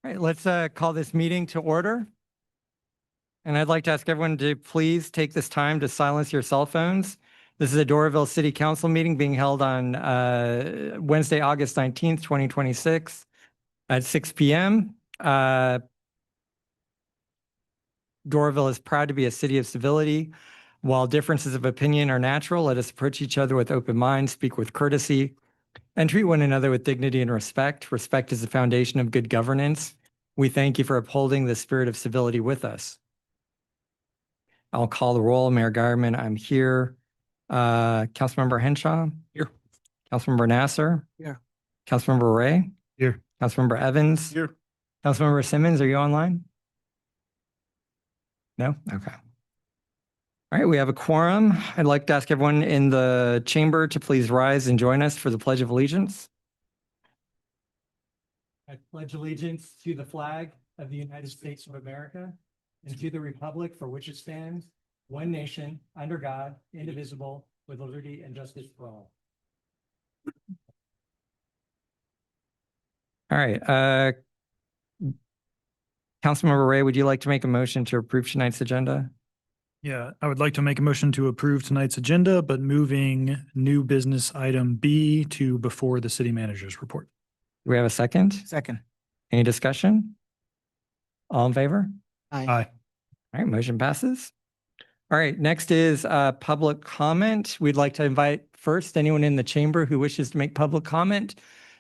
All right, let's call this meeting to order. And I'd like to ask everyone to please take this time to silence your cell phones. This is a Doraville City Council meeting being held on Wednesday, August 19th, 2026 at 6 p.m. Doraville is proud to be a city of civility. While differences of opinion are natural, let us approach each other with open minds, speak with courtesy, and treat one another with dignity and respect. Respect is the foundation of good governance. We thank you for upholding the spirit of civility with us. I'll call the roll. Mayor Geierman, I'm here. Councilmember Henshaw? Here. Councilmember Nasser? Here. Councilmember Ray? Here. Councilmember Evans? Here. Councilmember Simmons, are you online? No? Okay. All right, we have a quorum. I'd like to ask everyone in the chamber to please rise and join us for the Pledge of Allegiance. I pledge allegiance to the flag of the United States of America and to the republic for which it stands, one nation, under God, indivisible, with liberty and justice for all. All right. Councilmember Ray, would you like to make a motion to approve tonight's agenda? Yeah, I would like to make a motion to approve tonight's agenda, but moving new business item B to before the city manager's report. Do we have a second? Second. Any discussion? All in favor? Aye. All right, motion passes. All right, next is public comment. We'd like to invite first anyone in the chamber who wishes to make public comment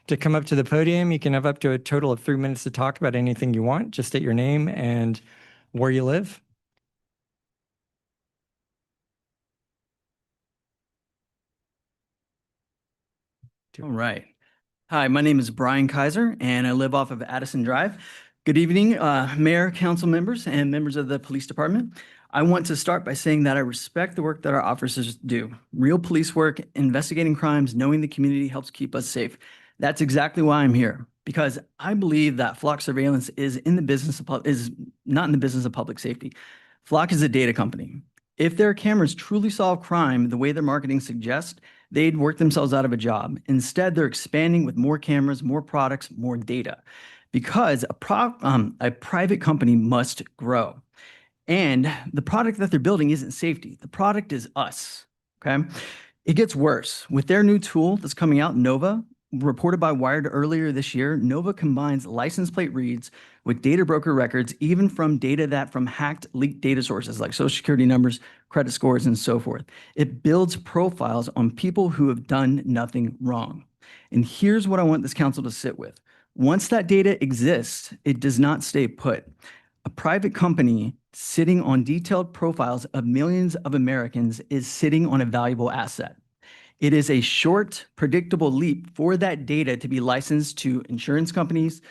to come up to the podium. You can have up to a total of 3 minutes to talk about anything you want. Just state your name and where you live. All right. Hi, my name is Brian Kaiser, and I live off of Addison Drive. Good evening, Mayor, council members, and members of the police department. I want to start by saying that I respect the work that our officers do. Real police work, investigating crimes, knowing the community helps keep us safe. That's exactly why I'm here, because I believe that Flock Surveillance is not in the business of public safety. Flock is a data company. If their cameras truly solve crime the way their marketing suggests, they'd work themselves out of a job. Instead, they're expanding with more cameras, more products, more data, because a private company must grow. And the product that they're building isn't safety. The product is us, okay? It gets worse. With their new tool that's coming out, Nova, reported by Wired earlier this year, Nova combines license plate reads with data broker records, even from data from hacked, leaked data sources like social security numbers, credit scores, and so forth. It builds profiles on people who have done nothing wrong. And here's what I want this council to sit with. Once that data exists, it does not stay put. A private company sitting on detailed profiles of millions of Americans is sitting on a valuable asset. It is a short, predictable leap for that data to be licensed to insurance companies,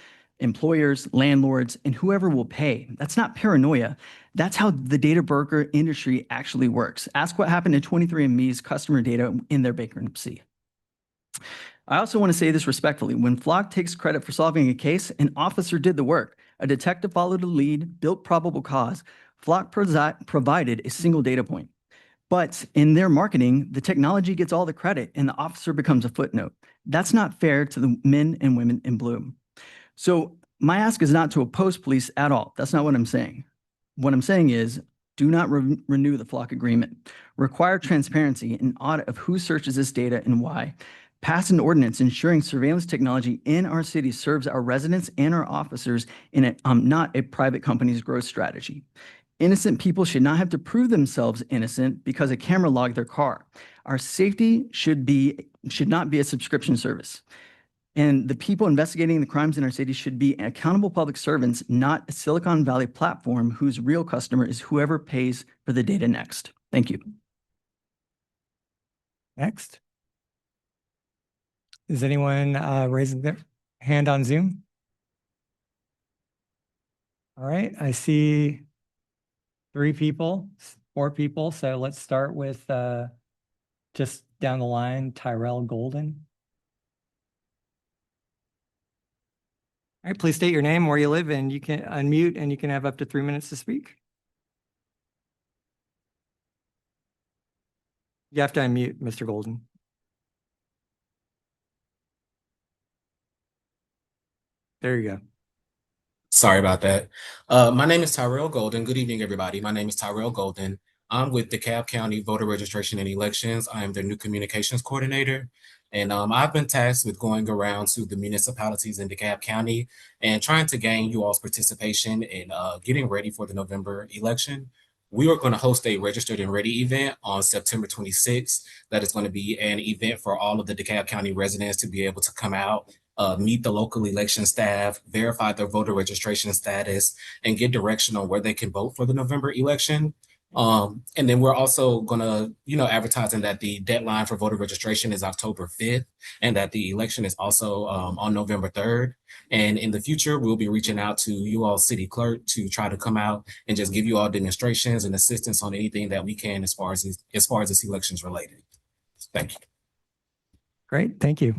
employers, landlords, and whoever will pay. That's not paranoia. That's how the data broker industry actually works. Ask what happened to 23andMe's customer data in their bankruptcy. I also want to say this respectfully. When Flock takes credit for solving a case, an officer did the work. A detective followed a lead, built probable cause. Flock provided a single data point. But in their marketing, the technology gets all the credit and the officer becomes a footnote. That's not fair to the men and women in blue. So my ask is not to oppose police at all. That's not what I'm saying. What I'm saying is do not renew the Flock agreement. Require transparency and audit of who searches this data and why. Pass an ordinance ensuring surveillance technology in our city serves our residents and our officers in not a private company's growth strategy. Innocent people should not have to prove themselves innocent because a camera logged their car. Our safety should not be a subscription service. And the people investigating the crimes in our city should be accountable public servants, not a Silicon Valley platform whose real customer is whoever pays for the data next. Thank you. Next. Is anyone raising their hand on Zoom? All right, I see 4 people. So let's start with just down the line, Tyrell Golden. All right, please state your name, where you live, and you can unmute and you can have up to 3 minutes to speak. You have to unmute, Mr. Golden. There you go. Sorry about that. My name is Tyrell Golden. Good evening, everybody. My name is Tyrell Golden. I'm with DeKalb County Voter Registration and Elections. I am their new communications coordinator. And I've been tasked with going around to the municipalities in DeKalb County and trying to gain you all's participation in getting ready for the November election. We are going to host a registered and ready event on September 26th. That is going to be an event for all of the DeKalb County residents to be able to come out, meet the local election staff, verify their voter registration status, and get direction on where they can vote for the November election. And then we're also gonna, advertising that the deadline for voter registration is October 5th, and that the election is also on November 3rd. And in the future, we'll be reaching out to you all city clerk to try to come out and just give you all demonstrations and assistance on anything that we can as far as this election's related. Thank you. Great, thank you.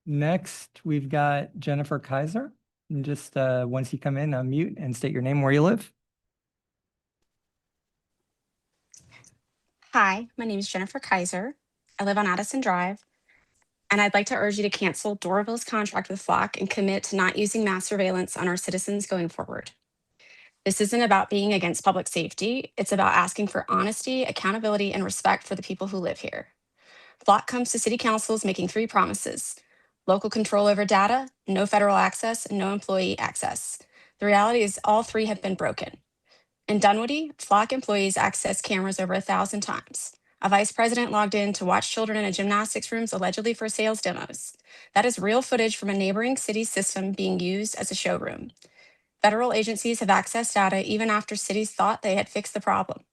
Next, we've got Jennifer Kaiser. And just once you come in, unmute and state your name, where you live. Hi, my name is Jennifer Kaiser. I live on Addison Drive, and I'd like to urge you to cancel Doraville's contract with Flock and commit to not using mass surveillance on our citizens going forward. This isn't about being against public safety. It's about asking for honesty, accountability, and respect for the people who live here. Flock comes to city councils making 3 promises: local control over data, no federal access, and no employee access. The reality is all 3 have been broken. In Dunwoody, Flock employees accessed cameras over 1,000 times. A vice president logged in to watch children in a gymnastics rooms allegedly for sales demos. That is real footage from a neighboring city's system being used as a showroom. Federal agencies have accessed data even after cities thought they had fixed the problem.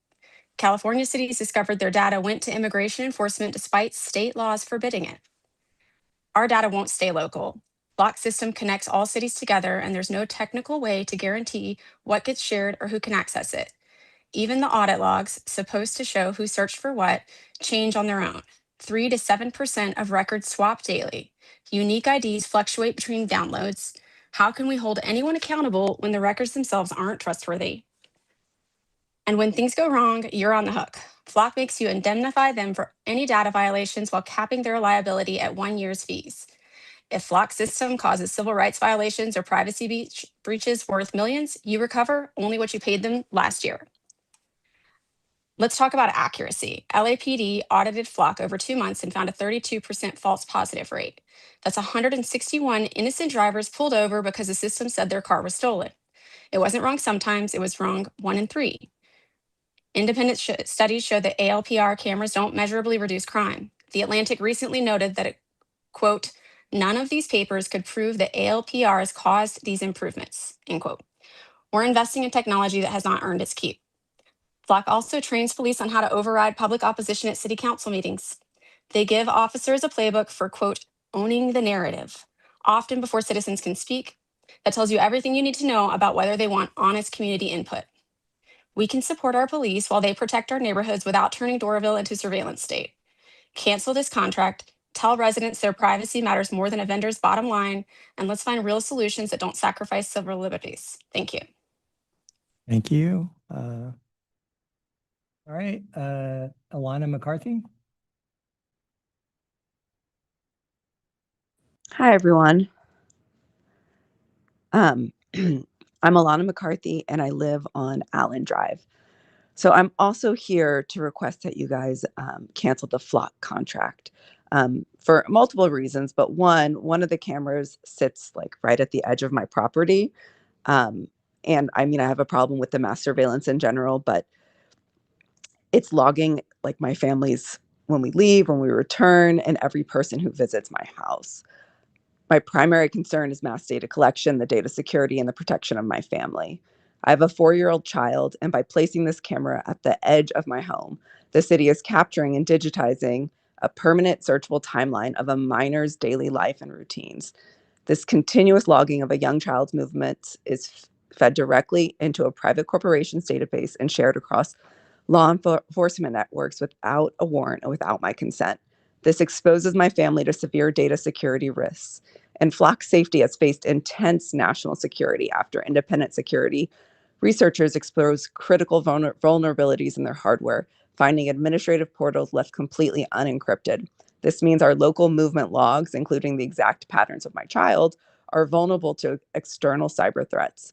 California cities discovered their data went to immigration enforcement despite state laws forbidding it. Our data won't stay local. Flock's system connects all cities together, and there's no technical way to guarantee what gets shared or who can access it. Even the audit logs, supposed to show who searched for what, change on their own. 3 to 7% of records swap daily. Unique IDs fluctuate between downloads. How can we hold anyone accountable when the records themselves aren't trustworthy? And when things go wrong, you're on the hook. Flock makes you indemnify them for any data violations while capping their liability at 1 year's fees. If Flock's system causes civil rights violations or privacy breaches worth millions, you recover only what you paid them last year. Let's talk about accuracy. LAPD audited Flock over 2 months and found a 32% false positive rate. That's 161 innocent drivers pulled over because the system said their car was stolen. It wasn't wrong sometimes, it was wrong 1 in 3. Independent studies show that ALPR cameras don't measurably reduce crime. The Atlantic recently noted that, quote, none of these papers could prove that ALPRs caused these improvements, end quote. We're investing in technology that has not earned its keep. Flock also trains police on how to override public opposition at city council meetings. They give officers a playbook for, quote, owning the narrative, often before citizens can speak. That tells you everything you need to know about whether they want honest community input. We can support our police while they protect our neighborhoods without turning Doraville into a surveillance state. Cancel this contract, tell residents their privacy matters more than a vendor's bottom line, and let's find real solutions that don't sacrifice civil liberties. Thank you. Thank you. All right, Alana McCarthy. Hi, everyone. I'm Alana McCarthy, and I live on Allen Drive. So I'm also here to request that you guys cancel the Flock contract for multiple reasons. But one of the cameras sits like right at the edge of my property. And I mean, I have a problem with the mass surveillance in general, but it's logging like my family's when we leave, when we return, and every person who visits my house. My primary concern is mass data collection, the data security, and the protection of my family. I have a 4-year-old child, and by placing this camera at the edge of my home, the city is capturing and digitizing a permanent searchable timeline of a minor's daily life and routines. This continuous logging of a young child's movements is fed directly into a private corporation's database and shared across law enforcement networks without a warrant and without my consent. This exposes my family to severe data security risks, and Flock's safety has faced intense national security after independent security researchers exposed critical vulnerabilities in their hardware, finding administrative portals left completely unencrypted. This means our local movement logs, including the exact patterns of my child, are vulnerable to external cyber threats.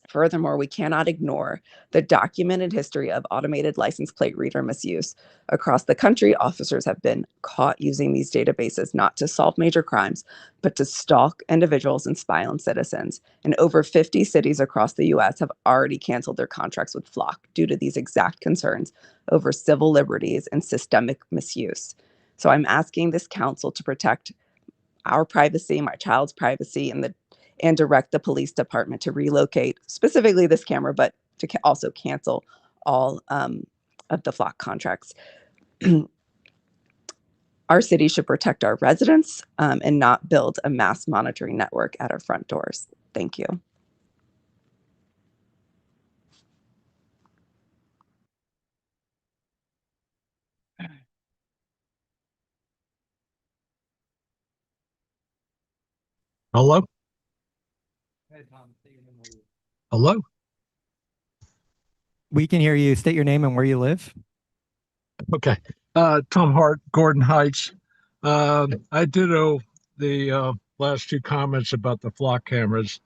Furthermore, we cannot ignore the documented history of automated license plate reader misuse. Across the country, officers have been caught using these databases not to solve major crimes, but to stalk individuals and spy on citizens. And over 50 cities across the US have already canceled their contracts with Flock due to these exact concerns over civil liberties and systemic misuse. So I'm asking this council to protect our privacy, my child's privacy, and direct the police department to relocate specifically this camera, but to also cancel all of the Flock contracts. Our city should protect our residents and not build a mass monitoring network at our front doors. Thank you. Hello? Hello? We can hear you. State your name and where you live. Okay. Tom Hart, Gordon Heights. I ditto the last two comments about the flock cameras.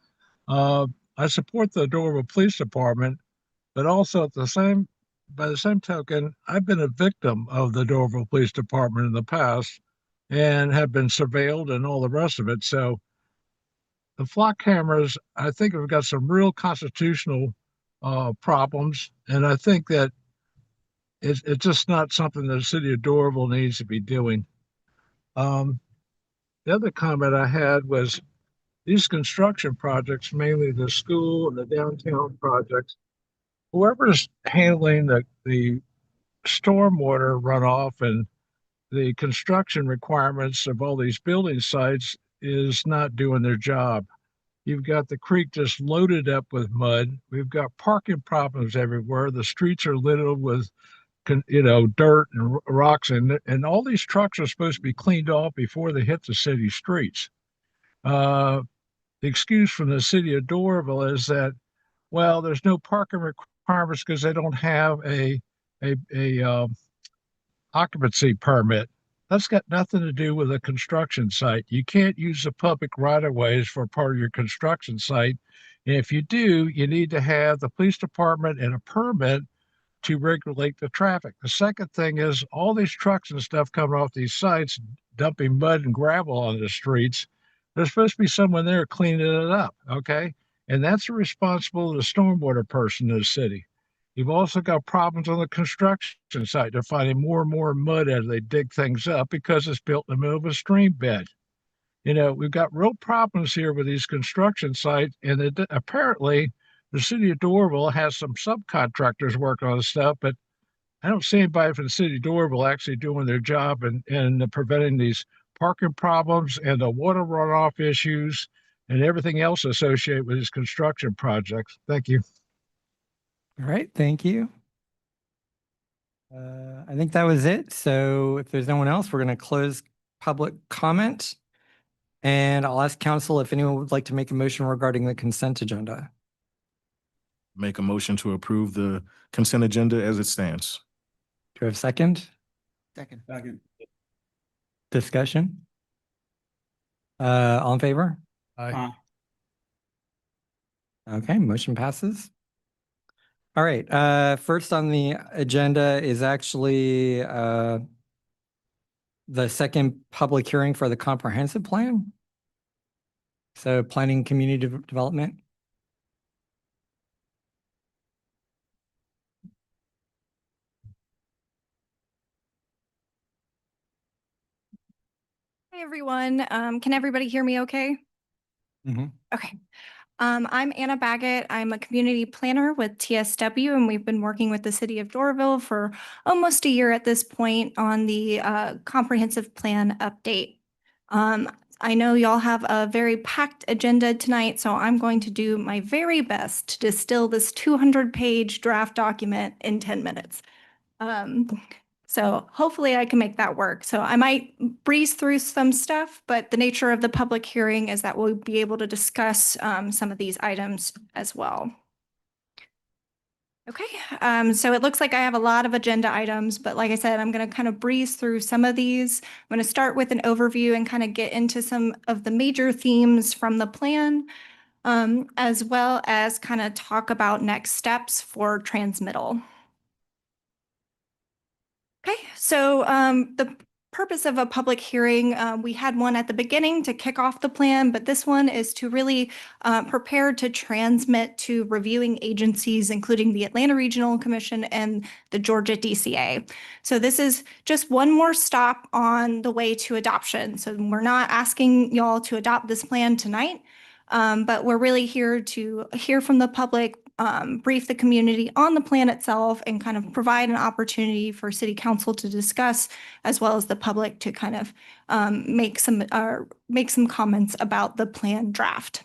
I support the Doraville Police Department, but also by the same token, I've been a victim of the Doraville Police Department in the past and have been surveilled and all the rest of it. So the flock cameras, I think, have got some real constitutional problems, and I think that it's just not something the city of Doraville needs to be doing. The other comment I had was these construction projects, mainly the school and the downtown projects, whoever's handling the stormwater runoff and the construction requirements of all these building sites is not doing their job. You've got the creek just loaded up with mud. We've got parking problems everywhere. The streets are littered with, dirt and rocks, and all these trucks are supposed to be cleaned off before they hit the city streets. The excuse from the city of Doraville is that, well, there's no parking requirements because they don't have a occupancy permit. That's got nothing to do with a construction site. You can't use the public right-of-ways for part of your construction site. And if you do, you need to have the police department and a permit to regulate the traffic. The second thing is all these trucks and stuff coming off these sites, dumping mud and gravel on the streets. There's supposed to be someone there cleaning it up, okay? And that's responsible to the stormwater person in the city. You've also got problems on the construction site. They're finding more and more mud as they dig things up because it's built in the middle of a stream bed. We've got real problems here with these construction sites, and apparently the city of Doraville has some subcontractors working on this stuff, but I don't see anybody from the city of Doraville actually doing their job and preventing these parking problems and the water runoff issues and everything else associated with these construction projects. Thank you. All right, thank you. I think that was it. So if there's no one else, we're going to close public comment. And I'll ask council if anyone would like to make a motion regarding the consent agenda. Make a motion to approve the consent agenda as it stands. Do I have a second? Second. Discussion? All in favor? Aye. Okay, motion passes. All right, first on the agenda is actually the second public hearing for the comprehensive plan. So planning community development. Hey, everyone. Can everybody hear me okay? Mhm. Okay. I'm Anna Baggett. I'm a community planner with TSW, and we've been working with the city of Doraville for almost a year at this point on the comprehensive plan update. I know y'all have a very packed agenda tonight, so I'm going to do my very best to distill this 200-page draft document in 10 minutes. So hopefully I can make that work. So I might breeze through some stuff, but the nature of the public hearing is that we'll be able to discuss some of these items as well. Okay, so it looks like I have a lot of agenda items, but like I said, I'm going to kind of breeze through some of these. I'm going to start with an overview and kind of get into some of the major themes from the plan, as well as kind of talk about next steps for transmittal. Okay, so the purpose of a public hearing, we had one at the beginning to kick off the plan, but this one is to really prepare to transmit to reviewing agencies, including the Atlanta Regional Commission and the Georgia DCA. So this is just one more stop on the way to adoption. So we're not asking y'all to adopt this plan tonight, but we're really here to hear from the public, brief the community on the plan itself, and kind of provide an opportunity for City Council to discuss, as well as the public to kind of make some comments about the plan draft.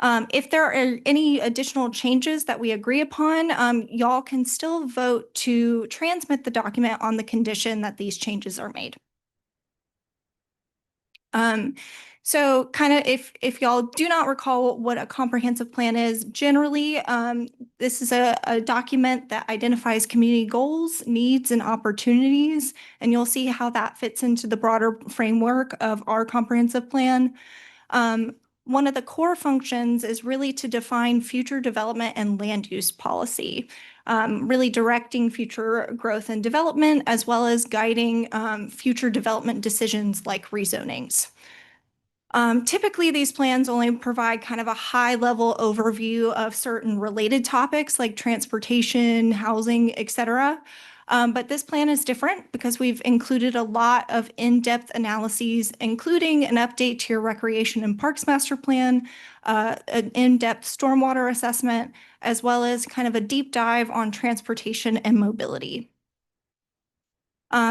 If there are any additional changes that we agree upon, y'all can still vote to transmit the document on the condition that these changes are made. So kind of if y'all do not recall what a comprehensive plan is, generally, this is a document that identifies community goals, needs, and opportunities, and you'll see how that fits into the broader framework of our comprehensive plan. One of the core functions is really to define future development and land use policy, really directing future growth and development, as well as guiding future development decisions like rezonings. Typically, these plans only provide kind of a high-level overview of certain related topics like transportation, housing, etc. But this plan is different because we've included a lot of in-depth analyses, including an update to your Recreation and Parks Master Plan, an in-depth stormwater assessment, as well as kind of a deep dive on transportation and mobility.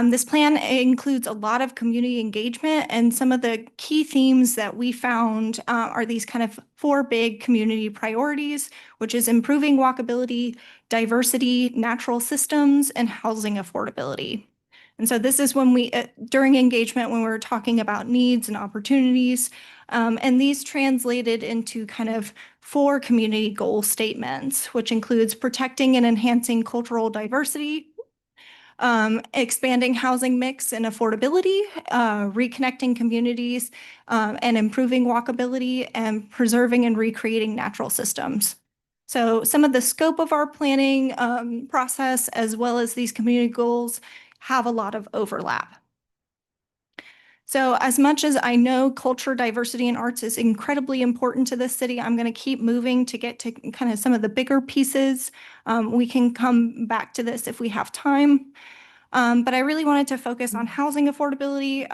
This plan includes a lot of community engagement, and some of the key themes that we found are these kind of 4 big community priorities, which is improving walkability, diversity, natural systems, and housing affordability. And so this is when we, during engagement, when we were talking about needs and opportunities, and these translated into kind of 4 community goal statements, which includes protecting and enhancing cultural diversity, expanding housing mix and affordability, reconnecting communities, and improving walkability, and preserving and recreating natural systems. So some of the scope of our planning process, as well as these community goals, have a lot of overlap. So as much as I know culture, diversity, and arts is incredibly important to this city, I'm going to keep moving to get to kind of some of the bigger pieces. We can come back to this if we have time. But I really wanted to focus on housing affordability.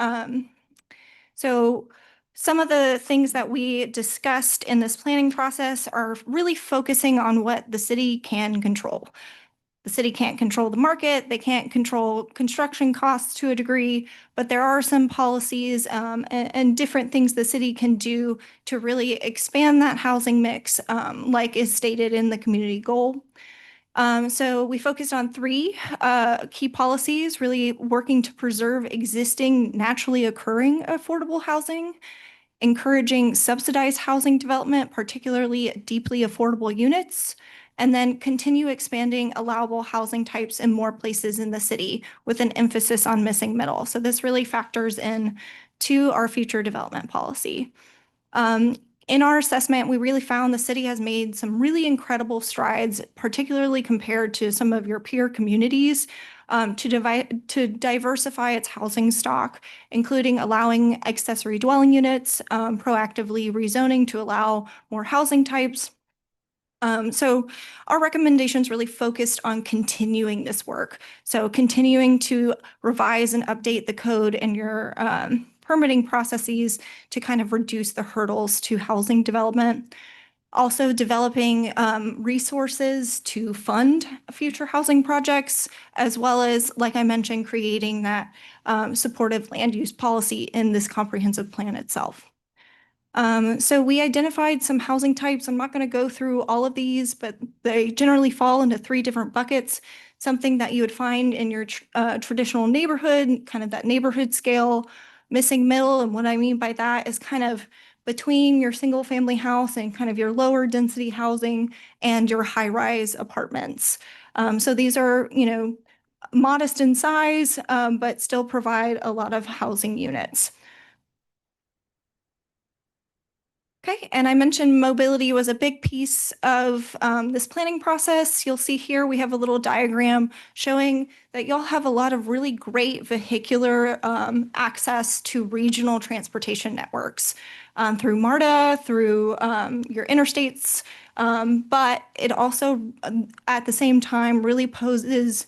So some of the things that we discussed in this planning process are really focusing on what the city can control. The city can't control the market, they can't control construction costs to a degree, but there are some policies and different things the city can do to really expand that housing mix, like is stated in the community goal. So we focused on 3 key policies, really working to preserve existing naturally occurring affordable housing, encouraging subsidized housing development, particularly deeply affordable units, and then continue expanding allowable housing types in more places in the city with an emphasis on missing middle. So this really factors in to our future development policy. In our assessment, we really found the city has made some really incredible strides, particularly compared to some of your peer communities, to diversify its housing stock, including allowing accessory dwelling units, proactively rezoning to allow more housing types. So our recommendations really focused on continuing this work. So continuing to revise and update the code and your permitting processes to kind of reduce the hurdles to housing development. Also developing resources to fund future housing projects, as well as, like I mentioned, creating that supportive land use policy in this comprehensive plan itself. So we identified some housing types. I'm not going to go through all of these, but they generally fall into 3 different buckets. Something that you would find in your traditional neighborhood, kind of that neighborhood scale, missing middle. And what I mean by that is kind of between your single family house and kind of your lower density housing and your high rise apartments. So these are, modest in size, but still provide a lot of housing units. Okay, and I mentioned mobility was a big piece of this planning process. You'll see here we have a little diagram showing that y'all have a lot of really great vehicular access to regional transportation networks through MARTA, through your interstates, but it also, at the same time, really poses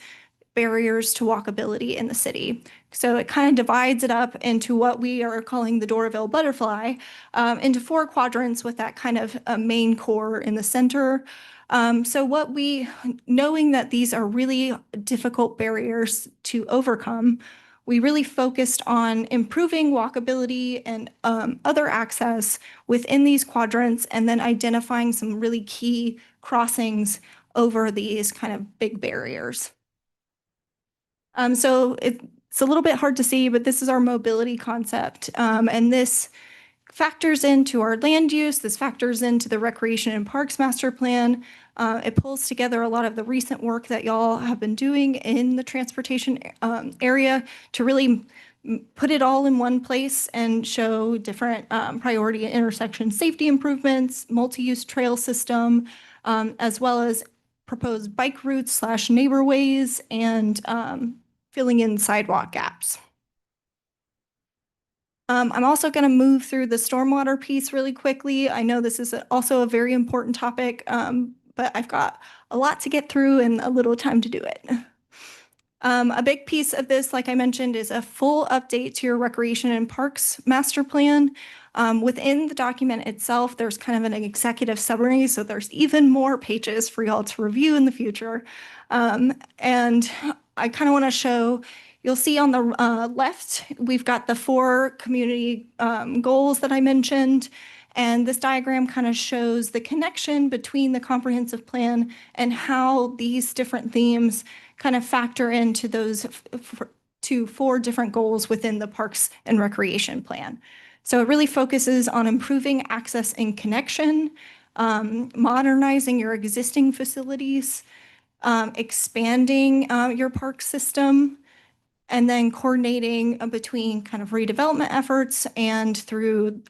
barriers to walkability in the city. So it kind of divides it up into what we are calling the Doraville butterfly, into 4 quadrants with that kind of main core in the center. Knowing that these are really difficult barriers to overcome, we really focused on improving walkability and other access within these quadrants, and then identifying some really key crossings over these kind of big barriers. So it's a little bit hard to see, but this is our mobility concept. And this factors into our land use. This factors into the Recreation and Parks Master Plan. It pulls together a lot of the recent work that y'all have been doing in the transportation area to really put it all in one place and show different priority intersection safety improvements, multi-use trail system, as well as proposed bike routes / neighborways, and filling in sidewalk gaps. I'm also going to move through the stormwater piece really quickly. I know this is also a very important topic, but I've got a lot to get through and a little time to do it. A big piece of this, like I mentioned, is a full update to your Recreation and Parks Master Plan. Within the document itself, there's kind of an executive summary, so there's even more pages for y'all to review in the future. And I kind of want to show, you'll see on the left, we've got the 4 community goals that I mentioned. And this diagram kind of shows the connection between the comprehensive plan and how these different themes kind of factor into those 4 different goals within the Parks and Recreation Plan. So it really focuses on improving access and connection, modernizing your existing facilities, expanding your park system, and then coordinating between kind of redevelopment efforts and through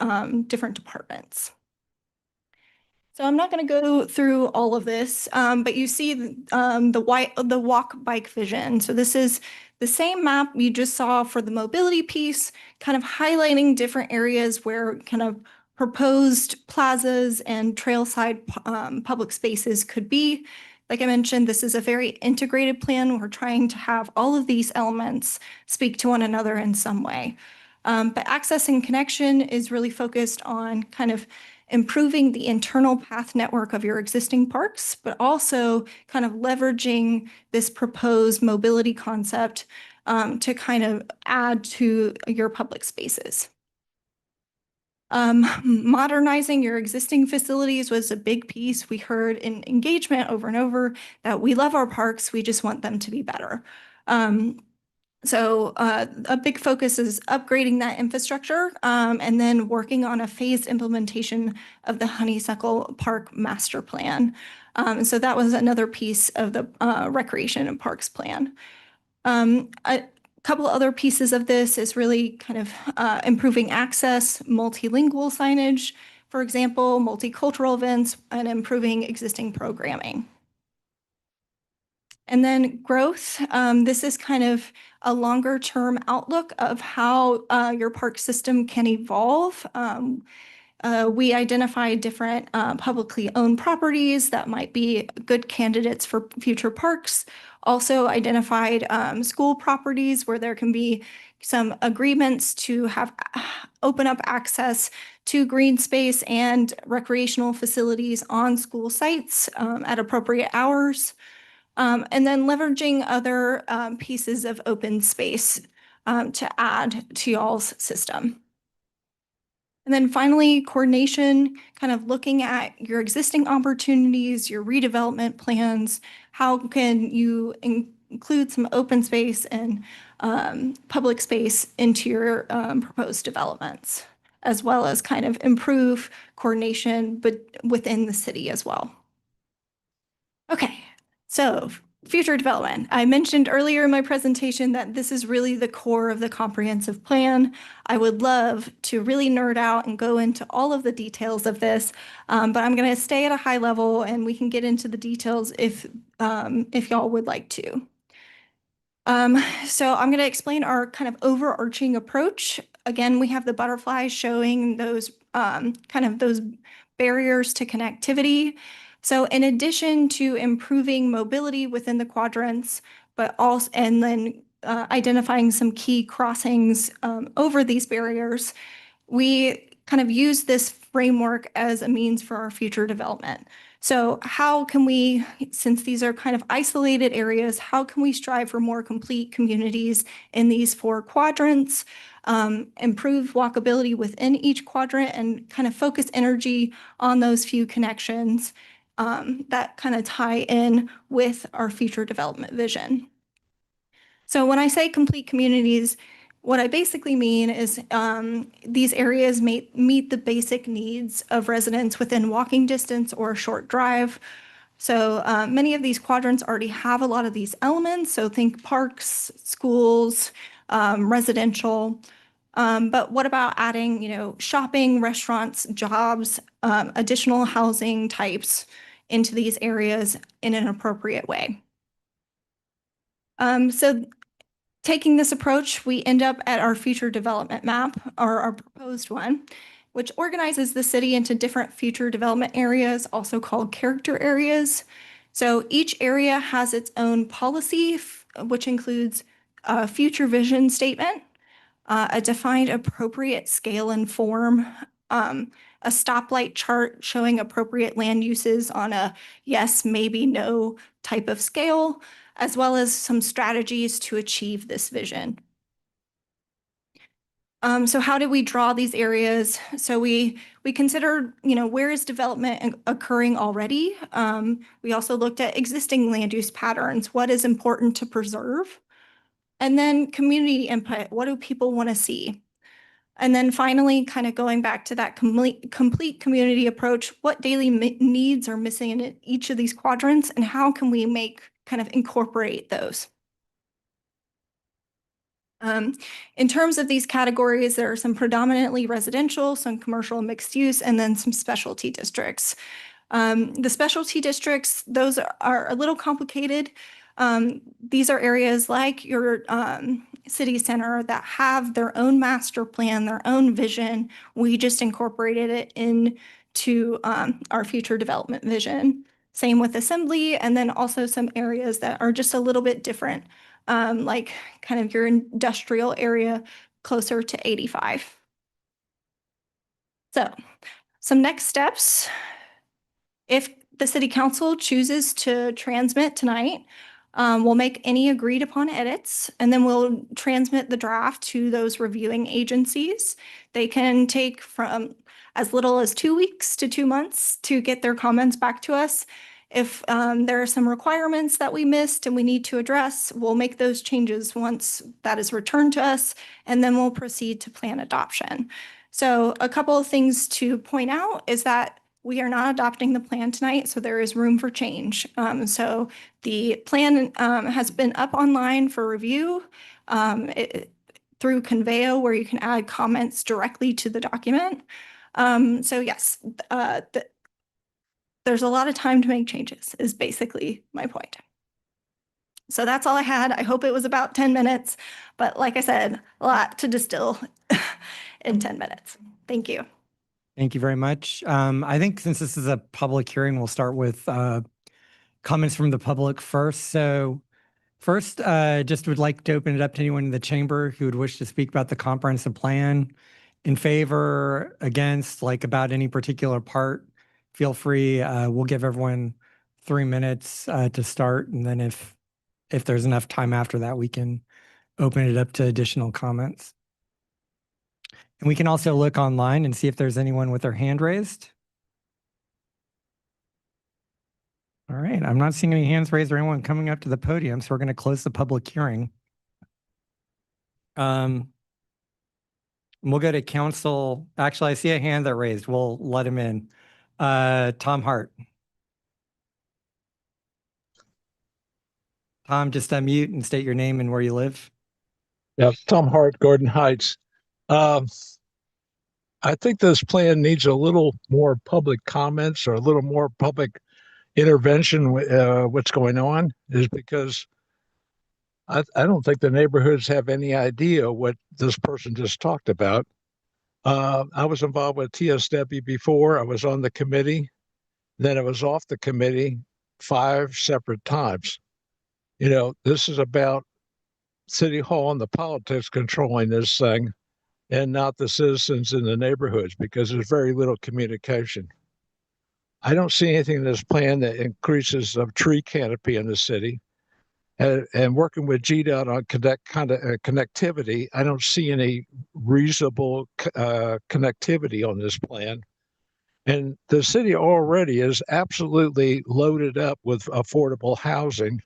different departments. So I'm not going to go through all of this, but you see the walk bike vision. So this is the same map you just saw for the mobility piece, kind of highlighting different areas where kind of proposed plazas and trailside public spaces could be. Like I mentioned, this is a very integrated plan. We're trying to have all of these elements speak to one another in some way. But access and connection is really focused on kind of improving the internal path network of your existing parks, but also kind of leveraging this proposed mobility concept to kind of add to your public spaces. Modernizing your existing facilities was a big piece. We heard in engagement over and over that we love our parks, we just want them to be better. So a big focus is upgrading that infrastructure and then working on a phased implementation of the Honeysuckle Park Master Plan. So that was another piece of the Recreation and Parks Plan. A couple other pieces of this is really kind of improving access, multilingual signage, for example, multicultural events, and improving existing programming. And then growth, this is kind of a longer term outlook of how your park system can evolve. We identified different publicly owned properties that might be good candidates for future parks. Also identified school properties where there can be some agreements to have open up access to green space and recreational facilities on school sites at appropriate hours. And then leveraging other pieces of open space to add to y'all's system. And then finally, coordination, kind of looking at your existing opportunities, your redevelopment plans, how can you include some open space and public space into your proposed developments. as well as kind of improve coordination, but within the city as well. Okay, so future development. I mentioned earlier in my presentation that this is really the core of the comprehensive plan. I would love to really nerd out and go into all of the details of this, but I'm going to stay at a high level and we can get into the details if y'all would like to. So I'm going to explain our kind of overarching approach. Again, we have the butterflies showing those kind of those barriers to connectivity. So in addition to improving mobility within the quadrants, but also, and then identifying some key crossings over these barriers, we kind of use this framework as a means for our future development. So how can we, since these are kind of isolated areas, how can we strive for more complete communities in these 4 quadrants, improve walkability within each quadrant, and kind of focus energy on those few connections that kind of tie in with our future development vision. So when I say complete communities, what I basically mean is these areas meet the basic needs of residents within walking distance or a short drive. So many of these quadrants already have a lot of these elements. So think parks, schools, residential. But what about adding, shopping, restaurants, jobs, additional housing types into these areas in an appropriate way? So taking this approach, we end up at our future development map, or our proposed one, which organizes the city into different future development areas, also called character areas. So each area has its own policy, which includes a future vision statement, a defined appropriate scale and form, a stoplight chart showing appropriate land uses on a yes, maybe, no type of scale, as well as some strategies to achieve this vision. So how do we draw these areas? So we considered, where is development occurring already? We also looked at existing land use patterns. What is important to preserve? And then community input. What do people want to see? And then finally, kind of going back to that complete community approach, what daily needs are missing in each of these quadrants, and how can we incorporate those? In terms of these categories, there are some predominantly residential, some commercial and mixed use, and then some specialty districts. The specialty districts, those are a little complicated. These are areas like your city center that have their own master plan, their own vision. We just incorporated it into our future development vision. Same with Assembly, and then also some areas that are just a little bit different, like kind of your industrial area closer to 85. So some next steps. If the city council chooses to transmit tonight, we'll make any agreed upon edits, and then we'll transmit the draft to those reviewing agencies. They can take from as little as 2 weeks to 2 months to get their comments back to us. If there are some requirements that we missed and we need to address, we'll make those changes once that is returned to us, and then we'll proceed to plan adoption. So a couple of things to point out is that we are not adopting the plan tonight, so there is room for change. So the plan has been up online for review through Conveo, where you can add comments directly to the document. So yes, there's a lot of time to make changes is basically my point. So that's all I had. I hope it was about 10 minutes, but like I said, a lot to distill in 10 minutes. Thank you. Thank you very much. I think since this is a public hearing, we'll start with comments from the public first. So first, just would like to open it up to anyone in the chamber who would wish to speak about the comprehensive plan, in favor, against, like about any particular part. Feel free. We'll give everyone 3 minutes to start. And then if there's enough time after that, we can open it up to additional comments. And we can also look online and see if there's anyone with their hand raised. All right, I'm not seeing any hands raised or anyone coming up to the podium, so we're going to close the public hearing. And we'll go to council. Actually, I see a hand that raised. We'll let him in. Tom Hart. Tom, just unmute and state your name and where you live. Yeah, Tom Hart, Gordon Heights. I think this plan needs a little more public comments or a little more public intervention. What's going on is because I don't think the neighborhoods have any idea what this person just talked about. I was involved with TSW before. I was on the committee. Then I was off the committee 5 separate times. You know, this is about City Hall and the politics controlling this thing and not the citizens in the neighborhoods because there's very little communication. I don't see anything in this plan that increases of tree canopy in the city. And working with GDOT on connectivity, I don't see any reasonable connectivity on this plan. And the city already is absolutely loaded up with affordable housing.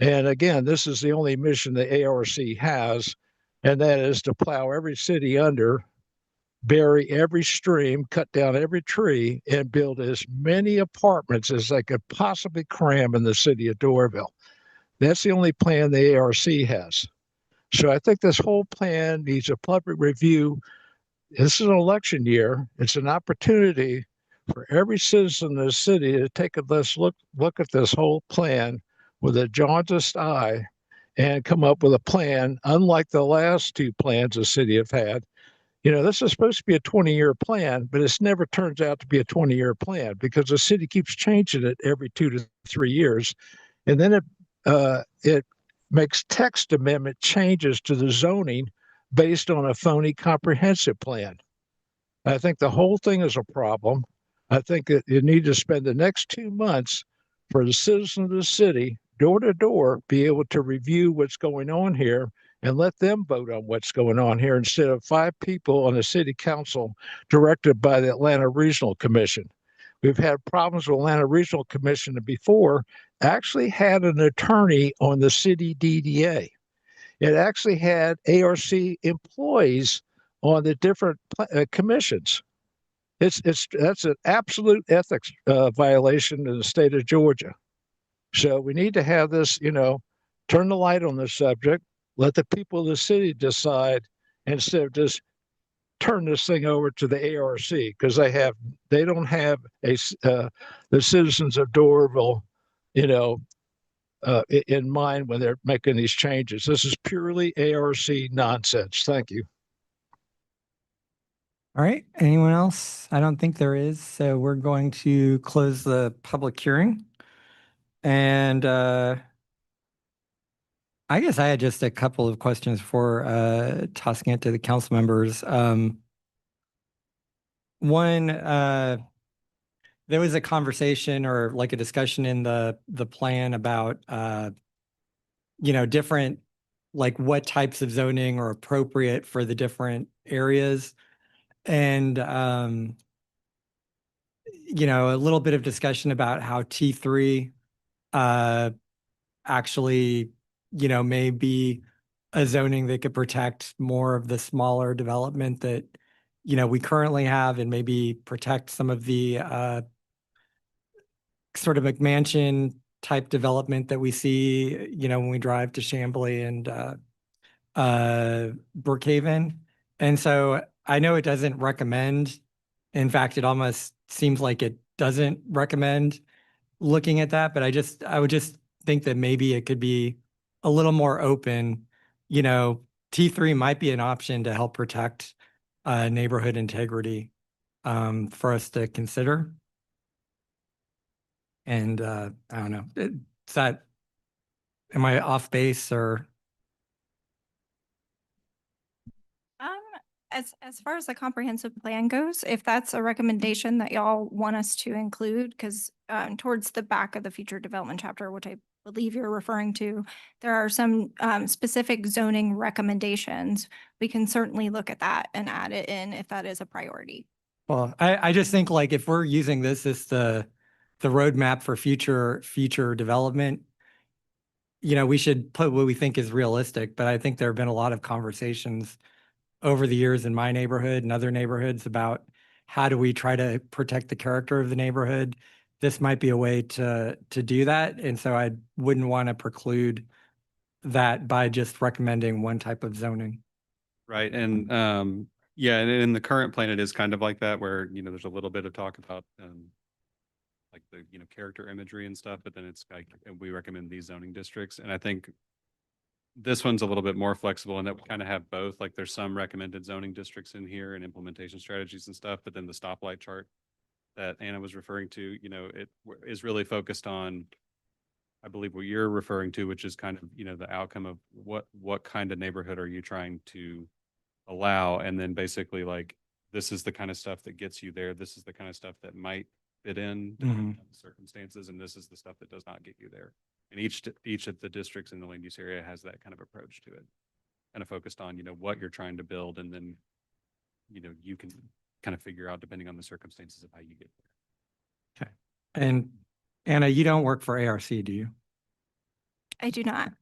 And again, this is the only mission the ARC has, and that is to plow every city under, bury every stream, cut down every tree, and build as many apartments as they could possibly cram in the city of Doraville. That's the only plan the ARC has. So I think this whole plan needs a public review. This is an election year. It's an opportunity for every citizen in the city to take a look at this whole plan with a jaundiced eye and come up with a plan, unlike the last 2 plans the city have had. You know, this is supposed to be a 20-year plan, but it's never turns out to be a 20-year plan because the city keeps changing it every 2 to 3 years. And then it makes text amendment changes to the zoning based on a phony comprehensive plan. I think the whole thing is a problem. I think that you need to spend the next 2 months for the citizens of the city, door to door, be able to review what's going on here and let them vote on what's going on here instead of 5 people on the city council directed by the Atlanta Regional Commission. We've had problems with Atlanta Regional Commission before, actually had an attorney on the city DDA. It actually had ARC employees on the different commissions. That's an absolute ethics violation in the state of Georgia. So we need to have this, you know, turn the light on the subject, let the people of the city decide instead of just turn this thing over to the ARC because they don't have the citizens of Doraville, you know, in mind when they're making these changes. This is purely ARC nonsense. Thank you. All right. Anyone else? I don't think there is. So we're going to close the public hearing. And I guess I had just a couple of questions before tossing it to the council members. One, there was a conversation or like a discussion in the plan about, you know, different, like what types of zoning are appropriate for the different areas. And, you know, a little bit of discussion about how T3 actually, you know, may be a zoning that could protect more of the smaller development that, you know, we currently have and maybe protect some of the sort of McMansion type development that we see, you know, when we drive to Chamblee and Brookhaven. And so I know it doesn't recommend, in fact, it almost seems like it doesn't recommend looking at that, but I would just think that maybe it could be a little more open. You know, T3 might be an option to help protect neighborhood integrity for us to consider. And I don't know, am I off base or? As far as the comprehensive plan goes, if that's a recommendation that y'all want us to include, because towards the back of the future development chapter, which I believe you're referring to, there are some specific zoning recommendations. We can certainly look at that and add it in if that is a priority. Well, I just think like if we're using this as the roadmap for future development, you know, we should put what we think is realistic, but I think there have been a lot of conversations over the years in my neighborhood and other neighborhoods about how do we try to protect the character of the neighborhood. This might be a way to do that. And so I wouldn't want to preclude that by just recommending one type of zoning. Right. And yeah, and in the current plan, it is kind of like that where, there's a little bit of talk about like the, character imagery and stuff, but then it's like, and we recommend these zoning districts. And I think this one's a little bit more flexible in that we kind of have both. Like there's some recommended zoning districts in here and implementation strategies and stuff, but then the stoplight chart that Anna was referring to, it is really focused on, I believe what you're referring to, which is kind of, the outcome of what kind of neighborhood are you trying to allow? And then basically like, this is the kind of stuff that gets you there. This is the kind of stuff that might fit in depending on the circumstances. And this is the stuff that does not get you there. And each of the districts in the land use area has that kind of approach to it, kind of focused on, what you're trying to build. And then, you can kind of figure out depending on the circumstances of how you get there. Okay. And Anna, you don't work for ARC, do you? I do not.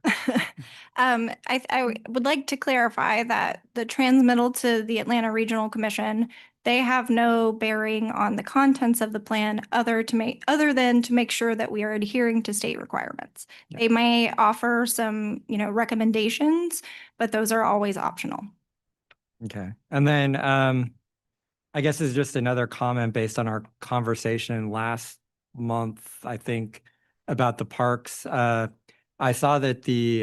I would like to clarify that the transmittal to the Atlanta Regional Commission, they have no bearing on the contents of the plan other than to make sure that we are adhering to state requirements. Yeah. They may offer some, recommendations, but those are always optional. Okay. And then I guess it's just another comment based on our conversation last month, I think, about the parks. I saw that the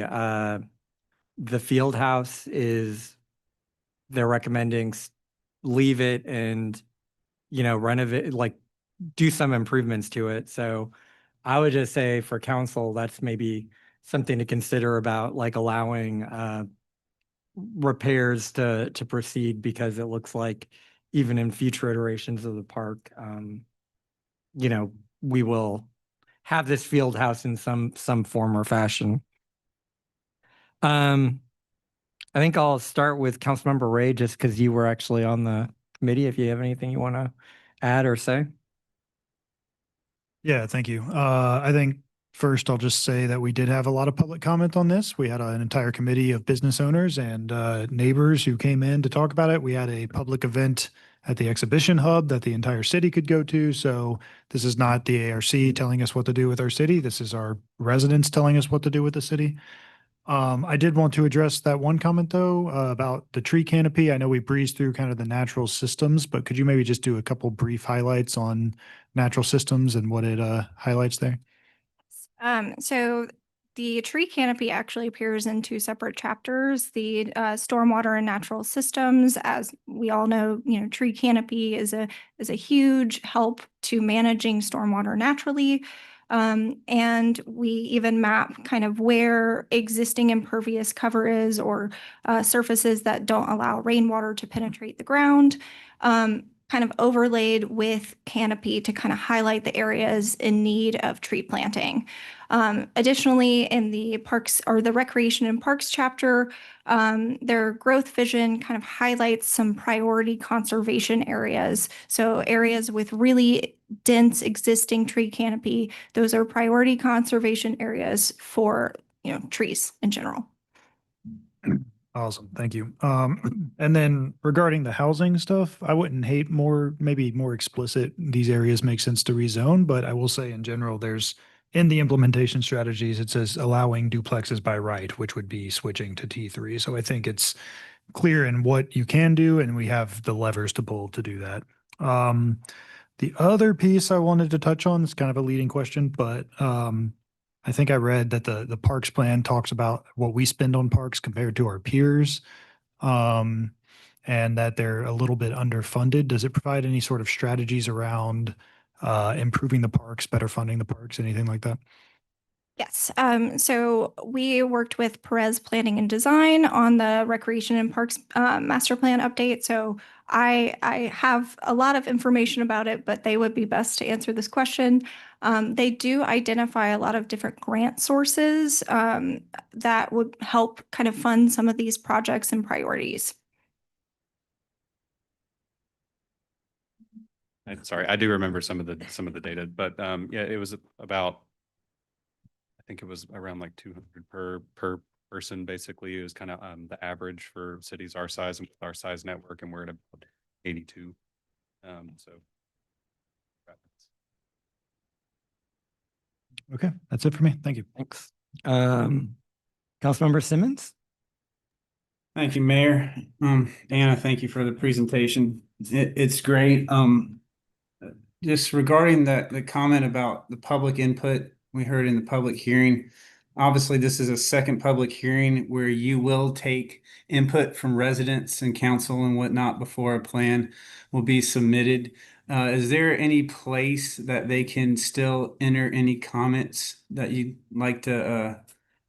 field house they're recommending leave it and, renovate, like do some improvements to it. So I would just say for council, that's maybe something to consider about like allowing repairs to proceed, because it looks like even in future iterations of the park, we will have this field house in some form or fashion. I think I'll start with Councilmember Ray, just because you were actually on the committee, if you have anything you want to add or say. Yeah, thank you. I think first I'll just say that we did have a lot of public comment on this. We had an entire committee of business owners and neighbors who came in to talk about it. We had a public event at the exhibition hub that the entire city could go to. So this is not the ARC telling us what to do with our city. This is our residents telling us what to do with the city. I did want to address that one comment though, about the tree canopy. I know we breezed through kind of the natural systems, but could you maybe just do a couple brief highlights on natural systems and what it highlights there? So the tree canopy actually appears in two separate chapters. The stormwater and natural systems, as we all know, tree canopy is a huge help to managing stormwater naturally. And we even map kind of where existing impervious cover is, or surfaces that don't allow rainwater to penetrate the ground. Kind of overlaid with canopy to kind of highlight the areas in need of tree planting. Additionally, in the parks or the recreation and parks chapter, their growth vision kind of highlights some priority conservation areas. So areas with really dense existing tree canopy, those are priority conservation areas for, trees in general. Awesome. Thank you. And then regarding the housing stuff, I wouldn't hate maybe more explicit. These areas make sense to rezone, but I will say in general, in the implementation strategies, it says allowing duplexes by right, which would be switching to T3. So I think it's clear in what you can do, and we have the levers to pull to do that. The other piece I wanted to touch on is kind of a leading question, but I think I read that the parks plan talks about what we spend on parks compared to our peers, and that they're a little bit underfunded. Does it provide any sort of strategies around improving the parks, better funding the parks, anything like that? Yes. So we worked with Perez Planning and Design on the Recreation and Parks Master Plan update. So I have a lot of information about it, but they would be best to answer this question. They do identify a lot of different grant sources that would help kind of fund some of these projects and priorities. Sorry, I do remember some of the data, but yeah, it was about, I think it was around like 200 per person basically is kind of the average for cities our size and with our size network, and we're at about 82. So. Okay, that's it for me. Thank you. Thanks. Councilmember Simmons? Thank you, Mayor. Anna, thank you for the presentation. It's great. Just regarding the comment about the public input we heard in the public hearing. Obviously, this is a second public hearing where you will take input from residents and council and whatnot before a plan will be submitted. Is there any place that they can still enter any comments that you'd like to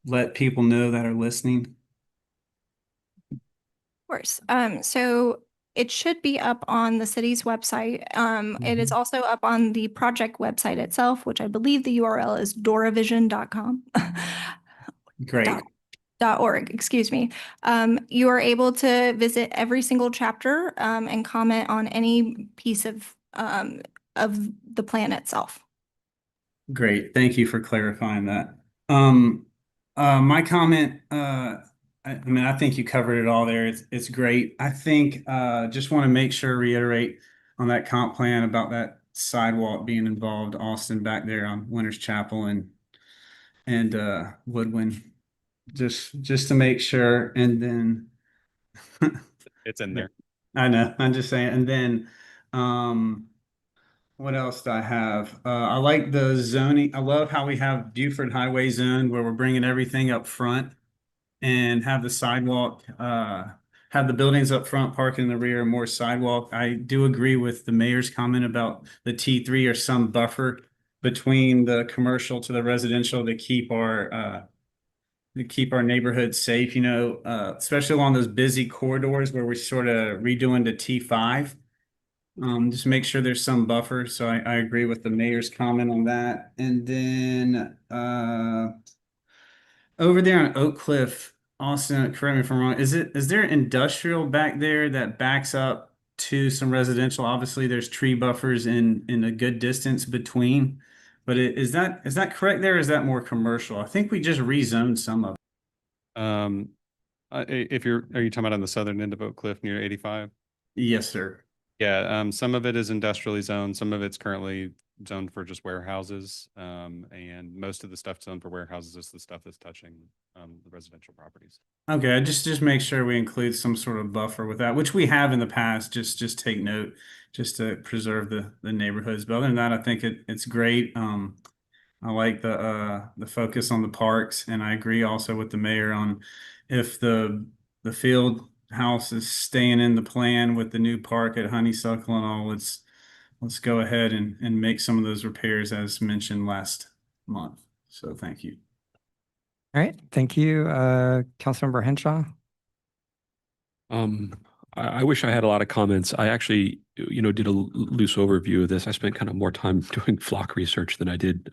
let people know that are listening? Of course. So it should be up on the city's website. It is also up on the project website itself, which I believe the URL is doravision.com. Great. .org, excuse me. You are able to visit every single chapter and comment on any piece of the plan itself. Great. Thank you for clarifying that. My comment, I mean, I think you covered it all there. It's great. I think just want to make sure, reiterate on that comp plan about that sidewalk being involved, Austin, back there on Winters Chapel and Woodwind, just to make sure. And then It's in there. I know, I'm just saying. And then what else do I have? I like the zoning. I love how we have Buford Highway Zone where we're bringing everything up front and have the sidewalk, have the buildings up front, parking in the rear, and more sidewalk. I do agree with the mayor's comment about the T3 or some buffer between the commercial to the residential to keep our neighborhoods safe, you know, especially along those busy corridors where we're sort of redoing the T5. Just make sure there's some buffer. So I agree with the mayor's comment on that. And then over there on Oak Cliff, Austin, correct me if I'm wrong, is there industrial back there that backs up to some residential? Obviously, there's tree buffers in a good distance between, but is that correct there? Or is that more commercial? I think we just rezoned some of it. Are you talking about on the southern end of Oak Cliff near 85? Yes, sir. Yeah, some of it is industrially zoned, some of it's currently zoned for just warehouses. And most of the stuff zoned for warehouses is the stuff that's touching the residential properties. Okay, just make sure we include some sort of buffer with that, which we have in the past. Just take note, just to preserve the neighborhoods. But other than that, I think it's great. I like the focus on the parks, and I agree also with the mayor on if the field house is staying in the plan with the new park at Honeysuckle and all, let's go ahead and make some of those repairs as mentioned last month. So thank you. All right, thank you. Councilmember Henshaw? I wish I had a lot of comments. I actually, did a loose overview of this. I spent kind of more time doing flock research than I did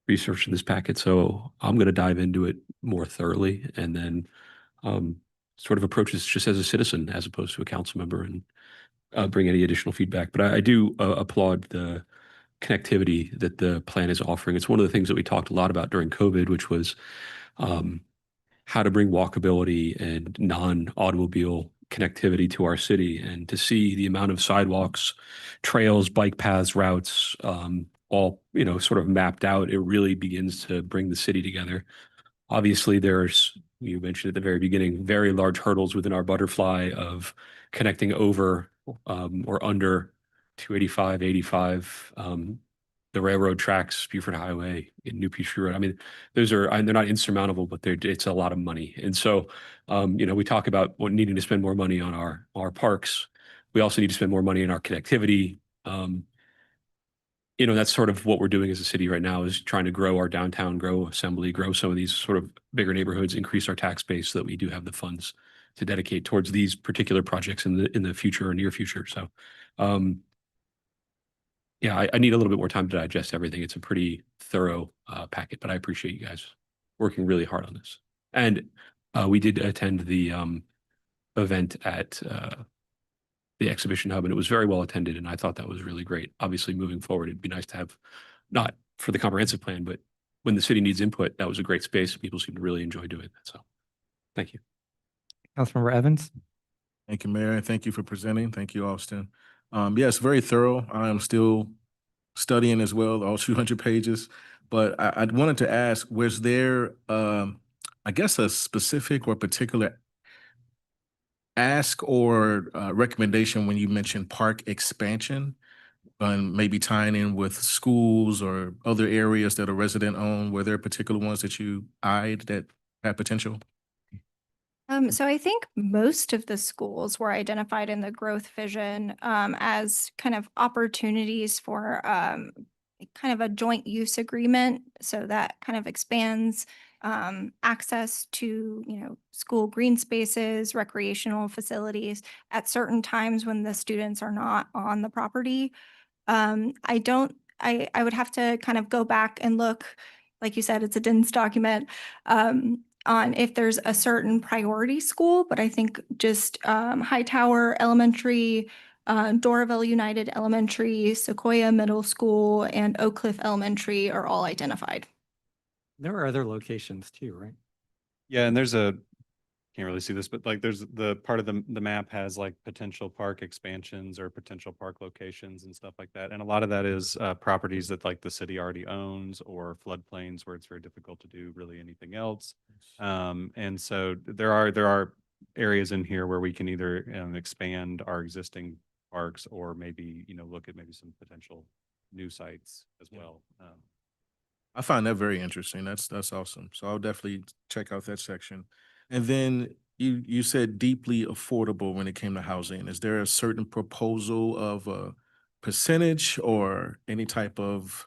research in this packet. So I'm going to dive into it more thoroughly and then sort of approach this just as a citizen as opposed to a council member and bring any additional feedback. But I do applaud the connectivity that the plan is offering. It's one of the things that we talked a lot about during COVID, which was how to bring walkability and non-automobile connectivity to our city, and to see the amount of sidewalks, trails, bike paths, routes, all, sort of mapped out. It really begins to bring the city together. Obviously, you mentioned at the very beginning, very large hurdles within our butterfly of connecting over or under 285, 85, the railroad tracks, Buford Highway, and New Peachtree Road. I mean, they're not insurmountable, but it's a lot of money. And so, we talk about needing to spend more money on our parks. We also need to spend more money on our connectivity. That's sort of what we're doing as a city right now, is trying to grow our downtown, grow Assembly, grow some of these sort of bigger neighborhoods, increase our tax base so that we do have the funds to dedicate towards these particular projects in the future or near future. So, I need a little bit more time to digest everything. It's a pretty thorough packet, but I appreciate you guys working really hard on this. And we did attend the event at the exhibition hub, and it was very well attended, and I thought that was really great. Obviously, moving forward, it'd be nice to have, not for the comprehensive plan, but when the city needs input, that was a great space. People seem to really enjoy doing that. So thank you. Councilmember Evans? Thank you, Mayor. Thank you for presenting. Thank you, Austin. Yes, very thorough. I am still studying as well, all 200 pages. But I wanted to ask, was there, I guess, a specific or particular ask or recommendation when you mentioned park expansion? And maybe tying in with schools or other areas that are resident owned? Were there particular ones that you eyed that had potential? So I think most of the schools were identified in the growth vision as kind of opportunities for kind of a joint use agreement. So that kind of expands access to, school green spaces, recreational facilities at certain times when the students are not on the property. I would have to kind of go back and look, like you said, it's a DINS document, on if there's a certain priority school, but I think just Hightower Elementary, Doraville United Elementary, Sequoia Middle School, and Oak Cliff Elementary are all identified. There are other locations too, right? Yeah, and can't really see this, but like there's the part of the map has like potential park expansions or potential park locations and stuff like that. And a lot of that is properties that like the city already owns or floodplains where it's very difficult to do really anything else. And so there are areas in here where we can either expand our existing parks or maybe, look at maybe some potential new sites as well. I find that very interesting. That's awesome. So I'll definitely check out that section. And then you said deeply affordable when it came to housing. Is there a certain proposal of a percentage or any type of,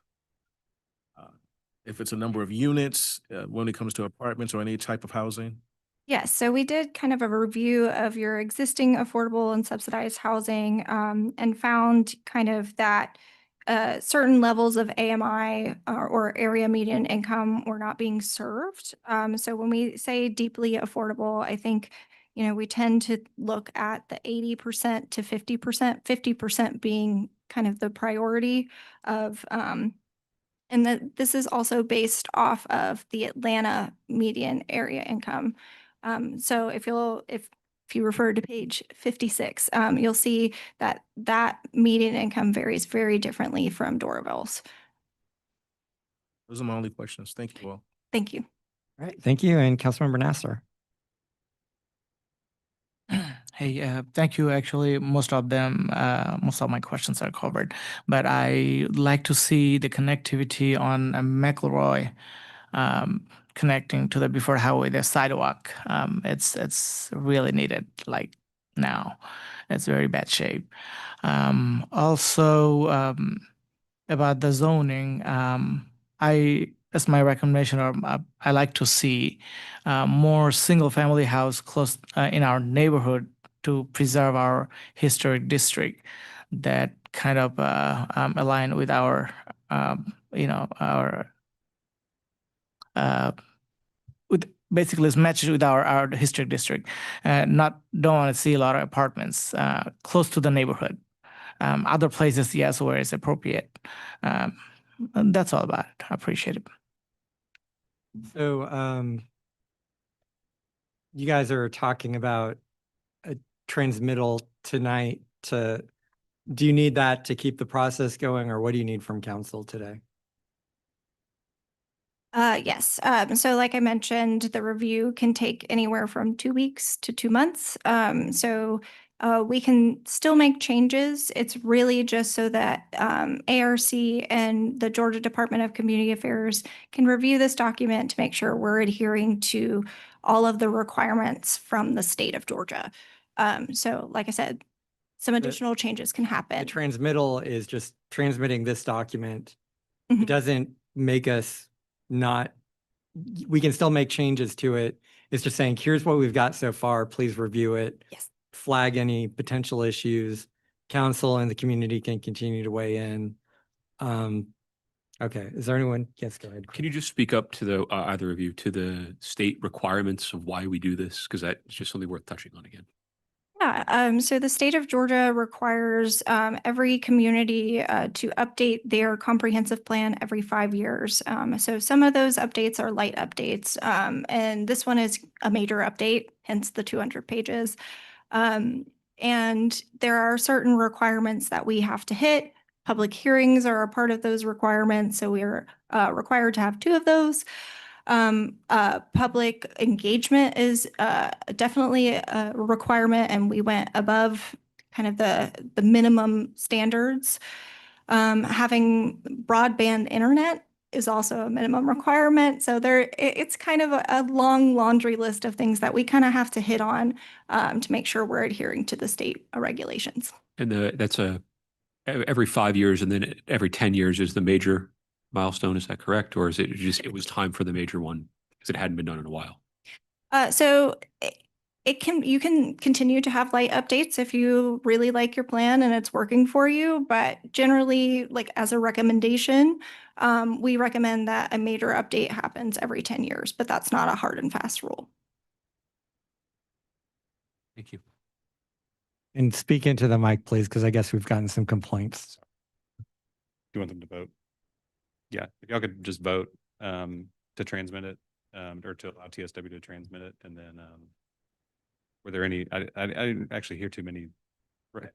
if it's a number of units, when it comes to apartments or any type of housing? Yes, so we did kind of a review of your existing affordable and subsidized housing and found kind of that certain levels of AMI or area median income were not being served. So when we say deeply affordable, I think, we tend to look at the 80% to 50%, 50% being kind of the priority of, and that this is also based off of the Atlanta median area income. So if you refer to page 56, you'll see that median income varies very differently from Doraville's. Those are my only questions. Thank you all. Thank you. All right, thank you. And Councilmember Nasser. Hey, thank you. Actually, most of my questions are covered, but I like to see the connectivity on McElroy, connecting to the Before Highway, the sidewalk. It's really needed like now. It's very bad shape. Also, about the zoning, as my recommendation, I like to see more single-family house close in our neighborhood to preserve our historic district that kind of align with our, with basically is matched with our historic district. Don't want to see a lot of apartments close to the neighborhood. Other places, yes, where it's appropriate. And that's all about it. I appreciate it. So you guys are talking about a transmittal tonight do you need that to keep the process going, or what do you need from council today? Yes. So like I mentioned, the review can take anywhere from 2 weeks to 2 months. So we can still make changes. It's really just so that ARC and the Georgia Department of Community Affairs can review this document to make sure we're adhering to all of the requirements from the state of Georgia. So like I said, some additional changes can happen. The transmittal is just transmitting this document. Mhm. It doesn't make us we can still make changes to it. It's just saying, here's what we've got so far. Please review it. Yes. Flag any potential issues. Council and the community can continue to weigh in. Okay, is there anyone? Yes, go ahead. Can you just speak up to the either of you to the state requirements of why we do this? Because that's just something worth touching on again. Yeah, so the state of Georgia requires every community to update their comprehensive plan every 5 years. So some of those updates are light updates, and this one is a major update, hence the 200 pages. And there are certain requirements that we have to hit. Public hearings are a part of those requirements, so we are required to have 2 of those. Public engagement is definitely a requirement, and we went above kind of the minimum standards. Having broadband internet is also a minimum requirement. So it's kind of a long laundry list of things that we kind of have to hit on to make sure we're adhering to the state regulations. And that's every 5 years, and then every 10 years is the major milestone. Is that correct? Or is it just, it was time for the major one because it hadn't been done in a while? So you can continue to have light updates if you really like your plan and it's working for you. But generally, like as a recommendation, we recommend that a major update happens every 10 years, but that's not a hard and fast rule. Thank you. And speak into the mic, please, because I guess we've gotten some complaints. Do you want them to vote? Yeah, if y'all could just vote to transmit it or to allow TSW to transmit it. And then were there any, I didn't actually hear too many.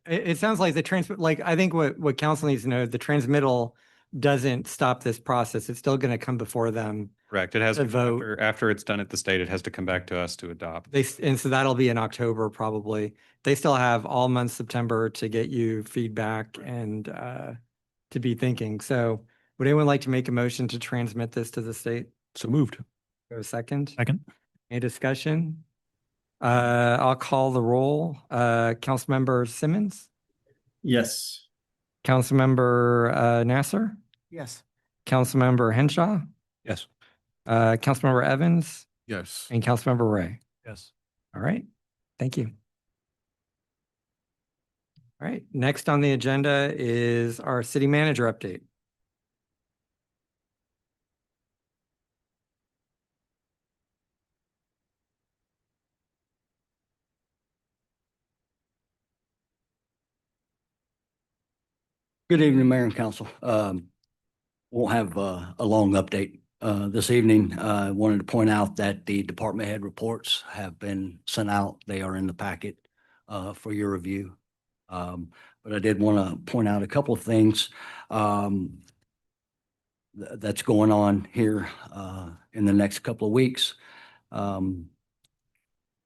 It sounds like the transmit, like I think what council needs to know, the transmittal doesn't stop this process. It's still going to come before them. Correct. It has to to vote. after it's done at the state, it has to come back to us to adopt. And so that'll be in October probably. They still have all month September to get you feedback and to be thinking. So would anyone like to make a motion to transmit this to the state? So moved. Go a second. Second. Any discussion? I'll call the roll. Councilmember Simmons, Yes. Councilmember Nasser, Yes. Councilmember Henshaw, Yes. Councilmember Evans, Yes. and Councilmember Ray. Yes. All right. Thank you. All right. Next on the agenda is our city manager update. Good evening, Mayor and Council. Won't have a long update this evening. I wanted to point out that the department head reports have been sent out. They are in the packet for your review. But I did want to point out a couple of things that's going on here in the next couple of weeks.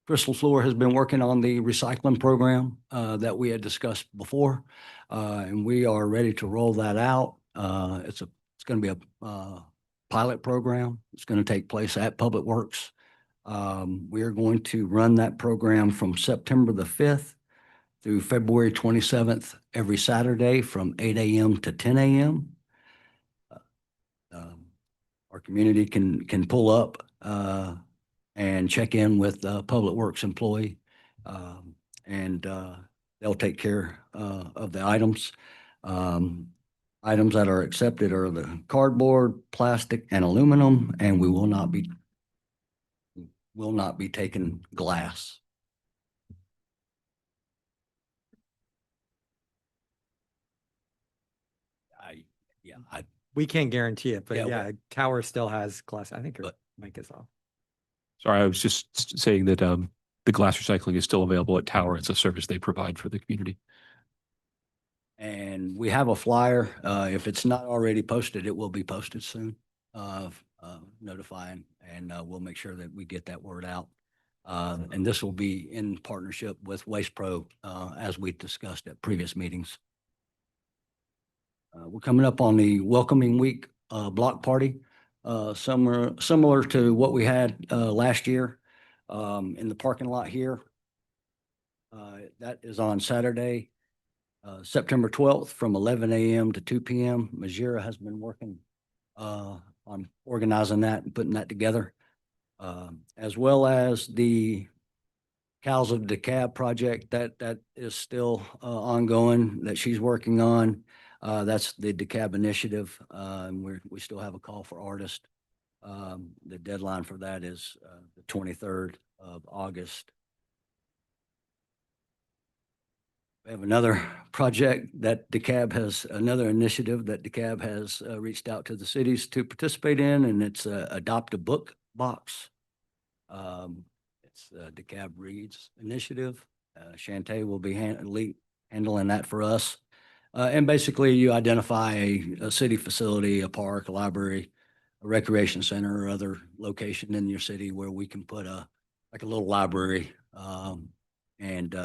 Crystal Floor has been working on the recycling program that we had discussed before, and we are ready to roll that out. It's going to be a pilot program. It's going to take place at Public Works. We are going to run that program from September the 5th through February 27th every Saturday from 8 a.m. to 10 a.m. Our community can pull up and check in with a Public Works employee, and they'll take care of the items. Items that are accepted are the cardboard, plastic, and aluminum, and we will not be taking glass. We can't guarantee it, but Yeah, yeah, Tower still has glass. I think your But- mic is off. Sorry, I was just saying that the glass recycling is still available at Tower. It's a service they provide for the community. And we have a flyer. If it's not already posted, it will be posted soon, notifying, and we'll make sure that we get that word out. And this will be in partnership with Waste Pro, as we discussed at previous meetings. We're coming up on the Welcoming Week block party, similar to what we had last year in the parking lot here. That is on Saturday, September 12th from 11 a.m. to 2 p.m. Majira has been working on organizing that and putting that together, as well as the Cows of DeKalb project that is still ongoing that she's working on. That's the DeKalb initiative, and we still have a call for artists. The deadline for that is the 23rd of August. We have another project that DeKalb has, another initiative that DeKalb has reached out to the cities to participate in, and it's Adopt a Book Box. It's DeKalb Reads Initiative. Shantae will be handling that for us. And basically you identify a city facility, a park, a library, a recreation center, or other location in your city where we can put like a little library, and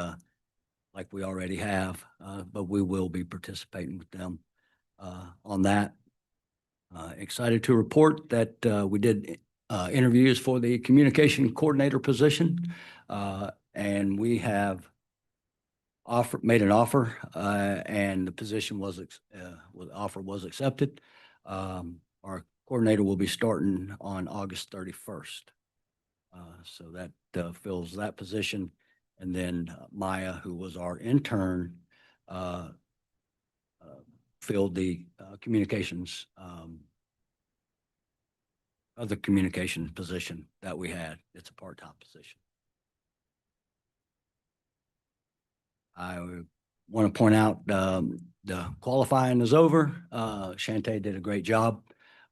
like we already have, but we will be participating with them on that. Excited to report that we did interviews for the communication coordinator position, and we have made an offer, and the position offer was accepted. Our coordinator will be starting on August 31st. So that fills that position. And then Maya, who was our intern, filled the communications, other communication position that we had. It's a part-time position. I want to point out the qualifying is over. Shantae did a great job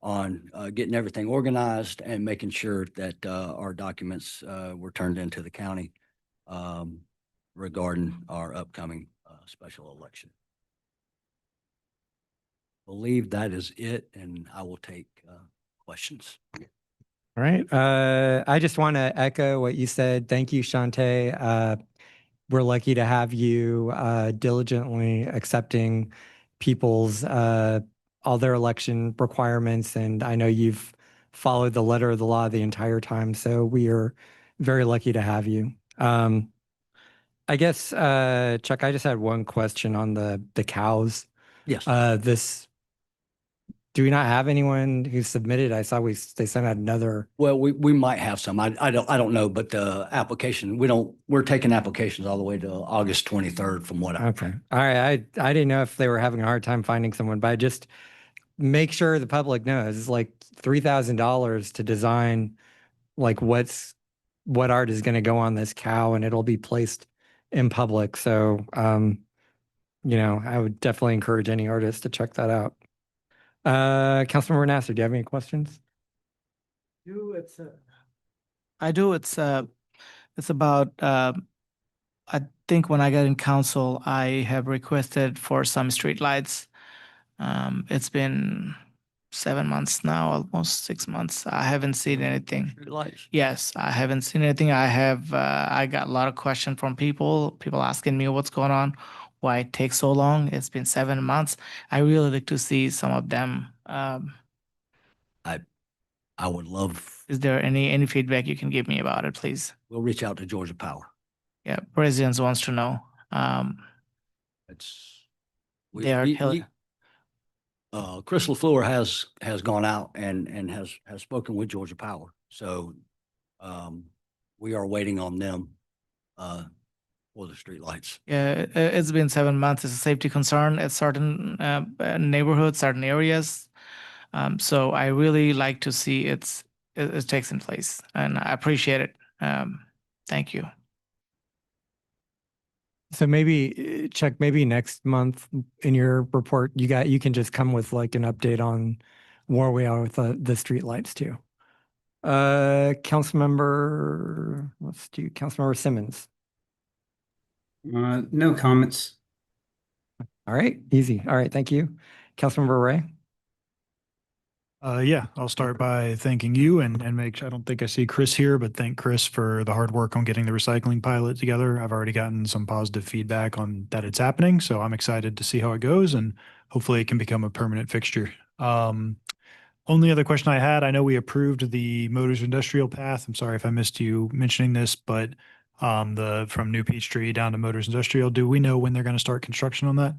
on getting everything organized and making sure that our documents were turned into the county regarding our upcoming special election. I believe that is it, and I will take questions. All right. I just want to echo what you said. Thank you, Shantae. We're lucky to have you diligently accepting people's all their election requirements. And I know you've followed the letter of the law the entire time. So we are very lucky to have you. I guess, Chuck, I just had one question on the cows. Yes. Do we not have anyone who submitted? I saw they sent out another. Well, we might have some. I don't know, but the application, we're taking applications all the way to August 23rd from what I. Okay. All right. I didn't know if they were having a hard time finding someone, but I just make sure the public knows it's like $3,000 to design like what art is going to go on this cow, and it'll be placed in public. So, I would definitely encourage any artist to check that out. Councilmember Nasser, do you have any questions? I do. It's about, I think when I got in council, I have requested for some streetlights. It's been 7 months now, almost 6 months. I haven't seen anything. Lights. Yes, I haven't seen anything. I got a lot of questions from people asking me what's going on, why it takes so long. It's been 7 months. I really like to see some of them. I would love. Is there any feedback you can give me about it, please? We'll reach out to Georgia Power. Yeah, Presidents wants to know. They are Chris LaFleur has gone out and has spoken with Georgia Power. So we are waiting on them for the streetlights. Yeah, it's been 7 months. It's a safety concern at certain neighborhoods, certain areas. So I really like to see it takes in place, and I appreciate it. Thank you. So maybe Chuck, maybe next month in your report, you can just come with like an update on where we are with the streetlights too. Councilmember Simmons. No comments. All right, easy. All right, thank you. Councilmember Ray. Yeah, I'll start by thanking you and I don't think I see Chris here, but thank Chris for the hard work on getting the recycling pilot together. I've already gotten some positive feedback on that it's happening, so I'm excited to see how it goes, and hopefully it can become a permanent fixture. Only other question I had, I know we approved the Motors Industrial Path. I'm sorry if I missed you mentioning this, but from New Peachtree down to Motors Industrial, do we know when they're going to start construction on that?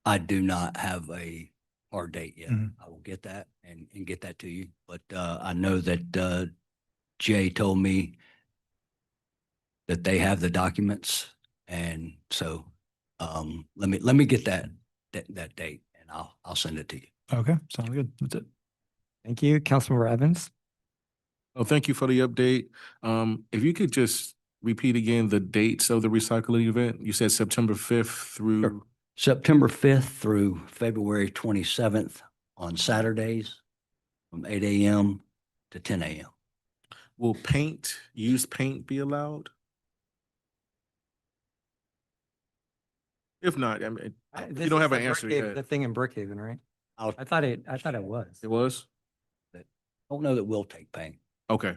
I do not have a hard date yet. Mm-hmm. I will get that and get that to you. But I know that Jay told me that they have the documents, and so let me get that date, and I'll send it to you. Okay, sounds good. That's it. Thank you. Councilmember Evans. Oh, thank you for the update. If you could just repeat again the dates of the recycling event? You said September 5th through, September 5th through February 27th on Saturdays from 8 a.m. to 10 a.m. will used paint be allowed? If not, I mean, if you don't have an answer The yet. thing in Brookhaven, right? I'll- I thought it was. It was? Don't know that we'll take paint. Okay.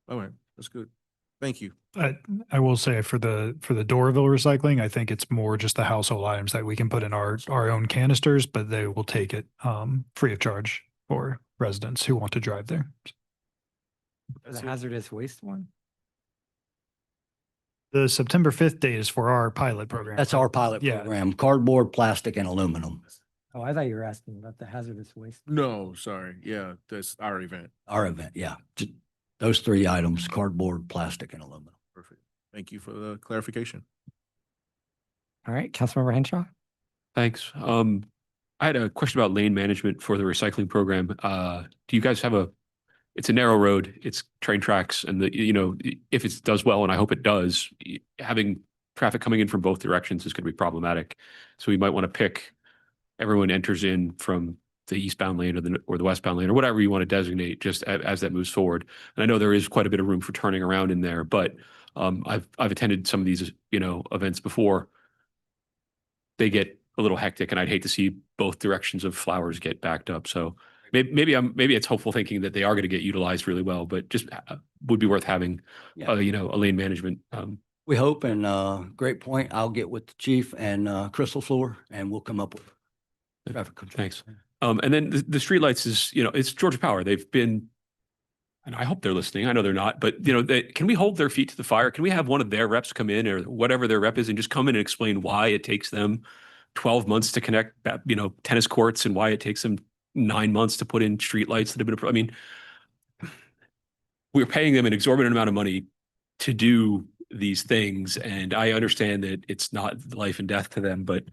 All right. That's good. Thank you. I will say for the Doraville recycling, I think it's more just the household items that we can put in our own canisters, but they will take it free of charge for residents who want to drive there. The hazardous waste one? The September 5th date is for our pilot program. That's our pilot Yeah. program, cardboard, plastic, and aluminum, Oh, I thought you were asking about the hazardous waste. No, sorry. Yeah, that's our event. our event, yeah. Those three items, cardboard, plastic, and aluminum. Perfect. Thank you for the clarification. All right, Councilmember Henshaw? Thanks. I had a question about lane management for the recycling program. Do you guys have it's a narrow road, it's train tracks, and if it does well, and I hope it does, having traffic coming in from both directions is going to be problematic. So we might want to pick, everyone enters in from the eastbound lane or the westbound lane or whatever you want to designate just as that moves forward. And I know there is quite a bit of room for turning around in there, but I've attended some of these, events before. They get a little hectic, and I'd hate to see both directions of flowers get backed up. So maybe it's hopeful thinking that they are going to get utilized really well, but just would be worth having, Yeah. a lane management. We hope, and great point. I'll get with the chief and Crystal Floor, and we'll come up with traffic control. Thanks. And then the streetlights is, it's Georgia Power. They've been, and I hope they're listening. I know they're not, but can we hold their feet to the fire? Can we have one of their reps come in, or whatever their rep is, and just come in and explain why it takes them 12 months to connect, tennis courts, and why it takes them 9 months to put in streetlights that have been, I mean, we're paying them an exorbitant amount of money to do these things. And I understand that it's not life and death to them, but,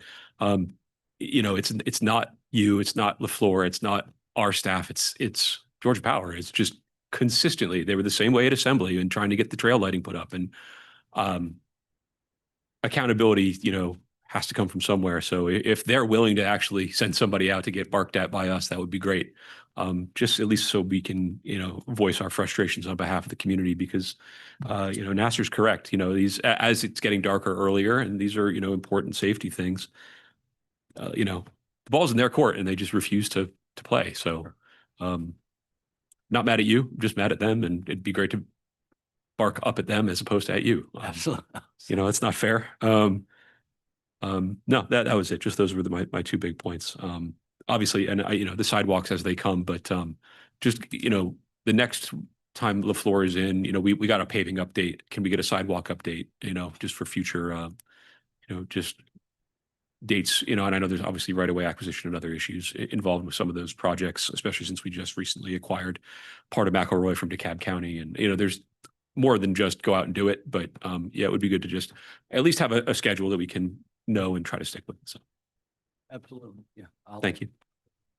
it's not you, it's not LaFleur, it's not our staff, it's Georgia Power. It's just consistently, they were the same way at Assembly and trying to get the trail lighting put up, and accountability, has to come from somewhere. So if they're willing to actually send somebody out to get barked at by us, that would be great. Just at least so we can, voice our frustrations on behalf of the community, because, Nasser's correct. These, as it's getting darker earlier, and these are, important safety things, the ball's in their court and they just refuse to play. So, not mad at you, just mad at them, and it'd be great to bark up at them as opposed to at you. Absolutely. It's not fair. No, that was it. Just those were my two big points. Obviously, and the sidewalks as they come, but just, the next time LaFleur is in, we got a paving update. Can we get a sidewalk update, just for future, just dates, and I know there's obviously right-of-way acquisition and other issues involved with some of those projects, especially since we just recently acquired part of McElroy from DeKalb County. And, there's more than just go out and do it, but yeah, it would be good to just at least have a schedule that we can know and try to stick with. So Absolutely. Yeah. thank you.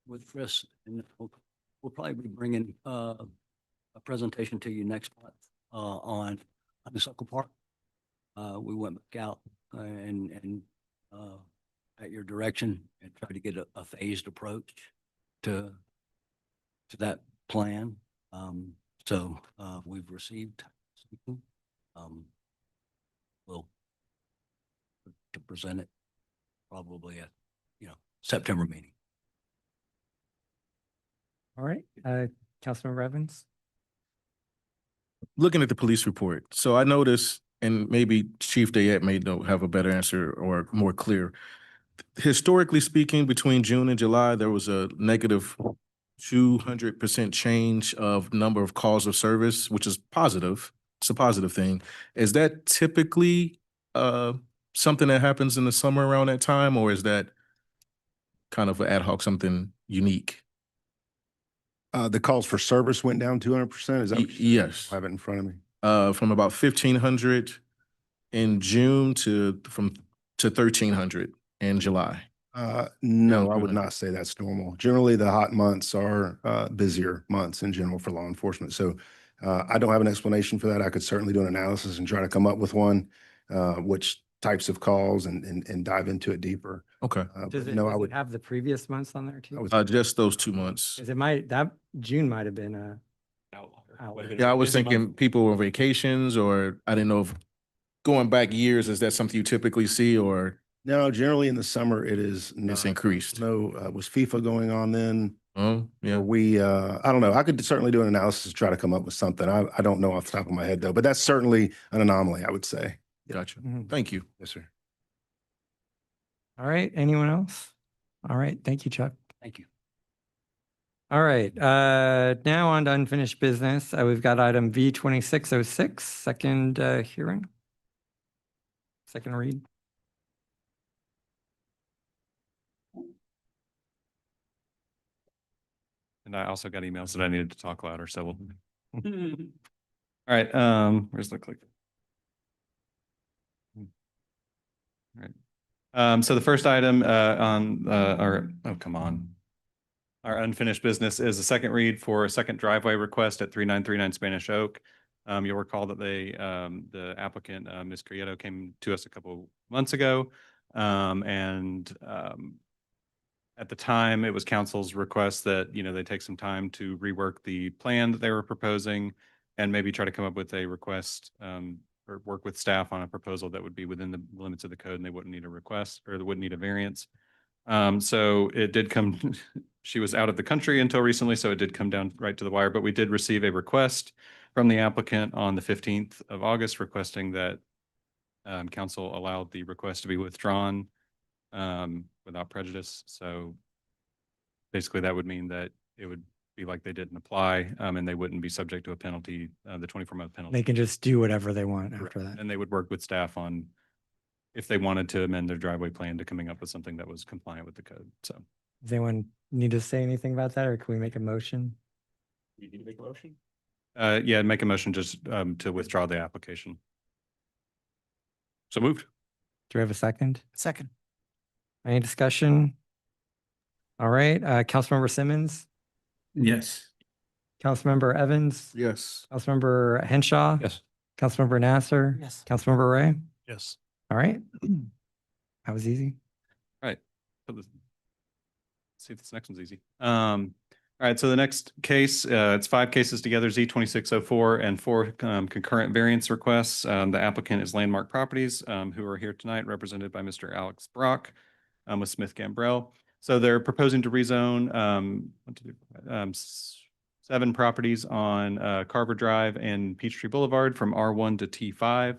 With Chris, and we'll probably be bringing a presentation to you next month on Honeysuckle Park. We went back out and at your direction and tried to get a phased approach to that plan. So we've received something. We'll to present it probably at September meeting. All right, Councilmember Evans? Looking at the police report, so I noticed, and maybe Chief Dayette may have a better answer or more clear. Historically speaking, between June and July, there was a negative 200% change of number of calls of service, which is positive. It's a positive thing. Is that typically something that happens in the summer around that time, or is that kind of an ad hoc, something unique? The calls for service went down 200%. Is that what you Yes. have it in front of me? From about 1,500 in June to 1,300 in July. No, I really? would not say that's normal. Generally, the hot months are busier months in general for law enforcement. So I don't have an explanation for that. I could certainly do an analysis and try to come up with one, which types of calls and dive into it deeper. Okay. Does But it, no, I does it would. have the previous months on there I too? would Just those 2 months. 'Cause it might, that June might have been a Outlier. Yeah, I was thinking people were on vacations, or I didn't know if going back years, is that something you typically see, or No, generally in the summer it is it's not. increased? No, was FIFA going on then? Oh, yeah. Or we, I don't know. I could certainly do an analysis to try to come up with something. I don't know off the top of my head though, but that's certainly an anomaly, I would say. Gotcha. Mhm. Thank you. Yes, sir. All right, anyone else? All right, thank you, Chuck. Thank you. All right, now on to unfinished business. We've got item V 2606, second hearing. Second read. And I also got emails that I needed to talk louder, so we'll. All right, where's the click? All right. So the first item on our, oh, come on. Our unfinished business is a second read for a second driveway request at 3939 Spanish Oak. You'll recall that the applicant, Ms. Crieto, came to us a couple months ago. At the time, it was council's request that, they take some time to rework the plan that they were proposing and maybe try to come up with a request or work with staff on a proposal that would be within the limits of the code and they wouldn't need a request or they wouldn't need a variance. So it did come, she was out of the country until recently, so it did come down right to the wire, but we did receive a request from the applicant on the 15th of August requesting that council allowed the request to be withdrawn without prejudice. So basically that would mean that it would be like they didn't apply and they wouldn't be subject to a penalty, the 24-month penalty. They can just do whatever they want after that. And they would work with staff on if they wanted to amend their driveway plan to coming up with something that was compliant with the code. So Does anyone need to say anything about that, or can we make a motion? You need to make a motion? yeah, make a motion just to withdraw the application. So moved. Do we have a second? Second. Any discussion? All right, Councilmember Simmons, Yes. Councilmember Evans, Yes. Councilmember Henshaw. Yes. Councilmember Nasser. Yes. Councilmember Ray. Yes. All right. That was easy. All right. Let's see if this next one's easy. All right. So the next case, it's 5 cases together, Z2604 and 4 concurrent variance requests. The applicant is Landmark Properties, who are here tonight, represented by Mr. Alex Brock with Smith Gambrell. So they're proposing to rezone 7 properties on Carver Drive and Peachtree Boulevard from R1 to T5.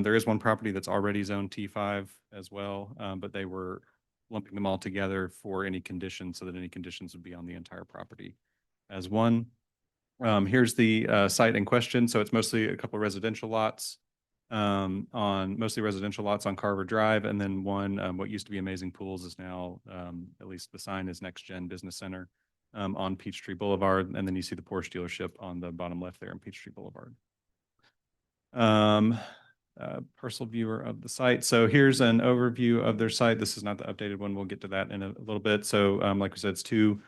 There is one property that's already zoned T5 as well, but they were lumping them all together for any conditions so that any conditions would be on the entire property as one. Here's the site in question. So it's mostly a couple of residential lots mostly residential lots on Carver Drive. And then one, what used to be Amazing Pools is now, at least the sign is Next Gen Business Center on Peachtree Boulevard. And then you see the Porsche dealership on the bottom left there in Peachtree Boulevard. Personal viewer of the site. So here's an overview of their site. This is not the updated one. We'll get to that in a little bit. So like we said, it's 2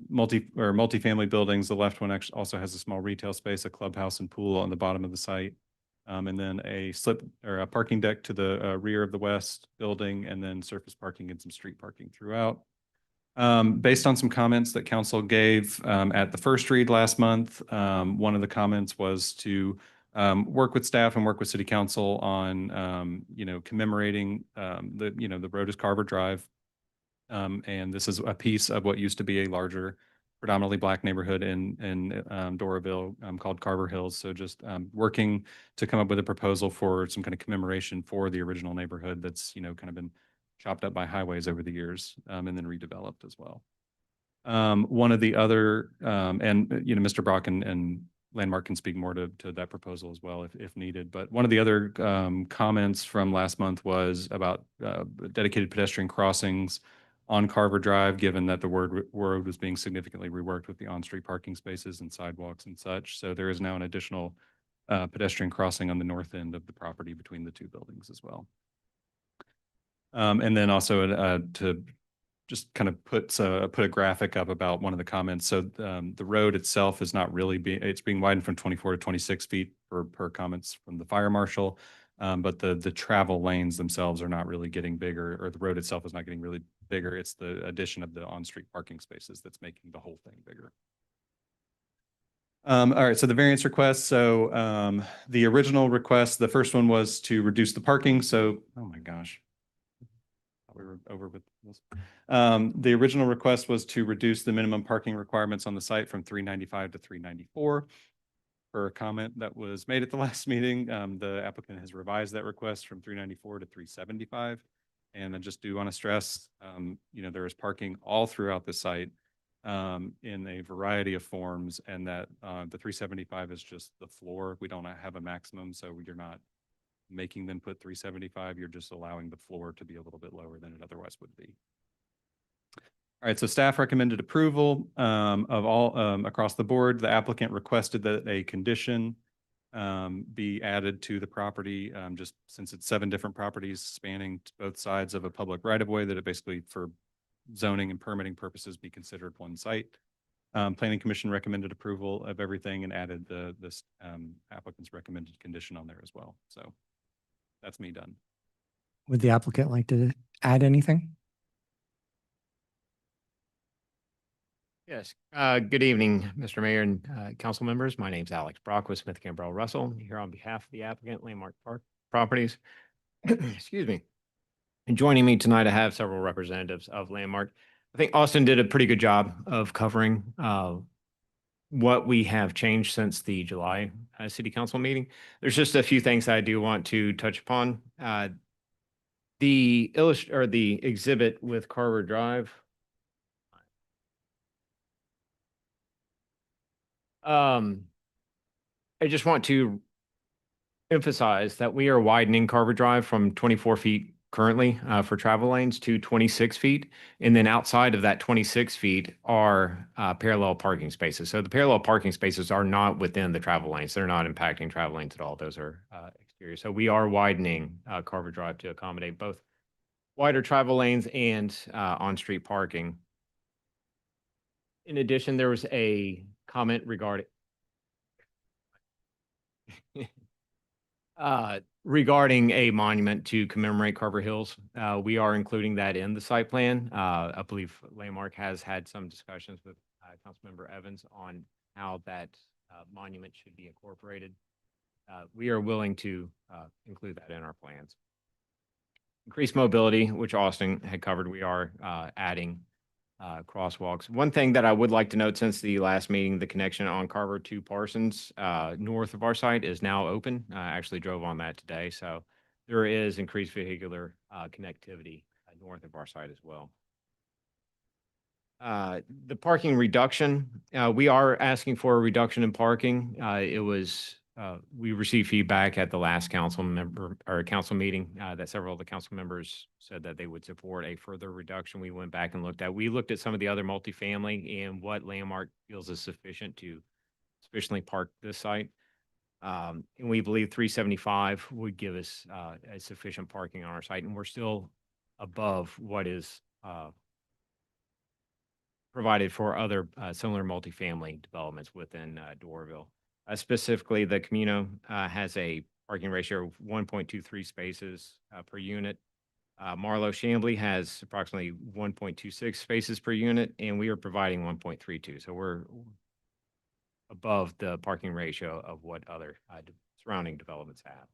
multi-family buildings. The left one actually also has a small retail space, a clubhouse and pool on the bottom of the site. And then a parking deck to the rear of the west building, and then surface parking and some street parking throughout. Based on some comments that council gave at the first read last month, one of the comments was to work with staff and work with city council on, commemorating the road is Carver Drive. And this is a piece of what used to be a larger, predominantly Black neighborhood in Doraville called Carver Hills. So just working to come up with a proposal for some kind of commemoration for the original neighborhood that's, kind of been chopped up by highways over the years and then redeveloped as well. One of the other, Mr. Brock and Landmark can speak more to that proposal as well if needed. But one of the other comments from last month was about dedicated pedestrian crossings on Carver Drive, given that the road was being significantly reworked with the on-street parking spaces and sidewalks and such. So there is now an additional pedestrian crossing on the north end of the property between the 2 buildings as well. And then also to just kind of put a graphic up about one of the comments. So the road itself is not really it's being widened from 24 to 26 feet per comments from the fire marshal. But the travel lanes themselves are not really getting bigger, or the road itself is not getting really bigger. It's the addition of the on-street parking spaces that's making the whole thing bigger. All right, so the variance request. So the original request, the first one was to reduce the parking. So, oh my gosh. We were over with this. The original request was to reduce the minimum parking requirements on the site from 395 to 394. Per comment that was made at the last meeting, the applicant has revised that request from 394 to 375. And I just do want to stress, there is parking all throughout the site in a variety of forms, and that the 375 is just the floor. We don't have a maximum, so you're not making them put 375, you're just allowing the floor to be a little bit lower than it otherwise would be. All right, so staff recommended approval of all across the board. The applicant requested that a condition be added to the property, just since it's 7 different properties spanning both sides of a public right-of-way, that it basically, for zoning and permitting purposes, be considered one site. Planning Commission recommended approval of everything and added this applicant's recommended condition on there as well. So that's me done. Would the applicant like to add anything? Yes. Good evening, Mr. Mayor and council members. My name is Alex Brock with Smith Gambrell Russell, here on behalf of the applicant, Landmark Park Properties. Excuse me. And joining me tonight, I have several representatives of Landmark. I think Austin did a pretty good job of covering what we have changed since the July City Council meeting. There's just a few things I do want to touch upon. The exhibit with Carver Drive. I just want to emphasize that we are widening Carver Drive from 24 feet currently for travel lanes to 26 feet. And then outside of that 26 feet are parallel parking spaces. So the parallel parking spaces are not within the travel lanes. They're not impacting travel lanes at all. Those are exterior. So we are widening Carver Drive to accommodate both wider travel lanes and on-street parking. In addition, there was a comment regarding regarding a monument to commemorate Carver Hills. We are including that in the site plan. I believe Landmark has had some discussions with Councilmember Evans on how that monument should be incorporated. We are willing to include that in our plans. Increased mobility, which Austin had covered, we are adding crosswalks. One thing that I would like to note, since the last meeting, the connection on Carver to Parsons north of our site is now open. I actually drove on that today. So there is increased vehicular connectivity north of our site as well. The parking reduction, we are asking for a reduction in parking. We received feedback at the last council meeting that several of the council members said that they would support a further reduction. We went back and looked at some of the other multifamily and what Landmark feels is sufficient to sufficiently park this site. And we believe 375 would give us a sufficient parking on our site. And we're still above what is provided for other similar multifamily developments within Doraville. Specifically, the Camino has a parking ratio of 1.23 spaces per unit. Marlowe Chambly has approximately 1.26 spaces per unit, and we are providing 1.32. So we're above the parking ratio of what other surrounding developments have.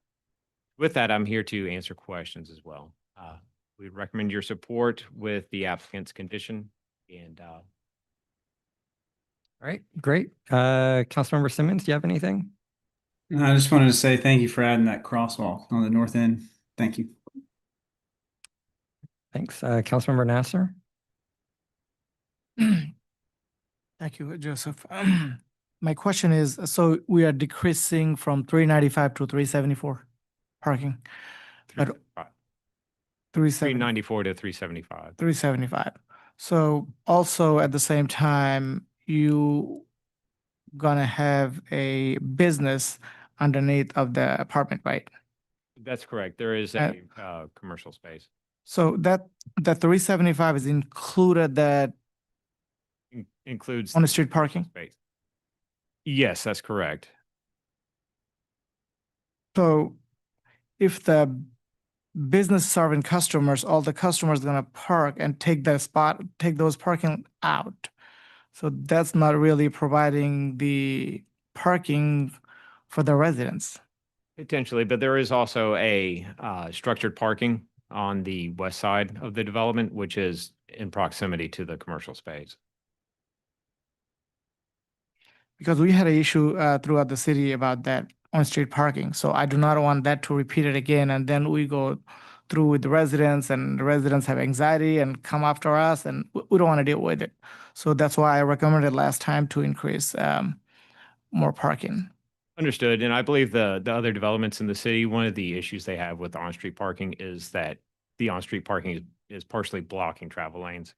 With that, I'm here to answer questions as well. We recommend your support with the applicant's condition, and All right, great. Councilmember Simmons, do you have anything? I just wanted to say thank you for adding that crosswalk on the north end. Thank you. Thanks. Councilmember Nasser? Thank you, Joseph. My question is, so we are decreasing from 395 to 374 parking? But 394 to 375. 375. So also at the same time, you gonna have a business underneath of the apartment, right? That's correct. There is a commercial space. So that 375 is included that Includes on the street parking? space. Yes, that's correct. So if the business serving customers, all the customers gonna park and take those parking out. So that's not really providing the parking for the residents. Potentially, but there is also a structured parking on the west side of the development, which is in proximity to the commercial space. Because we had an issue throughout the city about that on-street parking. So I do not want that to repeat it again. And then we go through with the residents and the residents have anxiety and come after us and we don't want to deal with it. So that's why I recommended last time to increase more parking. Understood. And I believe the other developments in the city, one of the issues they have with on-street parking is that the on-street parking is partially blocking travel lanes.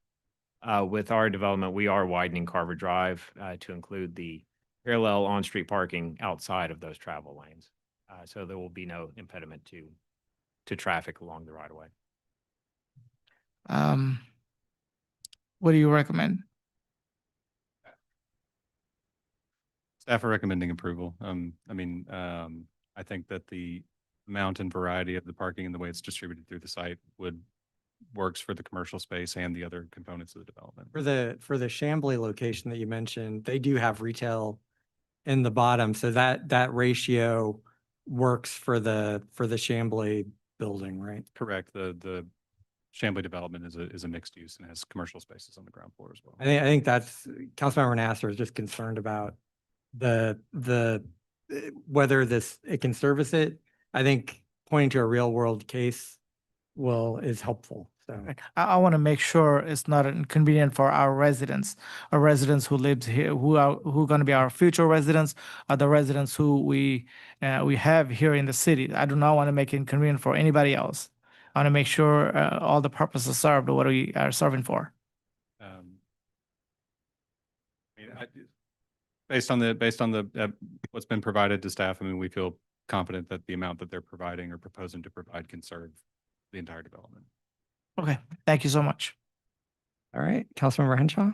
With our development, we are widening Carver Drive to include the parallel on-street parking outside of those travel lanes. So there will be no impediment to traffic along the right of way. What do you recommend? Staff are recommending approval. I think that the amount and variety of the parking and the way it's distributed through the site works for the commercial space and the other components of the development. For the Chambly location that you mentioned, they do have retail in the bottom, so that ratio works for the Chambly building, right? Correct. The Chambly development is a mixed use and has commercial spaces on the ground floor as well. I think that's Councilmember Nasser is just concerned about the whether it can service it. I think pointing to a real world case is helpful. So I want to make sure it's not inconvenient for our residents who lives here, who are going to be our future residents, are the residents who we have here in the city. I do not want to make it inconvenient for anybody else. I want to make sure all the purposes served what we are serving for. Based on the what's been provided to staff, we feel confident that the amount that they're providing or proposing to provide can serve the entire development. Okay, thank you so much. all right, Councilmember Henshaw.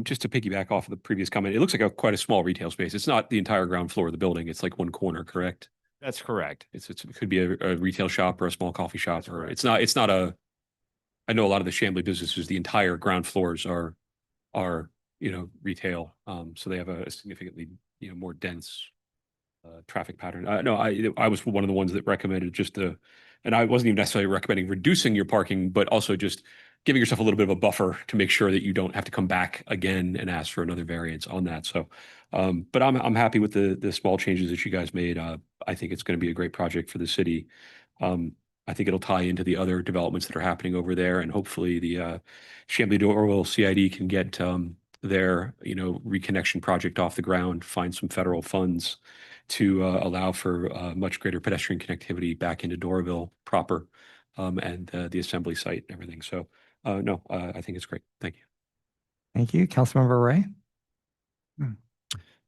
Just to piggyback off of the previous comment, it looks like quite a small retail space. It's not the entire ground floor of the building. It's like one corner, correct? That's correct. It could be a retail shop or a small coffee shop, or it's not I know a lot of the Chambly businesses, the entire ground floors are retail. So they have a significantly, more dense traffic pattern. No, I was one of the ones that recommended and I wasn't even necessarily recommending reducing your parking, but also just giving yourself a little bit of a buffer to make sure that you don't have to come back again and ask for another variance on that. So, but I'm happy with the small changes that you guys made. I think it's going to be a great project for the city. I think it'll tie into the other developments that are happening over there, and hopefully the Chambly-Dorville CID can get their reconnection project off the ground, find some federal funds to allow for much greater pedestrian connectivity back into Dorville proper, and the assembly site and everything. So no, I think it's great. Thank you. Thank you, Councilmember Ray.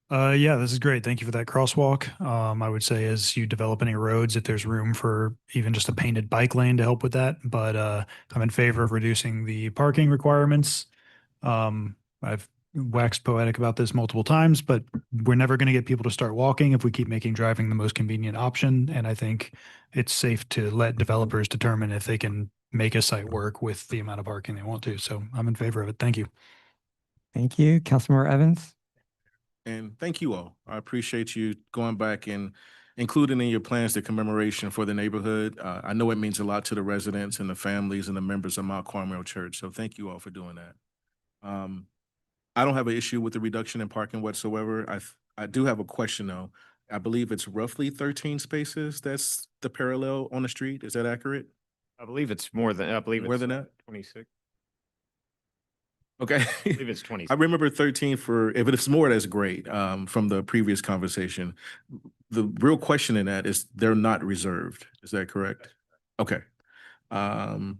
Yeah, this is great. Thank you for that crosswalk. I would say as you develop any roads, if there's room for even just a painted bike lane to help with that, but I'm in favor of reducing the parking requirements. I've waxed poetic about this multiple times, but we're never going to get people to start walking if we keep making driving the most convenient option. And I think it's safe to let developers determine if they can make a site work with the amount of parking they want to. So I'm in favor of it. Thank you. Thank you, Councilmember Evans. And thank you all. I appreciate you going back and including in your plans the commemoration for the neighborhood. I know it means a lot to the residents and the families and the members of Mount Carmel Church. So thank you all for doing that. I don't have an issue with the reduction in parking whatsoever. I do have a question though. I believe it's roughly 13 spaces. That's the parallel on the street. Is that accurate? I believe it's more than that? 26. Okay. I believe it's 26. I remember 13 if it's more, that's great. From the previous conversation. The real question in that is they're not reserved. Is that correct? Okay. And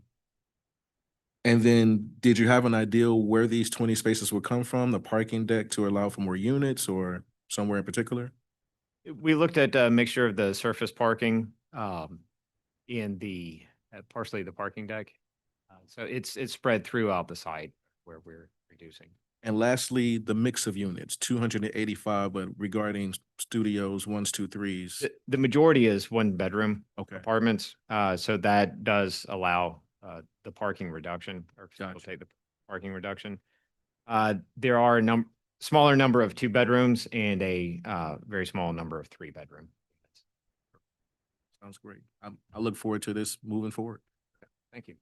then did you have an idea where these 20 spaces would come from, the parking deck to allow for more units or somewhere in particular? We looked at a mixture of the surface parking in the partially the parking deck. So it's spread throughout the site where we're reducing. And lastly, the mix of units, 285, but regarding studios, ones, two, threes. The majority is one bedroom Okay. apartments. So that does allow the parking reduction or Gotcha. facilitate the parking reduction. There are a smaller number of 2 bedrooms and a very small number of 3 bedroom. Sounds great. I look forward to this moving forward. Thank you.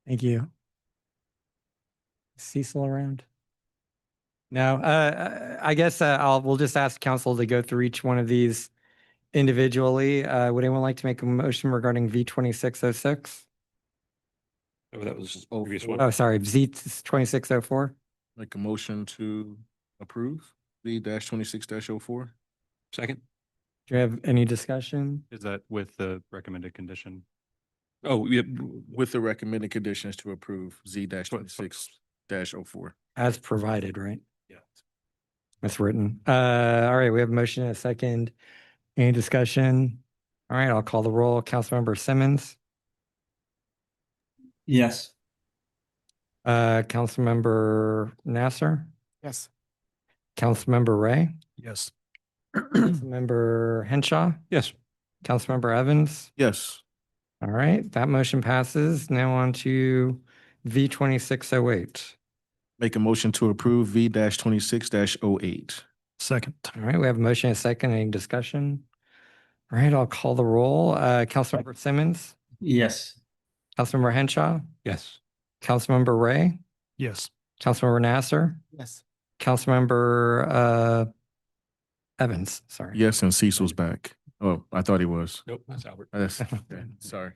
Thank you. Cecil around? No, I guess we'll just ask council to go through each one of these individually. Would anyone like to make a motion regarding V2606? Oh, that was previous one. Oh, sorry, Z2604. Make a motion to approve V-26-04. Second. Do you have any discussion? Is that with the recommended condition? Oh, yeah. With the recommended conditions to approve Z-26-04. As provided, right? Yeah. That's written. All right, we have a motion and a second. Any discussion? All right, I'll call the roll. Councilmember Simmons, Yes. Councilmember Nasser, Yes. Councilmember Ray, Yes. Councilmember Henshaw, Yes. Councilmember Evans. Yes. All right, that motion passes. Now on to V2608. Make a motion to approve V-26-08. Second. All right, we have a motion and a second. Any discussion? All right, I'll call the roll. Councilmember Simmons, Yes. Councilmember Henshaw, Yes. Councilmember Ray, Yes. Councilmember Nasser, Yes. Councilmember Evans, sorry. Yes, and Cecil's back. Oh, I thought he was. Nope, that's Albert. That's, okay, sorry.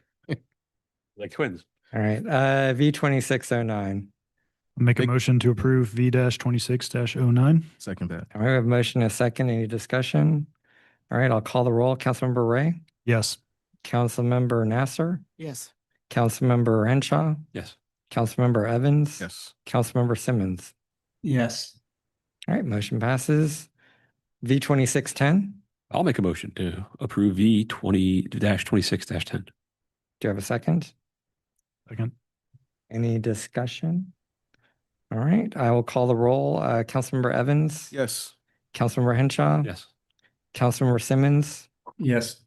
Like twins. All right, V2609. Make a Make- motion to approve V-26-09. Second that. All right, we have a motion and a second. Any discussion? All right, I'll call the roll. Councilmember Ray, Yes. Councilmember Nasser, Yes. Councilmember Henshaw, Yes. Councilmember Evans. Yes. Councilmember Simmons. Yes. All right, motion passes. V2610. I'll make a motion to approve V-26-10. Do you have a second? Second. Any discussion? All right, I will call the roll. Councilmember Evans, Yes. Councilmember Henshaw, Yes. Councilmember Simmons, Yes.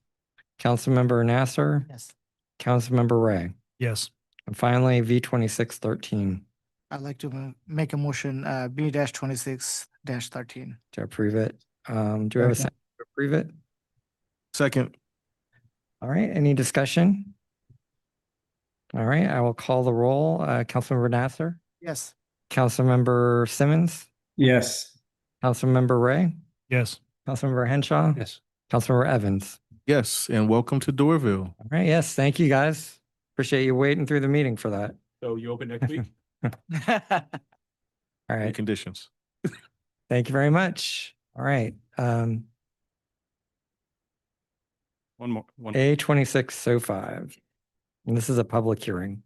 Councilmember Nasser, Yes. Councilmember Ray. Yes. And finally, V2613 I'd like to make a motion, B-26-13. to approve it. Do we have a second to approve it? Second. All right, any discussion? All right, I will call the roll. Councilmember Nasser, Yes. Councilmember Simmons, Yes. Councilmember Ray, Yes. Councilmember Henshaw, Yes. Councilmember Evans. Yes, and welcome to Doraville. All right, yes, thank you, guys. Appreciate you waiting through the meeting for that. So you open next week? All Any right, conditions? thank you very much. All right, One more. A2605. And this is a public hearing.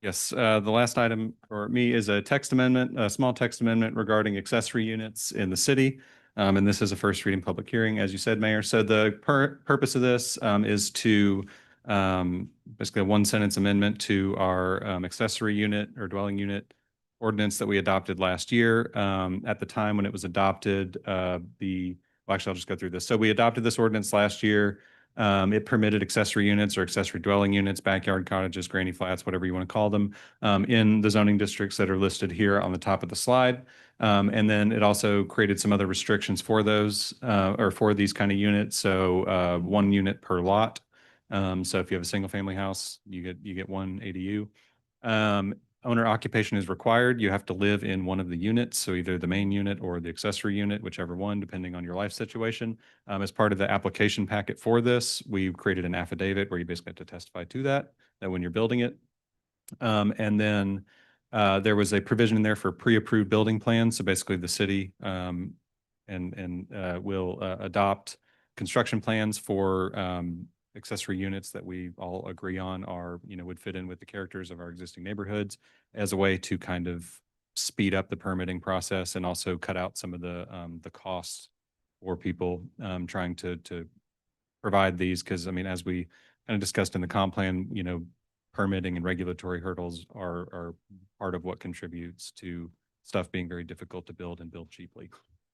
Yes, the last item for me is a text amendment, a small text amendment regarding accessory units in the city. And this is a first reading public hearing, as you said, Mayor. So the purpose of this is to basically a 1-sentence amendment to our accessory unit or dwelling unit ordinance that we adopted last year. At the time when it was adopted, well, actually, I'll just go through this. So we adopted this ordinance last year. It permitted accessory units or accessory dwelling units, backyard cottages, granny flats, whatever you want to call them, in the zoning districts that are listed here on the top of the slide. And then it also created some other restrictions for those or for these kind of units. So 1 unit per lot. So if you have a single family house, you get 1 ADU. Owner occupation is required. You have to live in one of the units, so either the main unit or the accessory unit, whichever one, depending on your life situation. As part of the application packet for this, we've created an affidavit where you basically have to testify to that when you're building it. And then there was a provision in there for pre-approved building plans. So basically the city will adopt construction plans for accessory units that we all agree on would fit in with the characters of our existing neighborhoods as a way to kind of speed up the permitting process and also cut out some of the costs for people trying to provide these. Because I mean, as we kind of discussed in the comp plan, permitting and regulatory hurdles are part of what contributes to stuff being very difficult to build and build cheaply.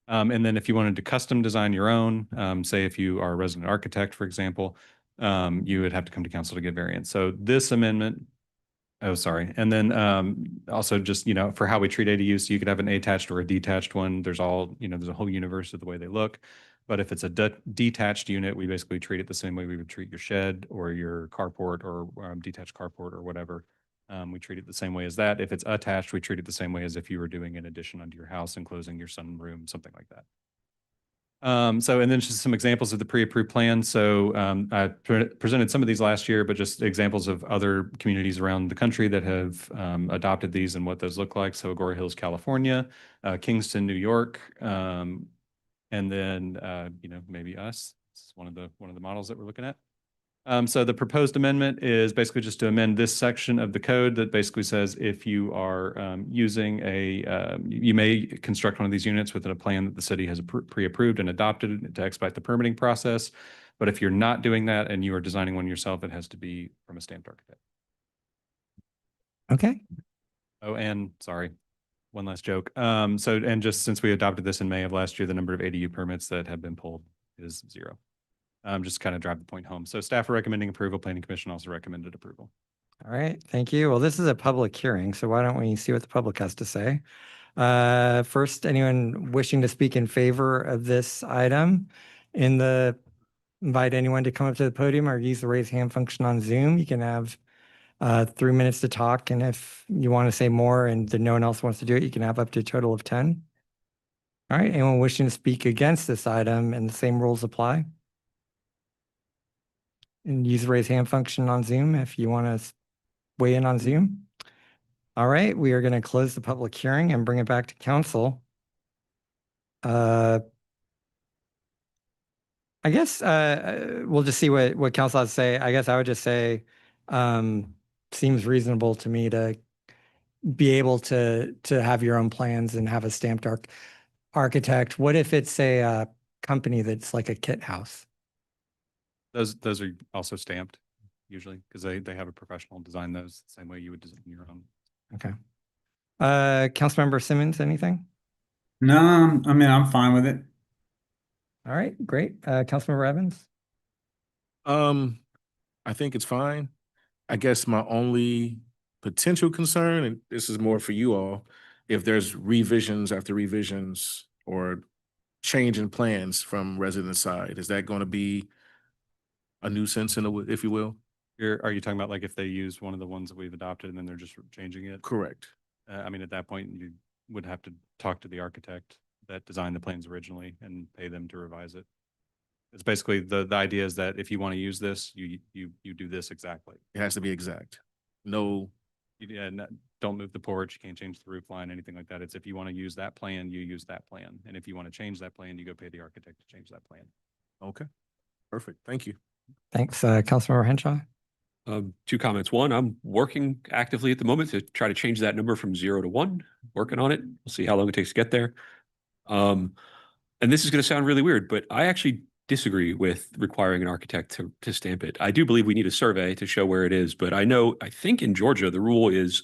And then if you wanted to custom design your own, say if you are a resident architect, for example, you would have to come to council to get variance. So this amendment, oh, sorry. And then also just, for how we treat ADUs, so you could have an attached or a detached one. There's there's a whole universe of the way they look. But if it's a detached unit, we basically treat it the same way we would treat your shed or your carport or detached carport or whatever. We treat it the same way as that. If it's attached, we treat it the same way as if you were doing an addition onto your house, enclosing your sunroom, something like that. And then just some examples of the pre-approved plan. So I presented some of these last year, but just examples of other communities around the country that have adopted these and what those look like. So Agoura Hills, California, Kingston, New York, and then maybe us. This is one of the models that we're looking at. So the proposed amendment is basically just to amend this section of the code that basically says if you are using you may construct one of these units within a plan that the city has pre-approved and adopted to expedite the permitting process. But if you're not doing that and you are designing one yourself, it has to be from a stamped architect. Okay. Oh, and sorry, one last joke. And just since we adopted this in May of last year, the number of ADU permits that have been pulled is 0. Just kind of drive the point home. So staff are recommending approval. Planning Commission also recommended approval. All right, thank you. Well, this is a public hearing, so why don't we see what the public has to say? First, anyone wishing to speak in favor of this item? Invite anyone to come up to the podium or use the raise hand function on Zoom. You can have 3 minutes to talk, and if you want to say more and then no one else wants to do it, you can have up to a total of 10. All right, anyone wishing to speak against this item and the same rules apply? And use the raise hand function on Zoom if you want to weigh in on Zoom. All right, we are going to close the public hearing and bring it back to council. I guess we'll just see what council has to say. I guess I would just say seems reasonable to me to be able to have your own plans and have a stamped architect. What if it's a company that's like a kit house? Those are also stamped usually because they have a professional design those the same way you would design your own. Okay. Councilmember Simmons, anything? No, I mean, I'm fine with it. All right, great. Councilmember Evans? I think it's fine. I guess my only potential concern, and this is more for you all, if there's revisions after revisions or change in plans from resident side, is that going to be a nuisance, if you will? Are you talking about like if they use one of the ones that we've adopted and then they're just changing it? Correct. I mean, at that point, you would have to talk to the architect that designed the plans originally and pay them to revise it. It's basically the idea is that if you want to use this, you do this exactly. It has to be exact. No. Don't move the porch. You can't change the roof line, anything like that. It's if you want to use that plan, you use that plan. And if you want to change that plan, you go pay the architect to change that plan. Okay. Perfect. Thank you. Thanks, Councilmember Henshaw. 2 comments. One, I'm working actively at the moment to try to change that number from 0 to 1, working on it. We'll see how long it takes to get there. And this is going to sound really weird, but I actually disagree with requiring an architect to stamp it. I do believe we need a survey to show where it is, but I think in Georgia, the rule is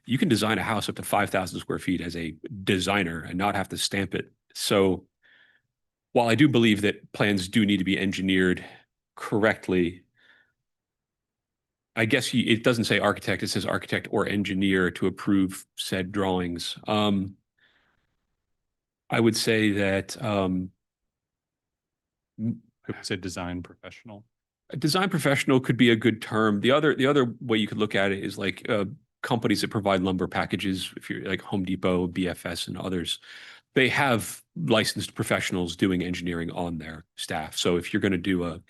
you can design a house up to 5,000 square feet as a designer and not have to stamp it. So while I do believe that plans do need to be engineered correctly, I guess it doesn't say architect, it says architect or engineer to approve said drawings. I would say that Say design professional. a design professional could be a good term. The other way you could look at it is like companies that provide lumber packages, if you're like Home Depot, BFS, and others, they have licensed professionals doing engineering on their staff. So if you're going to do a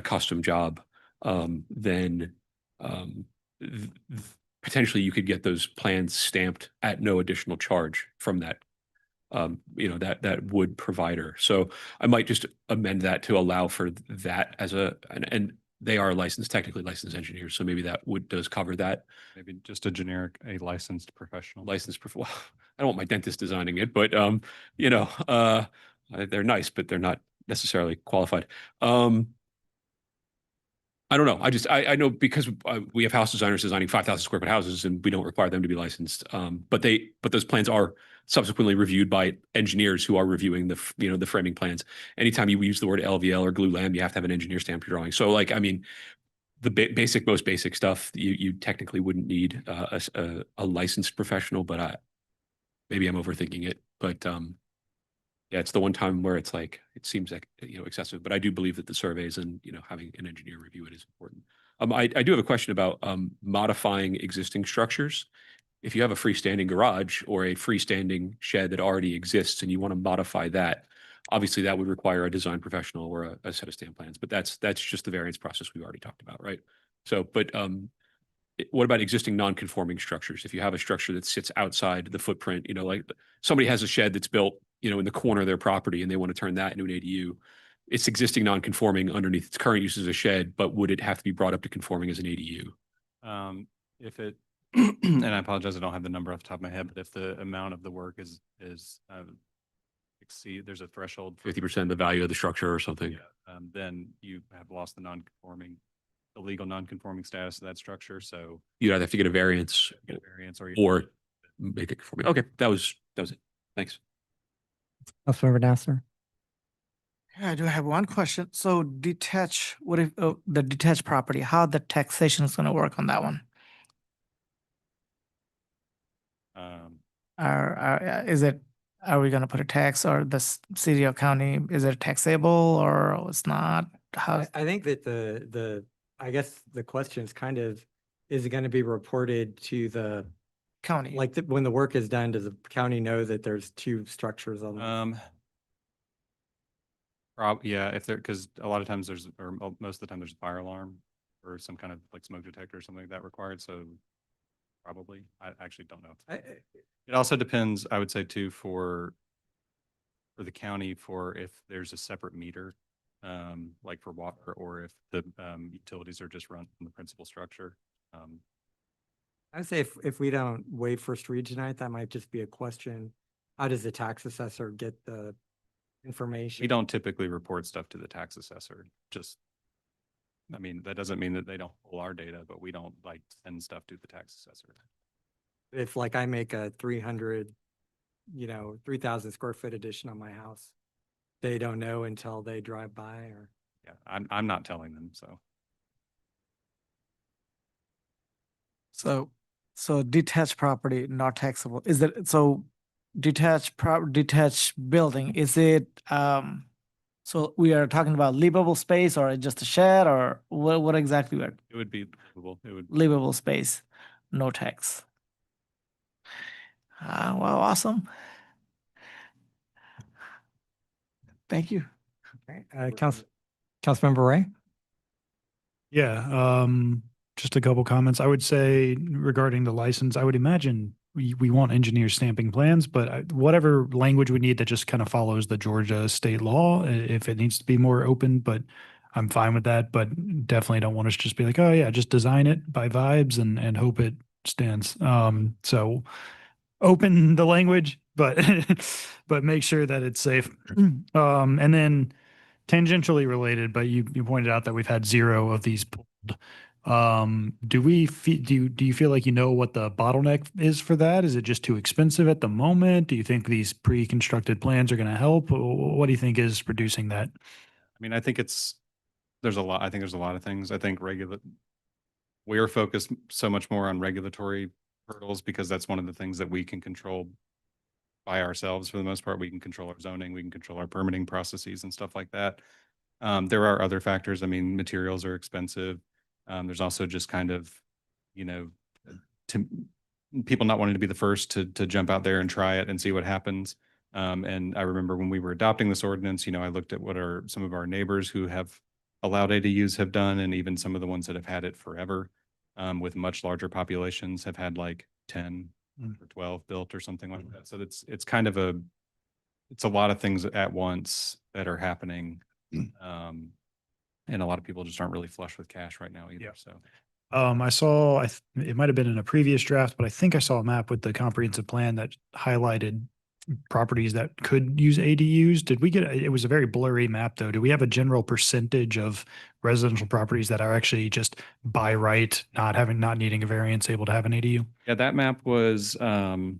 custom job, then potentially you could get those plans stamped at no additional charge from that that wood provider. So I might just amend that to allow for that as and they are technically licensed engineers. So maybe that does cover that. Maybe just a licensed professional. Well, I don't want my dentist designing it, but they're nice, but they're not necessarily qualified. I don't know. I know because we have house designers designing 5,000 square foot houses and we don't require them to be licensed. But those plans are subsequently reviewed by engineers who are reviewing the framing plans. Anytime you use the word LVL or glulam, you have to have an engineer stamp your drawing. So like, I mean, the most basic stuff, you technically wouldn't need a licensed professional, but maybe I'm overthinking it. But yeah, it's the one time where it's like, it seems like, excessive, but I do believe that the surveys and, having an engineer review it is important. I do have a question about modifying existing structures. If you have a freestanding garage or a freestanding shed that already exists and you want to modify that, obviously that would require a design professional or a set of stamp plans, but that's just the variance process we've already talked about, right? So, but what about existing non-conforming structures? If you have a structure that sits outside the footprint, like somebody has a shed that's built, in the corner of their property and they want to turn that into an ADU, it's existing non-conforming underneath its current use as a shed, but would it have to be brought up to conforming as an ADU? If it, and I apologize, I don't have the number off the top of my head, but if the amount of the work is exceed, there's a threshold. 50% of the value of the structure or something. Then you have lost the legal non-conforming status of that structure. So You'd either have to get a variance, or make it conforming. Okay, that was it. Thanks. Councilmember Nasser. Yeah, I do have one question. So what if the detached property, how the taxation is going to work on that one? Are we going to put a tax, or the city or county, is it taxable or it's not? How? I think that I guess the question is kind of, is it going to be reported to the county? Like when the work is done, does the county know that there's two structures on the Yeah, because a lot of times most of the time there's a fire alarm or some kind of like smoke detector or something like that required. So probably, I actually don't know. It also depends, I would say too, for the county, for if there's a separate meter, like for water, or if the utilities are just run from the principal structure. I would say if we don't waive first read tonight, that might just be a question. How does the tax assessor get the information? We don't typically report stuff to the tax assessor. That doesn't mean that they don't pull our data, but we don't like send stuff to the tax assessor. If like I make a 300, 3,000 square foot addition on my house, they don't know until they drive by, or? Yeah, I'm not telling them, so. So detached property, not taxable. Is that so? Detached building, is it? So we are talking about livable space, or just a shed, or what exactly? It would be livable. It would livable space, no tax. Well, awesome. Thank you. Okay, Councilmember Ray. Yeah, just a couple comments. I would say regarding the license, I would imagine we want engineers stamping plans, but whatever language we need that just kind of follows the Georgia state law, if it needs to be more open, but I'm fine with that, but definitely don't want us to just be like, oh yeah, just design it by vibes and hope it stands. So open the language, but but make sure that it's safe. And then tangentially related, but you pointed out that we've had 0 of these pulled. Do you feel like what the bottleneck is for that? Is it just too expensive at the moment? Do you think these pre-constructed plans are going to help? What do you think is producing that? I think there's a lot of things. I think we are focused so much more on regulatory hurdles because that's one of the things that we can control by ourselves for the most part. We can control our zoning, we can control our permitting processes and stuff like that. There are other factors. Materials are expensive. There's also just kind of, people not wanting to be the first to jump out there and try it and see what happens. And I remember when we were adopting this ordinance, I looked at what some of our neighbors who have allowed ADUs have done, and even some of the ones that have had it forever, with much larger populations, have had like 10 or 12 built or something like that. So it's kind of it's a lot of things at once that are happening. And a lot of people just aren't really flush with cash right now either. Yeah. So I saw, it might have been in a previous draft, but I think I saw a map with the comprehensive plan that highlighted properties that could use ADUs. Did we get, it was a very blurry map though. Do we have a general percentage of residential properties that are actually just by right, not needing a variance, able to have an ADU? Yeah, that map was, trying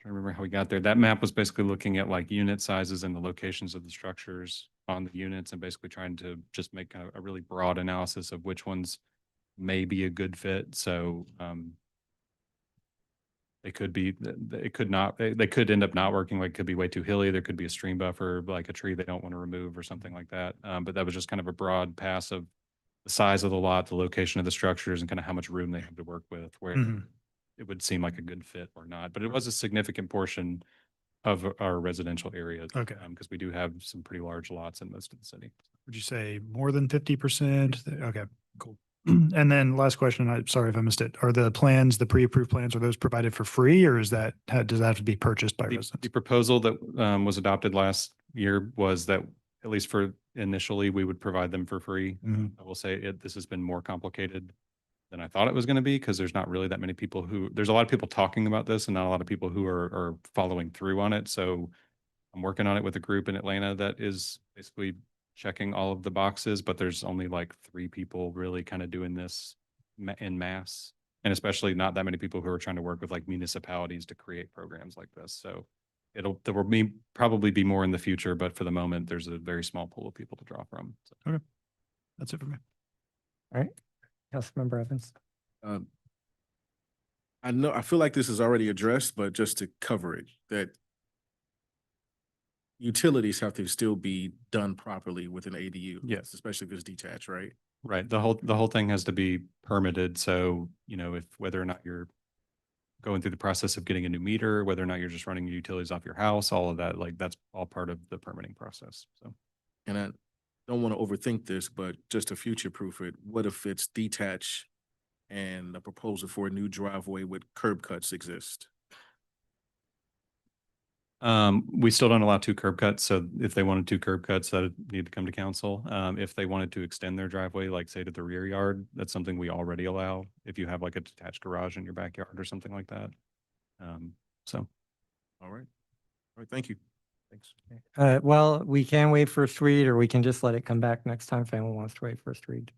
to remember how we got there. That map was basically looking at like unit sizes and the locations of the structures on the units and basically trying to just make a really broad analysis of which ones may be a good fit. So, they could be, it could not, they could end up not working, like could be way too hilly. There could be a stream buffer, like a tree they don't want to remove or something like that. But that was just kind of a broad pass of the size of the lot, the location of the structures, and kind of how much room they have to work with, where it would seem like a good fit or not. But it was a significant portion of our residential area. Okay. Because we do have some pretty large lots in most of the city. Would you say more than 50%? Okay, cool. And then last question, I'm sorry if I missed it. Are the plans, the pre-approved plans, are those provided for free, or does that have to be purchased by residents? The proposal that was adopted last year was that, at least for initially, we would provide them for free. I will say this has been more complicated than I thought it was going to be, because there's not really that many people there's a lot of people talking about this and not a lot of people who are following through on it. So I'm working on it with a group in Atlanta that is basically checking all of the boxes, but there's only like 3 people really kind of doing this in mass, and especially not that many people who are trying to work with like municipalities to create programs like this. So there will probably be more in the future, but for the moment, there's a very small pool of people to draw from. So. Okay. That's it for me. All right. Councilmember Evans. I feel like this is already addressed, but just to cover it, that utilities have to still be done properly with an ADU. Yes. Especially if it's detached, right? Right. The whole thing has to be permitted. So, whether or not you're going through the process of getting a new meter, whether or not you're just running your utilities off your house, all of that, like that's all part of the permitting process. So, And I don't want to overthink this, but just to future-proof it, what if it's detached and a proposal for a new driveway with curb cuts exist? we still don't allow 2 curb cuts. So if they wanted 2 curb cuts, that would need to come to council. If they wanted to extend their driveway, like say to the rear yard, that's something we already allow. If you have like a detached garage in your backyard or something like that. So. All right. All right. Thank you. Thanks. Well, we can waive first read, or we can just let it come back next time if anyone wants to waive first read.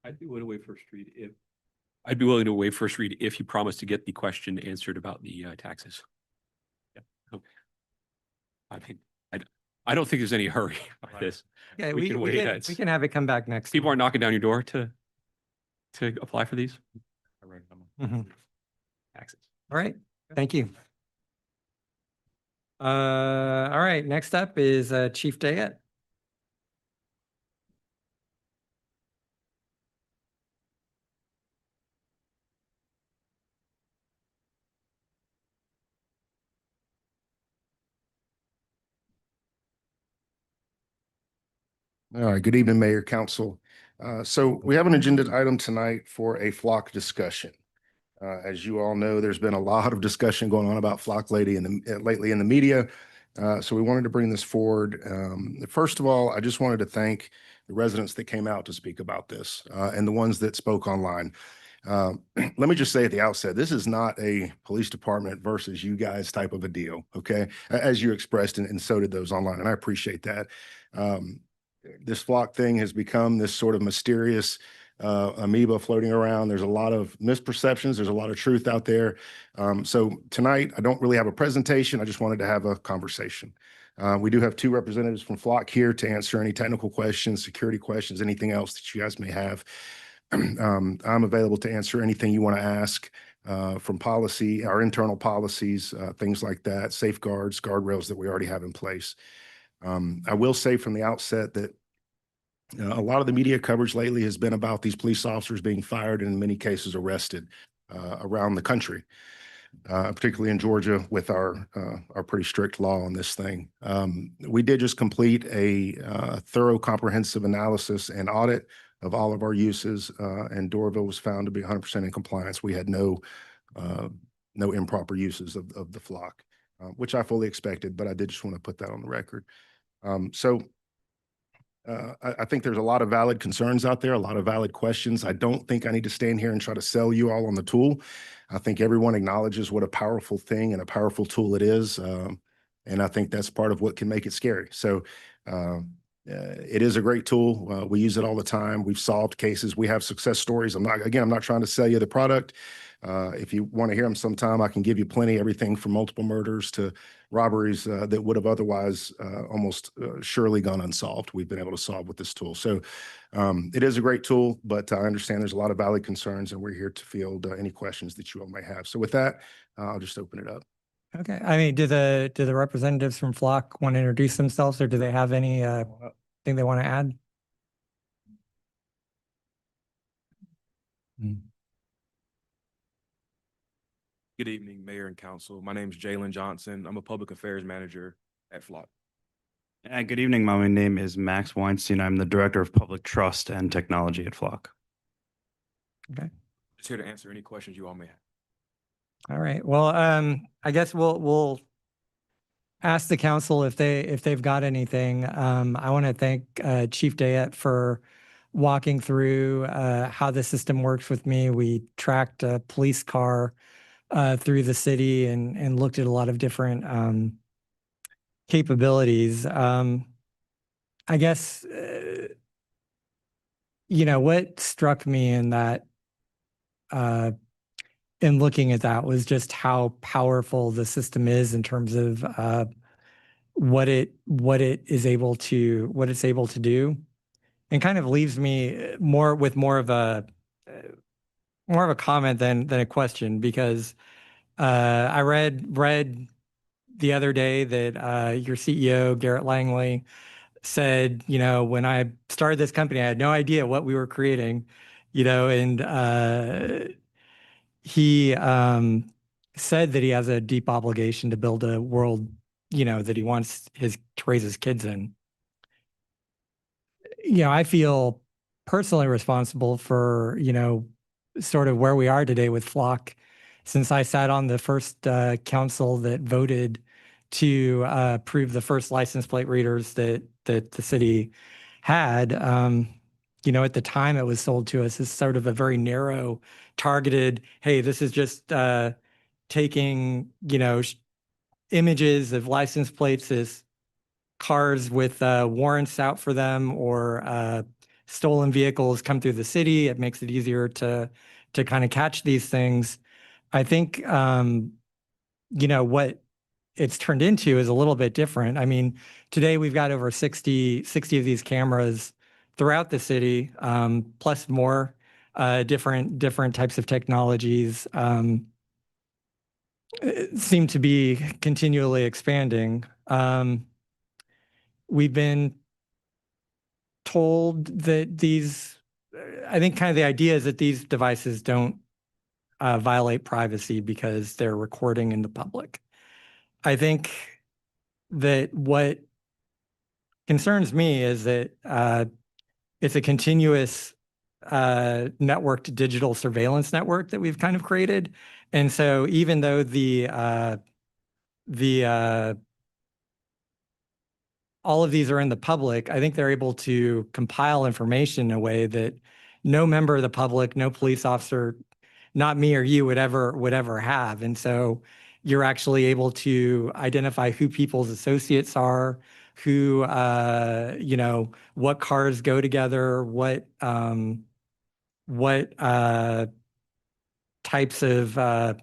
I'd be willing to waive first read if you promise to get the question answered about the taxes. Yeah. Okay. I mean, I don't think there's any hurry on this. Yeah, we can wait. we can have it come back next. People are knocking down your door to apply for these taxes. All right. Thank you. All right. Next up is Chief Dayette. All right, good evening, Mayor, Council. So we have an agenda item tonight for a flock discussion. As you all know, there's been a lot of discussion going on about flock lately in the media. So we wanted to bring this forward. First of all, I just wanted to thank the residents that came out to speak about this and the ones that spoke online. Let me just say at the outset, this is not a police department versus you guys type of a deal, okay? As you expressed, and so did those online, and I appreciate that. This flock thing has become this sort of mysterious amoeba floating around. There's a lot of misperceptions. There's a lot of truth out there. So tonight, I don't really have a presentation. I just wanted to have a conversation. We do have 2 representatives from Flock here to answer any technical questions, security questions, anything else that you guys may have. I'm available to answer anything you want to ask from policy, our internal policies, things like that, safeguards, guardrails that we already have in place. I will say from the outset that a lot of the media coverage lately has been about these police officers being fired and in many cases arrested around the country, particularly in Georgia with our pretty strict law on this thing. We did just complete a thorough comprehensive analysis and audit of all of our uses, and Doraville was found to be 100% in compliance. We had no improper uses of the flock, which I fully expected, but I did just want to put that on the record. I think there's a lot of valid concerns out there, a lot of valid questions. I don't think I need to stand here and try to sell you all on the tool. I think everyone acknowledges what a powerful thing and a powerful tool it is. And I think that's part of what can make it scary. So it is a great tool. We use it all the time. We've solved cases. We have success stories. I'm not trying to sell you the product. If you want to hear them sometime, I can give you plenty, everything from multiple murders to robberies that would have otherwise almost surely gone unsolved. We've been able to solve with this tool. So it is a great tool, but I understand there's a lot of valid concerns, and we're here to field any questions that you all may have. So with that, I'll just open it up. Okay. I mean, do the representatives from Flock want to introduce themselves, or do they have any thing they want to add? Good evening, Mayor and Council. My name is Jalen Johnson. I'm a Public Affairs Manager at Flock. Good evening. My name is Max Weinstein. I'm the Director of Public Trust and Technology at Flock. Okay. Just here to answer any questions you all may have. All right. Well, I guess we'll ask the council if they've got anything. I want to thank Chief Dayette for walking through how the system works with me. We tracked a police car through the city and looked at a lot of different capabilities. I guess what struck me in that in looking at that was just how powerful the system is in terms of what it's able to do, and kind of leaves me more of a comment than a question, because I read the other day that your CEO Garrett Langley said, when I started this company, I had no idea what we were creating, and he said that he has a deep obligation to build a world, that he wants to raise his kids in. I feel personally responsible for, sort of where we are today with Flock, since I sat on the first council that voted to approve the first license plate readers that the city had. At the time it was sold to us as sort of a very narrow, targeted, hey, this is just taking, images of license plates as cars with warrants out for them, or stolen vehicles come through the city. It makes it easier to kind of catch these things. I think, what it's turned into is a little bit different. I mean, today we've got over 60 of these cameras throughout the city, plus more different types of technologies seem to be continually expanding. We've been told that I think kind of the idea is that these devices don't violate privacy because they're recording in the public. I think that what concerns me is that it's a continuous networked digital surveillance network that we've kind of created. And so even though all of these are in the public, I think they're able to compile information in a way that no member of the public, no police officer, not me or you would ever have. And so you're actually able to identify who people's associates are, who, what cars go together, what types of,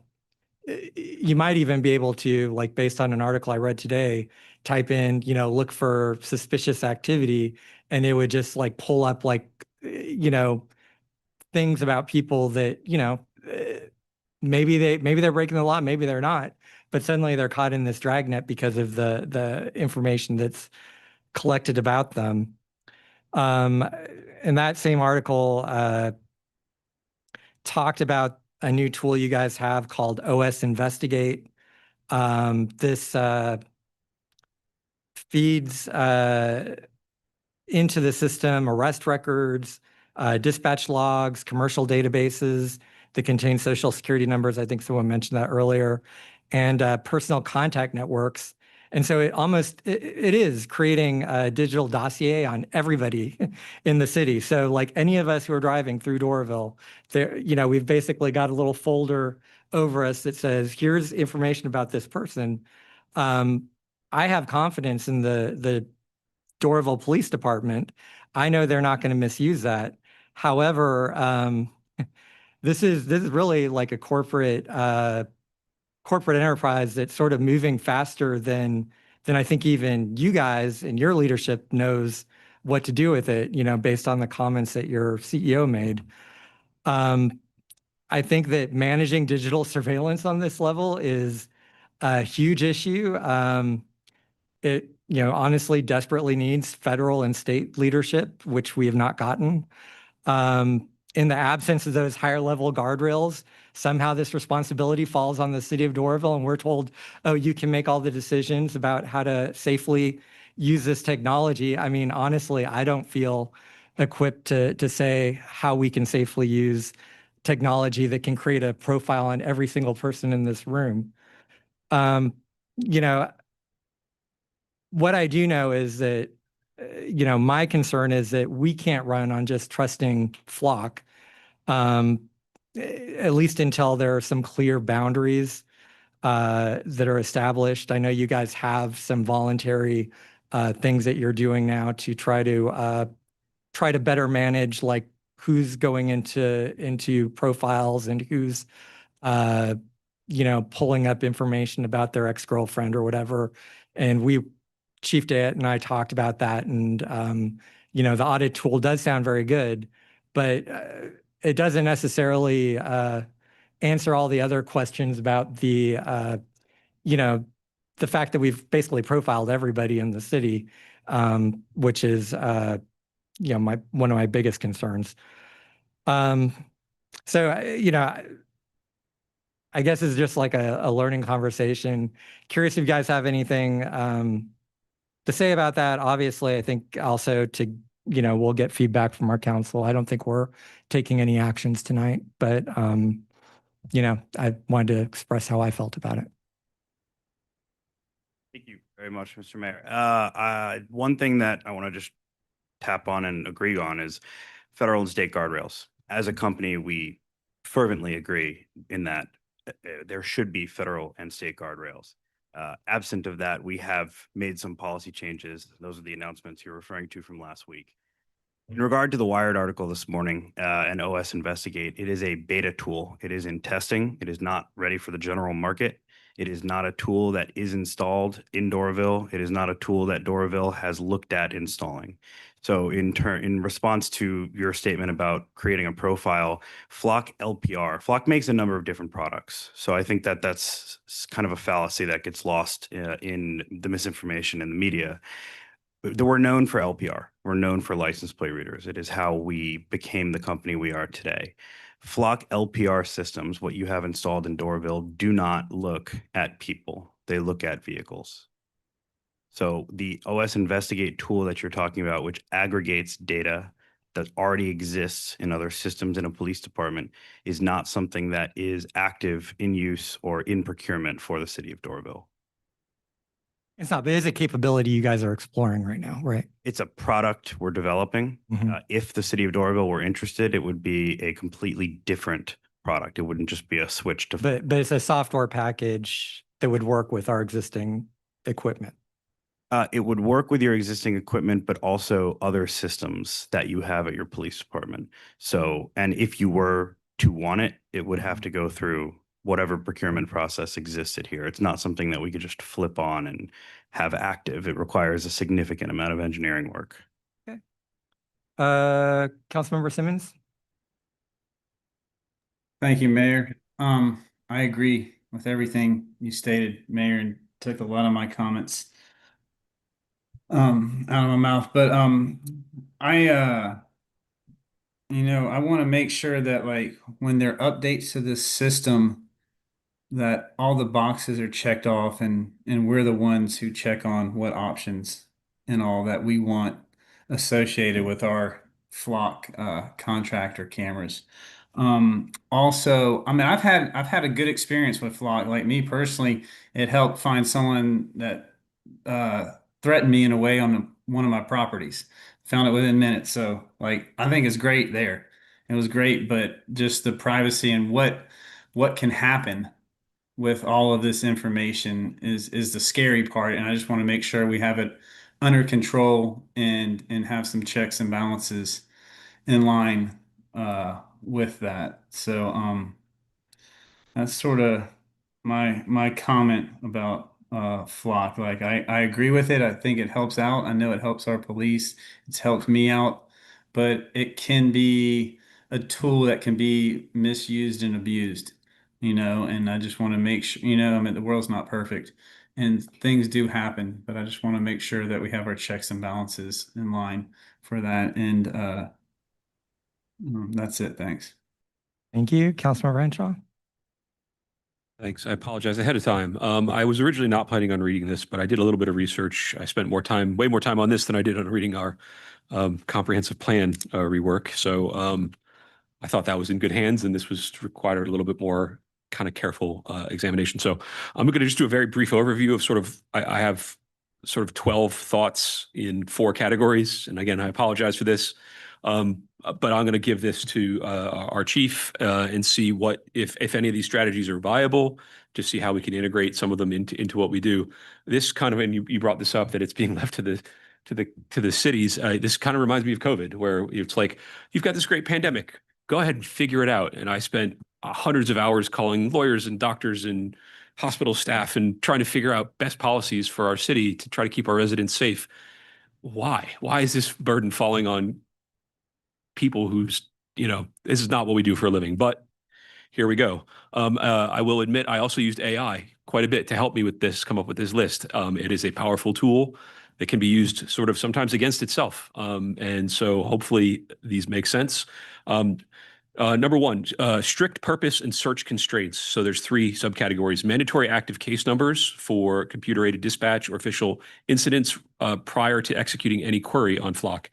you might even be able to, like, based on an article I read today, type in, look for suspicious activity, and it would just like pull up things about people that, maybe they're breaking the law, maybe they're not, but suddenly they're caught in this dragnet because of the information that's collected about them. And that same article talked about a new tool you guys have called OS Investigate. This feeds into the system arrest records, dispatch logs, commercial databases that contain social security numbers. I think someone mentioned that earlier, and personal contact networks. And so it is creating a digital dossier on everybody in the city. So like any of us who are driving through Doraville, we've basically got a little folder over us that says, here's information about this person. I have confidence in the Doraville Police Department. I know they're not going to misuse that. However, this is really like a corporate enterprise that's sort of moving faster than I think even you guys and your leadership knows what to do with it, based on the comments that your CEO made. I think that managing digital surveillance on this level is a huge issue. It, honestly desperately needs federal and state leadership, which we have not gotten. In the absence of those higher level guardrails, somehow this responsibility falls on the city of Doraville, and we're told, oh, you can make all the decisions about how to safely use this technology. I mean, honestly, I don't feel equipped to say how we can safely use technology that can create a profile on every single person in this room. What I do know is that, my concern is that we can't run on just trusting Flock, at least until there are some clear boundaries that are established. I know you guys have some voluntary things that you're doing now to try to better manage, like who's going into profiles and who's pulling up information about their ex-girlfriend or whatever. And Chief Dayett and I talked about that, and the audit tool does sound very good, but it doesn't necessarily answer all the other questions about the fact that we've basically profiled everybody in the city, which is one of my biggest concerns. So I guess it's just like a learning conversation. Curious if you guys have anything to say about that. Obviously, I think also we'll get feedback from our council. I don't think we're taking any actions tonight, but I wanted to express how I felt about it. Thank you very much, Mr. Mayor. One thing that I want to just tap on and agree on is federal and state guardrails. As a company, we fervently agree in that there should be federal and state guardrails. Absent of that, we have made some policy changes. Those are the announcements you're referring to from last week. In regard to the Wired article this morning and OS Investigate, it is a beta tool. It is in testing. It is not ready for the general market. It is not a tool that is installed in Doraville. It is not a tool that Doraville has looked at installing. So in response to your statement about creating a profile, Flock LPR, Flock makes a number of different products. So I think that that's kind of a fallacy that gets lost in the misinformation in the media. We're known for LPR. We're known for license plate readers. It is how we became the company we are today. Flock LPR systems, what you have installed in Doraville, do not look at people. They look at vehicles. So the OS Investigate tool that you're talking about, which aggregates data that already exists in other systems in a police department, is not something that is active in use or in procurement for the city of Doraville. It's not, but it's a capability you guys are exploring right now, right? It's a product we're developing. If the city of Doraville were interested, it would be a completely different product. It wouldn't just be a switch to. But it's a software package that would work with our existing equipment. It would work with your existing equipment, but also other systems that you have at your police department. So, and if you were to want it, it would have to go through whatever procurement process existed here. It's not something that we could just flip on and have active. It requires a significant amount of engineering work. Okay. Councilmember Simmons? Thank you, Mayor. I agree with everything you stated, Mayor, and took a lot of my comments out of my mouth. But I want to make sure that like when there are updates to this system, that all the boxes are checked off, and we're the ones who check on what options and all that we want associated with our Flock contractor cameras. Also, I mean, I've had a good experience with Flock. Like me personally, it helped find someone that threatened me in a way on one of my properties. Found it within minutes. So like, I think it's great there. It was great, but just the privacy and what can happen with all of this information is the scary part. And I just want to make sure we have it under control and have some checks and balances in line with that. So that's sort of my comment about Flock. Like I agree with it. I think it helps out. I know it helps our police. It's helped me out, but it can be a tool that can be misused and abused, and I just want to make sure, I mean, the world's not perfect and things do happen, but I just want to make sure that we have our checks and balances in line for that. And that's it. Thanks. Thank you. Councilman Renshaw. Thanks. I apologize ahead of time. I was originally not planning on reading this, but I did a little bit of research. I spent way more time on this than I did on reading our comprehensive plan rework. So I thought that was in good hands, and this was required a little bit more kind of careful examination. So I'm going to just do a very brief overview of I have sort of 12 thoughts in 4 categories. And again, I apologize for this. But I'm going to give this to our chief and see if any of these strategies are viable, to see how we can integrate some of them into what we do. This kind of, and you brought this up, that it's being left to the cities. This kind of reminds me of COVID, where it's like, you've got this great pandemic, go ahead and figure it out. And I spent hundreds of hours calling lawyers and doctors and hospital staff and trying to figure out best policies for our city to try to keep our residents safe. Why is this burden falling on people who's, this is not what we do for a living, but here we go. I will admit, I also used AI quite a bit to help me with this, come up with this list. It is a powerful tool that can be used sort of sometimes against itself. And so hopefully these make sense. Number 1, strict purpose and search constraints. So there's 3 subcategories: mandatory active case numbers for computer-aided dispatch or official incidents prior to executing any query on Flock.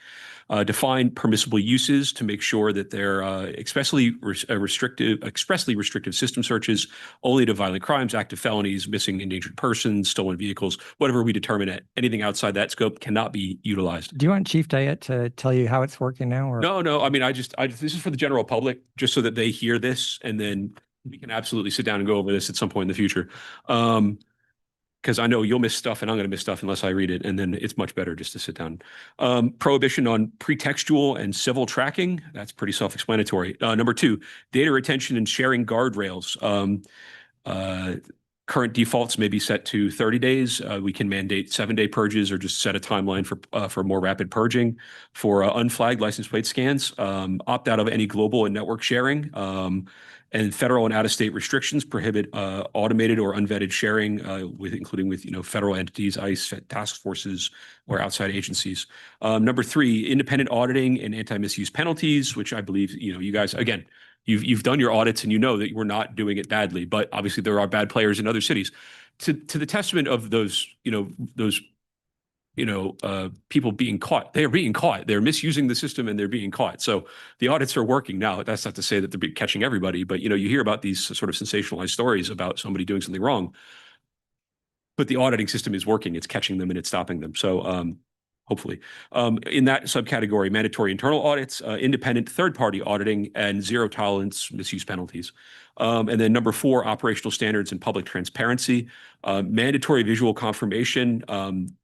Define permissible uses to make sure that they're expressly restrictive system searches only to violent crimes, active felonies, missing endangered persons, stolen vehicles, whatever we determine it. Anything outside that scope cannot be utilized. Do you want Chief Diet to tell you how it's working now? Or? No. I mean, this is for the general public, just so that they hear this, and then we can absolutely sit down and go over this at some point in the future. Because I know you'll miss stuff and I'm going to miss stuff unless I read it, and then it's much better just to sit down. Prohibition on pretextual and civil tracking. That's pretty self-explanatory. Number 2, data retention and sharing guardrails. Current defaults may be set to 30 days. We can mandate 7-day purges or just set a timeline for more rapid purging. For unflagged license plate scans, opt out of any global and network sharing. And federal and out-of-state restrictions prohibit automated or unvetted sharing, including with federal entities, ICE, task forces, or outside agencies. Number 3, independent auditing and anti-misuse penalties, which I believe you guys, again, you've done your audits and you know that we're not doing it badly, but obviously there are bad players in other cities. To the testament of those people being caught. They are being caught. They're misusing the system and they're being caught. So the audits are working now. That's not to say that they're catching everybody, but you hear about these sort of sensationalized stories about somebody doing something wrong, but the auditing system is working. It's catching them and it's stopping them. So hopefully in that subcategory, mandatory internal audits, independent third-party auditing, and zero tolerance misuse penalties. And then number 4, operational standards and public transparency, mandatory visual confirmation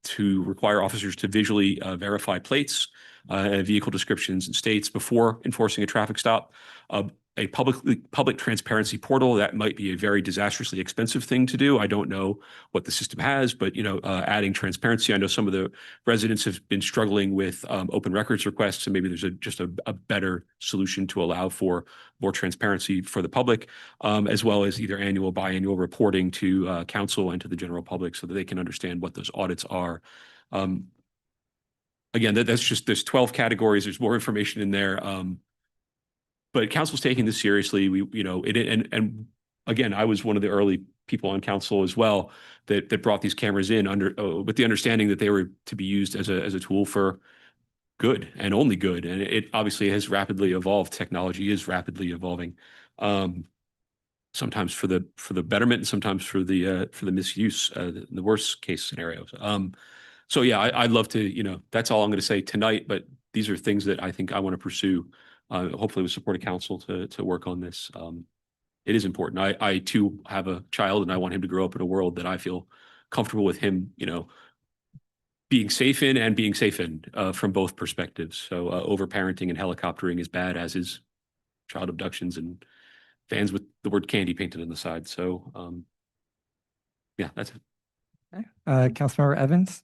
to require officers to visually verify plates and vehicle descriptions and states before enforcing a traffic stop. A public transparency portal, that might be a very disastrously expensive thing to do. I don't know what the system has, but adding transparency. I know some of the residents have been struggling with open records requests, and maybe there's just a better solution to allow for more transparency for the public, as well as either annual, biannual reporting to council and to the general public so that they can understand what those audits are. Again, there's 12 categories. There's more information in there. But council's taking this seriously. And again, I was one of the early people on council as well that brought these cameras in with the understanding that they were to be used as a tool for good and only good. And it obviously has rapidly evolved. Technology is rapidly evolving. Sometimes for the betterment and sometimes for the misuse, the worst case scenarios. So yeah, I'd love to, that's all I'm going to say tonight, but these are things that I think I want to pursue. Hopefully with support of council to work on this it is important. I too have a child and I want him to grow up in a world that I feel comfortable with him, being safe in and being safe in from both perspectives. So overparenting and helicoptering is bad, as is child abductions and vans with the word candy painted on the side. So yeah, that's it. Okay. Councilmember Evans?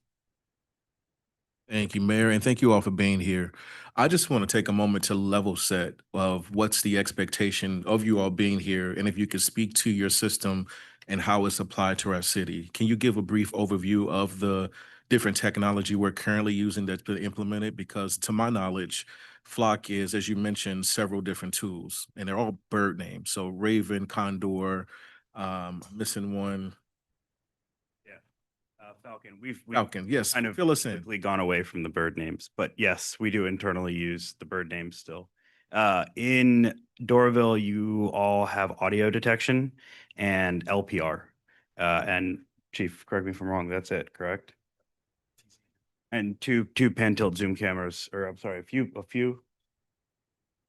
Thank you, Mayor, and thank you all for being here. I just want to take a moment to level set of what's the expectation of you all being here, and if you could speak to your system and how it's applied to our city. Can you give a brief overview of the different technology we're currently using that's been implemented? Because to my knowledge, Flock is, as you mentioned, several different tools, and they're all bird names. So Raven, Condor, missing one. Falcon. We've Falcon, yes. kind of Fill us in. quickly gone away from the bird names, but yes, we do internally use the bird names still. In Doraville, you all have audio detection and LPR. And Chief, correct me if I'm wrong, that's it, correct? And two pan tilt zoom cameras, or I'm sorry, a few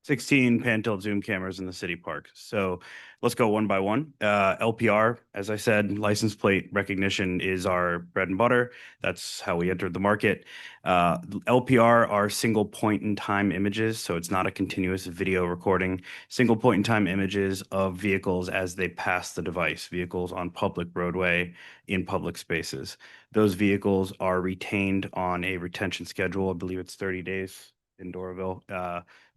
16 pan tilt zoom cameras in the city park. So let's go one by one. LPR, as I said, license plate recognition is our bread and butter. That's how we entered the market. LPR are single point in time images. So it's not a continuous video recording, single point in time images of vehicles as they pass the device, vehicles on public roadway in public spaces. Those vehicles are retained on a retention schedule. I believe it's 30 days in Doraville,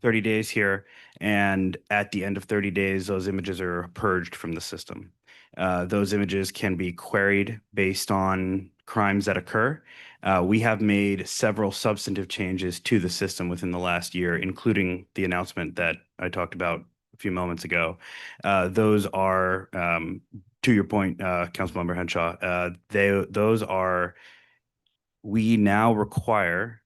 30 days here. And at the end of 30 days, those images are purged from the system. Those images can be queried based on crimes that occur. We have made several substantive changes to the system within the last year, including the announcement that I talked about a few moments ago. Those are, to your point, Councilmember Henshaw, those are, we now require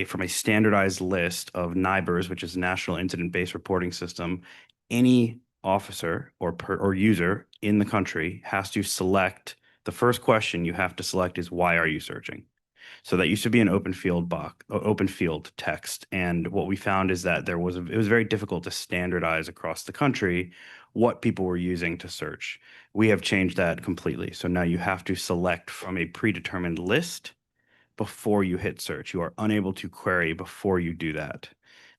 from a standardized list of NIBRS, which is National Incident-Based Reporting System, any officer or user in the country has to select, the first question you have to select is, why are you searching? So that used to be an open field text. And what we found is that it was very difficult to standardize across the country what people were using to search. We have changed that completely. So now you have to select from a predetermined list before you hit search. You are unable to query before you do that.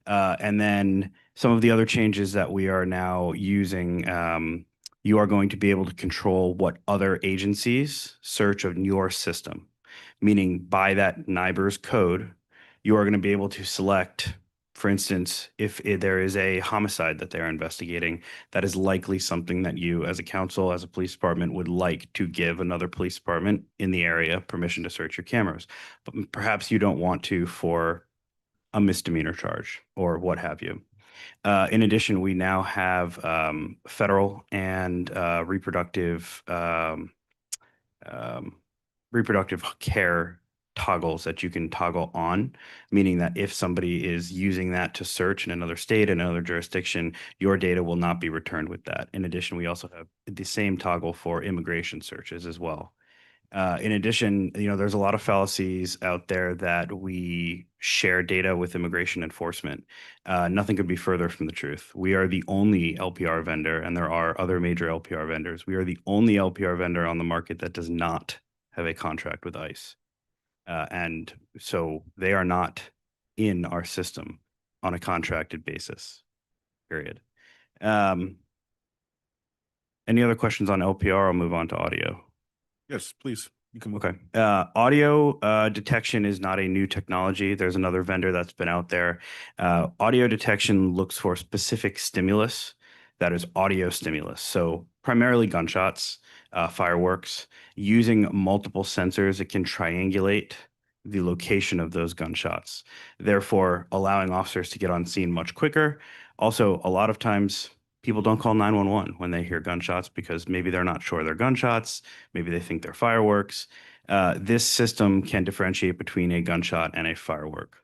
And then some of the other changes that we are now using, you are going to be able to control what other agencies search of your system, meaning by that NIBRS code, you are going to be able to select, for instance, if there is a homicide that they're investigating, that is likely something that you as a council, as a police department would like to give another police department in the area permission to search your cameras. But perhaps you don't want to for a misdemeanor charge or what have you. In addition, we now have federal and reproductive care toggles that you can toggle on, meaning that if somebody is using that to search in another state, in another jurisdiction, your data will not be returned with that. In addition, we also have the same toggle for immigration searches as well. In addition, there's a lot of fallacies out there that we share data with immigration enforcement. Nothing could be further from the truth. We are the only LPR vendor, and there are other major LPR vendors. We are the only LPR vendor on the market that does not have a contract with ICE. And so they are not in our system on a contracted basis, period. Any other questions on LPR? I'll move on to audio. Yes, please. You can move. Okay. Audio detection is not a new technology. There's another vendor that's been out there. Audio detection looks for specific stimulus that is audio stimulus. So primarily gunshots, fireworks. Using multiple sensors, it can triangulate the location of those gunshots, therefore allowing officers to get on scene much quicker. Also, a lot of times people don't call 911 when they hear gunshots because maybe they're not sure they're gunshots, maybe they think they're fireworks. This system can differentiate between a gunshot and a firework.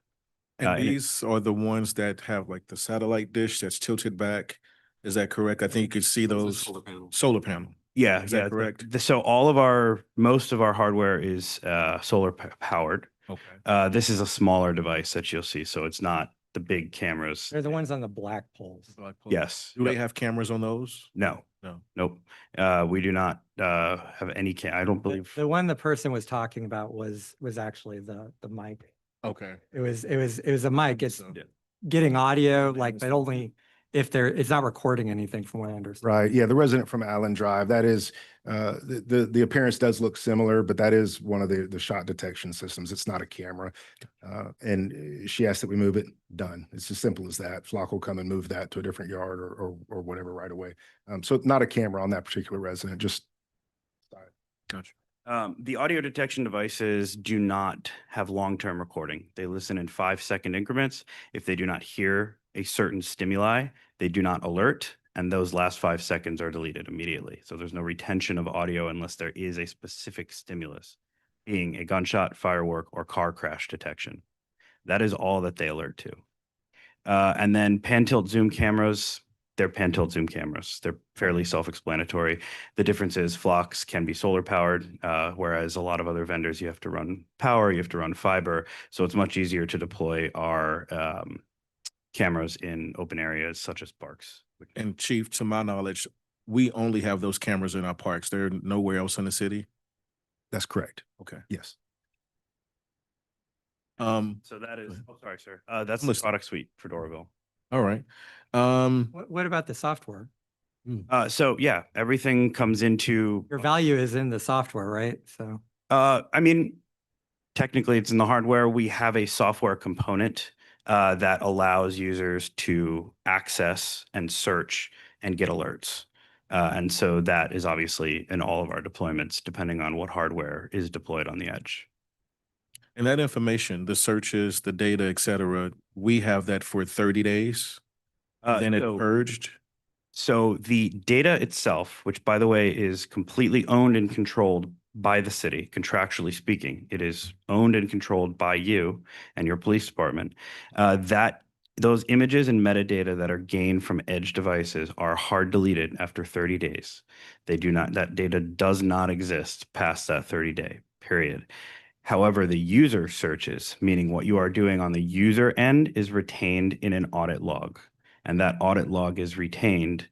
And these are the ones that have like the satellite dish that's tilted back. Is that correct? I think you could see those solar panel. Yeah, Is that correct? So most of our hardware is solar powered. Okay. This is a smaller device that you'll see, so it's not the big cameras. They're the ones on the black poles. Yes. Do they have cameras on those? No. No. Nope. We do not have any I don't believe. The one the person was talking about was actually the mic. Okay. It was a mic. It's So- getting audio, like, but only if it's not recording anything from what I understand. Right. Yeah. The resident from Allen Drive, that is, the appearance does look similar, but that is one of the shot detection systems. It's not a camera. And she asked that we move it. Done. It's as simple as that. Flock will come and move that to a different yard or whatever right away. So not a camera on that particular resident, just. Gotcha. The audio detection devices do not have long-term recording. They listen in 5-second increments. If they do not hear a certain stimuli, they do not alert, and those last 5 seconds are deleted immediately. So there's no retention of audio unless there is a specific stimulus, being a gunshot, firework, or car crash detection. That is all that they alert to. And then pan-tilt zoom cameras, they're pan-tilt zoom cameras. They're fairly self-explanatory. The difference is Flocks can be solar powered, whereas a lot of other vendors, you have to run power, you have to run fiber. So it's much easier to deploy our cameras in open areas such as parks. And Chief, to my knowledge, we only have those cameras in our parks. They're nowhere else in the city. That's correct. Okay. Yes. So that is, oh, sorry, sir. That's the product suite for Doraville. All right. What about the software? So yeah, everything comes into, Your value is in the software, right? So. I mean, technically it's in the hardware. We have a software component that allows users to access and search and get alerts. And so that is obviously in all of our deployments, depending on what hardware is deployed on the edge. And that information, the searches, the data, et cetera, we have that for 30 days. Then it's purged. So the data itself, which by the way is completely owned and controlled by the city, contractually speaking, it is owned and controlled by you and your police department. Those images and metadata that are gained from edge devices are hard deleted after 30 days. That data does not exist past that 30-day period. However, the user searches, meaning what you are doing on the user end, is retained in an audit log. And that audit log is retained.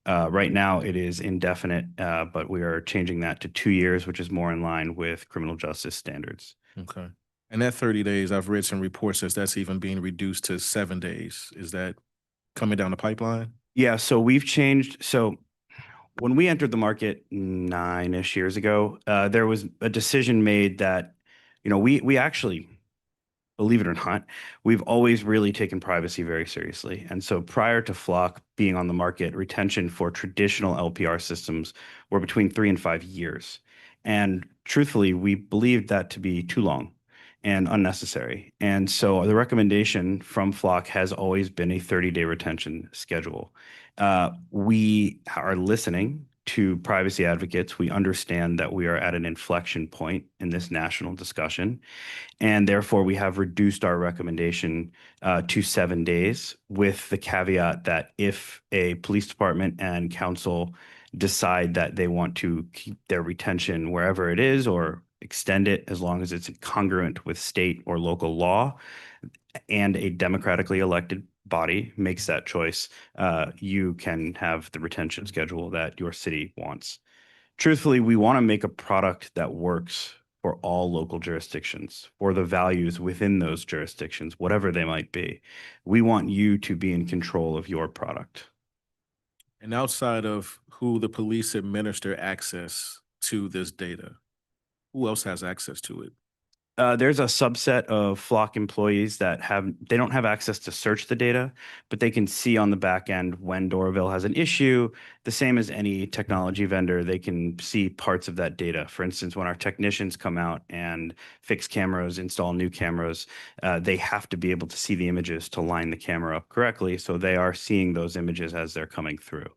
Right now, it is indefinite, but we are changing that to 2 years, which is more in line with criminal justice standards. Okay. And that 30 days, I've read some reports that's even being reduced to 7 days. Is that coming down the pipeline? Yeah, so we've changed. So when we entered the market 9-ish years ago, there was a decision made that, we actually, believe it or not, we've always really taken privacy very seriously. And so prior to Flock being on the market, retention for traditional LPR systems were between 3 and 5 years. And truthfully, we believed that to be too long and unnecessary. And so the recommendation from Flock has always been a 30-day retention schedule. We are listening to privacy advocates. We understand that we are at an inflection point in this national discussion, and therefore we have reduced our recommendation to 7 days, with the caveat that if a police department and council decide that they want to keep their retention wherever it is or extend it, as long as it's congruent with state or local law and a democratically elected body makes that choice, you can have the retention schedule that your city wants. Truthfully, we want to make a product that works for all local jurisdictions, for the values within those jurisdictions, whatever they might be. We want you to be in control of your product. And outside of who the police administer access to this data, who else has access to it? There's a subset of Flock employees that they don't have access to search the data, but they can see on the back end when Doraville has an issue. The same as any technology vendor, they can see parts of that data. For instance, when our technicians come out and fix cameras, install new cameras, they have to be able to see the images to line the camera up correctly. So they are seeing those images as they're coming through.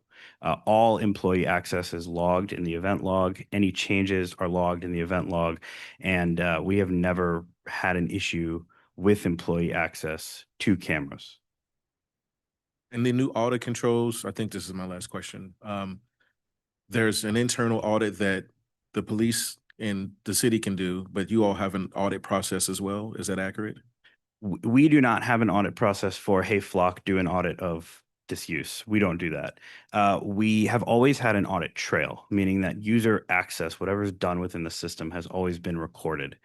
All employee access is logged in the event log. Any changes are logged in the event log. And we have never had an issue with employee access to cameras. And the new audit controls, I think this is my last question. There's an internal audit that the police and the city can do, but you all have an audit process as well. Is that accurate? We do not have an audit process for, hey, Flock, do an audit of disuse. We don't do that. We have always had an audit trail, meaning that user access, whatever's done within the system, has always been recorded.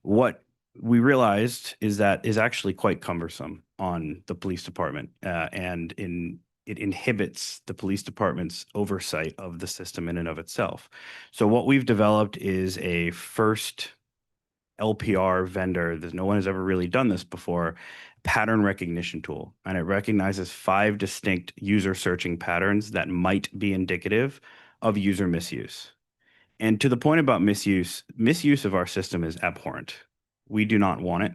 What we realized is that is actually quite cumbersome on the police department, it inhibits the police department's oversight of the system in and of itself. So what we've developed is a first LPR vendor, no one has ever really done this before, pattern recognition tool. And it recognizes 5 distinct user searching patterns that might be indicative of user misuse. And to the point about misuse of our system is abhorrent. We do not want it.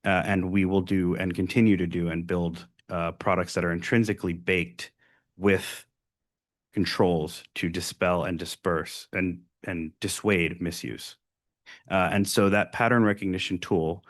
And we will do and continue to do and build products that are intrinsically baked with controls to dispel and disperse and dissuade misuse. And so that pattern recognition tool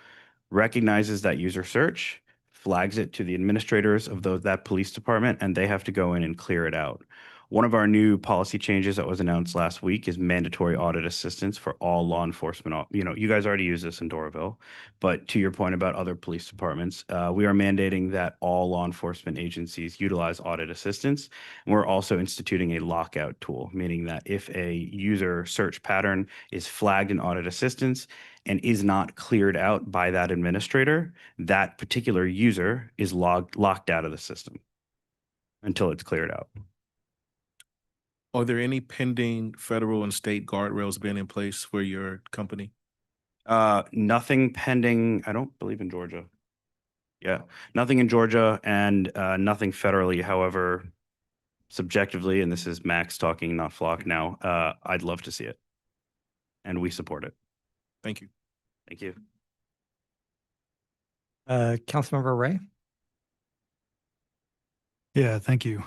recognizes that user search, flags it to the administrators of that police department, and they have to go in and clear it out. One of our new policy changes that was announced last week is mandatory audit assistance for all law enforcement. You guys already use this in Doraville, but to your point about other police departments, we are mandating that all law enforcement agencies utilize audit assistance. And we're also instituting a lockout tool, meaning that if a user search pattern is flagged in audit assistance and is not cleared out by that administrator, that particular user is locked out of the system until it's cleared out. Are there any pending federal and state guardrails being in place for your company? Nothing pending. I don't believe in Georgia. Yeah, nothing in Georgia and nothing federally. However, subjectively, and this is Max talking, not Flock now, I'd love to see it. And we support it. Thank you. Thank you. Councilmember Ray? Yeah, thank you.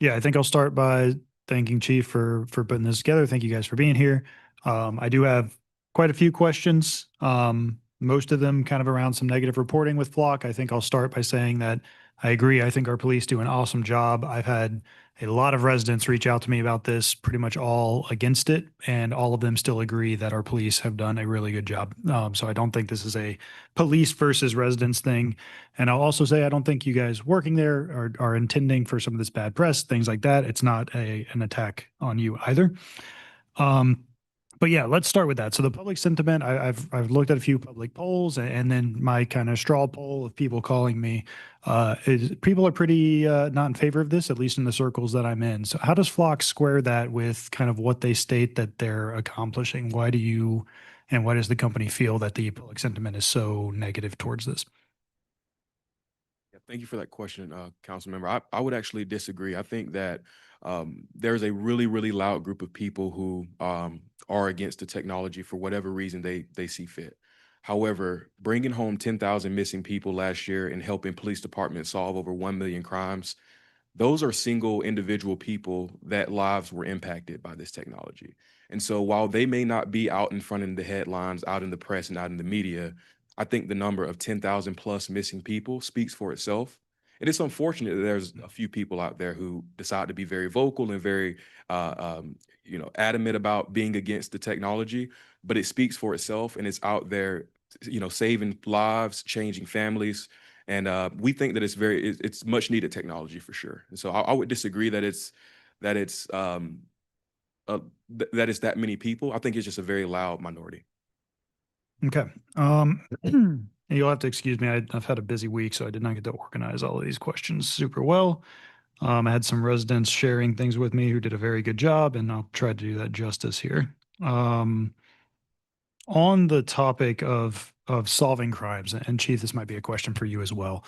Yeah, I think I'll start by thanking Chief for putting this together. Thank you guys for being here. I do have quite a few questions. Most of them kind of around some negative reporting with Flock. I think I'll start by saying that I agree. I think our police do an awesome job. I've had a lot of residents reach out to me about this, pretty much all against it, and all of them still agree that our police have done a really good job. So I don't think this is a police versus residents thing. And I'll also say I don't think you guys working there are intending for some of this bad press, things like that. It's not an attack on you either. But yeah, let's start with that. So the public sentiment, I've looked at a few public polls, and then my kind of straw poll of people calling me, is people are pretty not in favor of this, at least in the circles that I'm in. So how does Flock square that with kind of what they state that they're accomplishing? Why do you and why does the company feel that the public sentiment is so negative towards this? Yeah, thank you for that question, council member. I would actually disagree. I think that there's a really, really loud group of people who are against the technology for whatever reason they see fit. However, bringing home 10,000 missing people last year and helping police departments solve over 1 million crimes, those are single individual people that lives were impacted by this technology. And so while they may not be out in front of the headlines, out in the press and out in the media, I think the number of 10,000 plus missing people speaks for itself. And it's unfortunate that there's a few people out there who decide to be very vocal and very, adamant about being against the technology, but it speaks for itself and it's out there, saving lives, changing families. And we think that it's much needed technology for sure. And so I would disagree that it's that many people. I think it's just a very loud minority. Okay. You'll have to excuse me. I've had a busy week, so I did not get to organize all of these questions super well. I had some residents sharing things with me who did a very good job, and I'll try to do that justice here. On the topic of solving crimes, and Chief, this might be a question for you as well.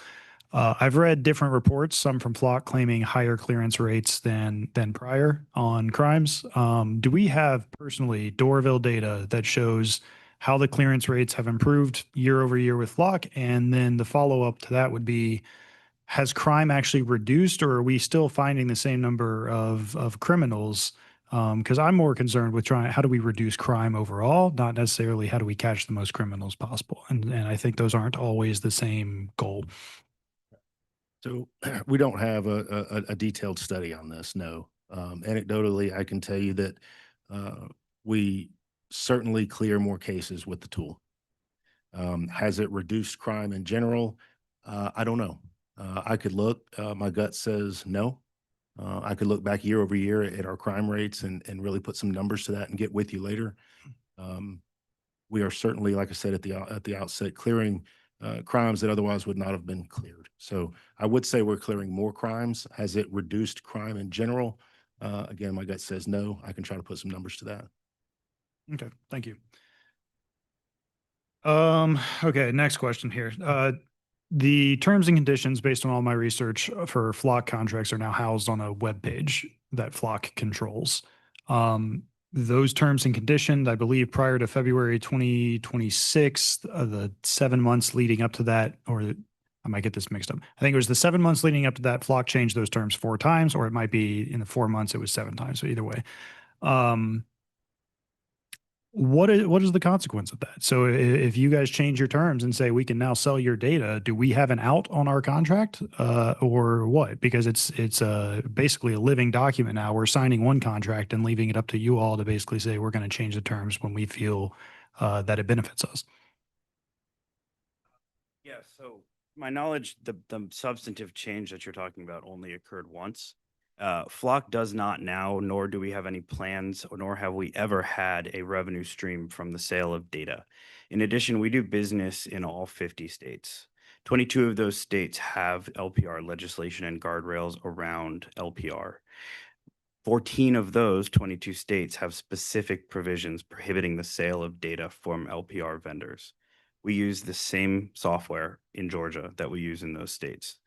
I've read different reports, some from Flock claiming higher clearance rates than prior on crimes. Do we have personally Doraville data that shows how the clearance rates have improved year over year with Flock? And then the follow-up to that would be, has crime actually reduced, or are we still finding the same number of criminals? Because I'm more concerned with how do we reduce crime overall, not necessarily how do we catch the most criminals possible. And I think those aren't always the same goal. So we don't have a detailed study on this, no. Anecdotally, I can tell you that we certainly clear more cases with the tool. Has it reduced crime in general? I don't know. I could look, my gut says no. I could look back year over year at our crime rates and really put some numbers to that and get with you later. We are certainly, like I said at the outset, clearing crimes that otherwise would not have been cleared. So I would say we're clearing more crimes. Has it reduced crime in general? Again, my gut says no. I can try to put some numbers to that. Okay, thank you. Okay, next question here. The terms and conditions based on all my research for Flock contracts are now housed on a web page that Flock controls. Those terms and conditions, I believe prior to February 2026, the 7 months leading up to that, or I might get this mixed up. I think it was the 7 months leading up to that, Flock changed those terms 4 times, or it might be in the 4 months, it was 7 times. So either way. What is the consequence of that? So if you guys change your terms and say we can now sell your data, do we have an out on our contract or what? Because it's basically a living document now. We're signing one contract and leaving it up to you all to basically say we're going to change the terms when we feel that it benefits us. Yeah, so my knowledge, the substantive change that you're talking about only occurred once. Flock does not now, nor do we have any plans, nor have we ever had a revenue stream from the sale of data. In addition, we do business in all 50 states. 22 of those states have LPR legislation and guardrails around LPR. 14 of those 22 states have specific provisions prohibiting the sale of data from LPR vendors. We use the same software in Georgia that we use in those states.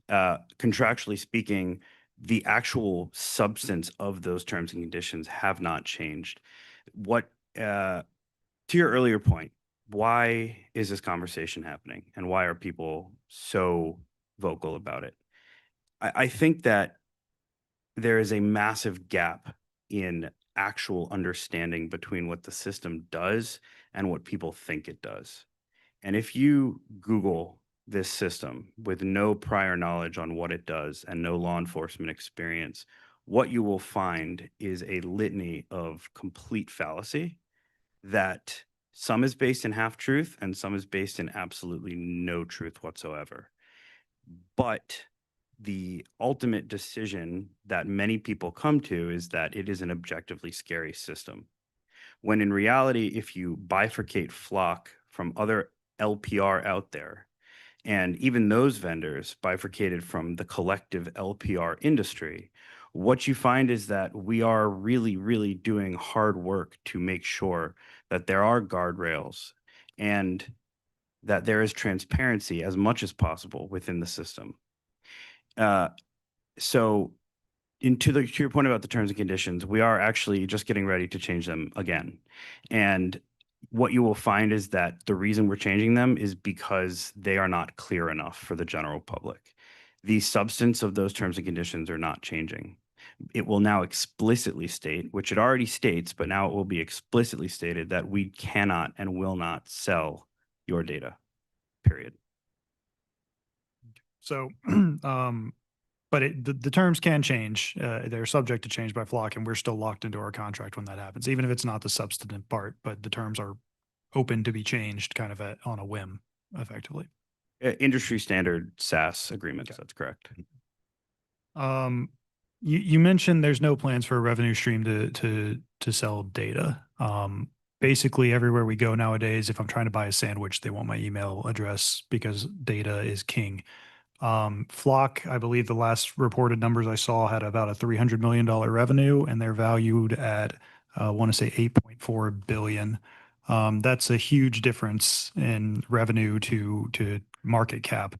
Contractually speaking, the actual substance of those terms and conditions have not changed. What, to your earlier point, why is this conversation happening and why are people so vocal about it? I think that there is a massive gap in actual understanding between what the system does and what people think it does. And if you Google this system with no prior knowledge on what it does and no law enforcement experience, what you will find is a litany of complete fallacy that some is based in half truth and some is based in absolutely no truth whatsoever. But the ultimate decision that many people come to is that it is an objectively scary system. When in reality, if you bifurcate Flock from other LPR out there, and even those vendors bifurcated from the collective LPR industry, what you find is that we are really, really doing hard work to make sure that there are guardrails and that there is transparency as much as possible within the system. So to your point about the terms and conditions, we are actually just getting ready to change them again. And what you will find is that the reason we're changing them is because they are not clear enough for the general public. The substance of those terms and conditions are not changing. It will now explicitly state, which it already states, but now it will be explicitly stated that we cannot and will not sell your data, period. So, but the terms can change. They're subject to change by Flock, and we're still locked into our contract when that happens, even if it's not the substantive part, but the terms are open to be changed kind of on a whim, effectively. Industry standard SaaS agreements, that's correct. You mentioned there's no plans for a revenue stream to sell data. Basically, everywhere we go nowadays, if I'm trying to buy a sandwich, they want my email address because data is king. Flock, I believe the last reported numbers I saw had about a $300 million revenue, and they're valued at, I want to say 8.4 billion. That's a huge difference in revenue to market cap.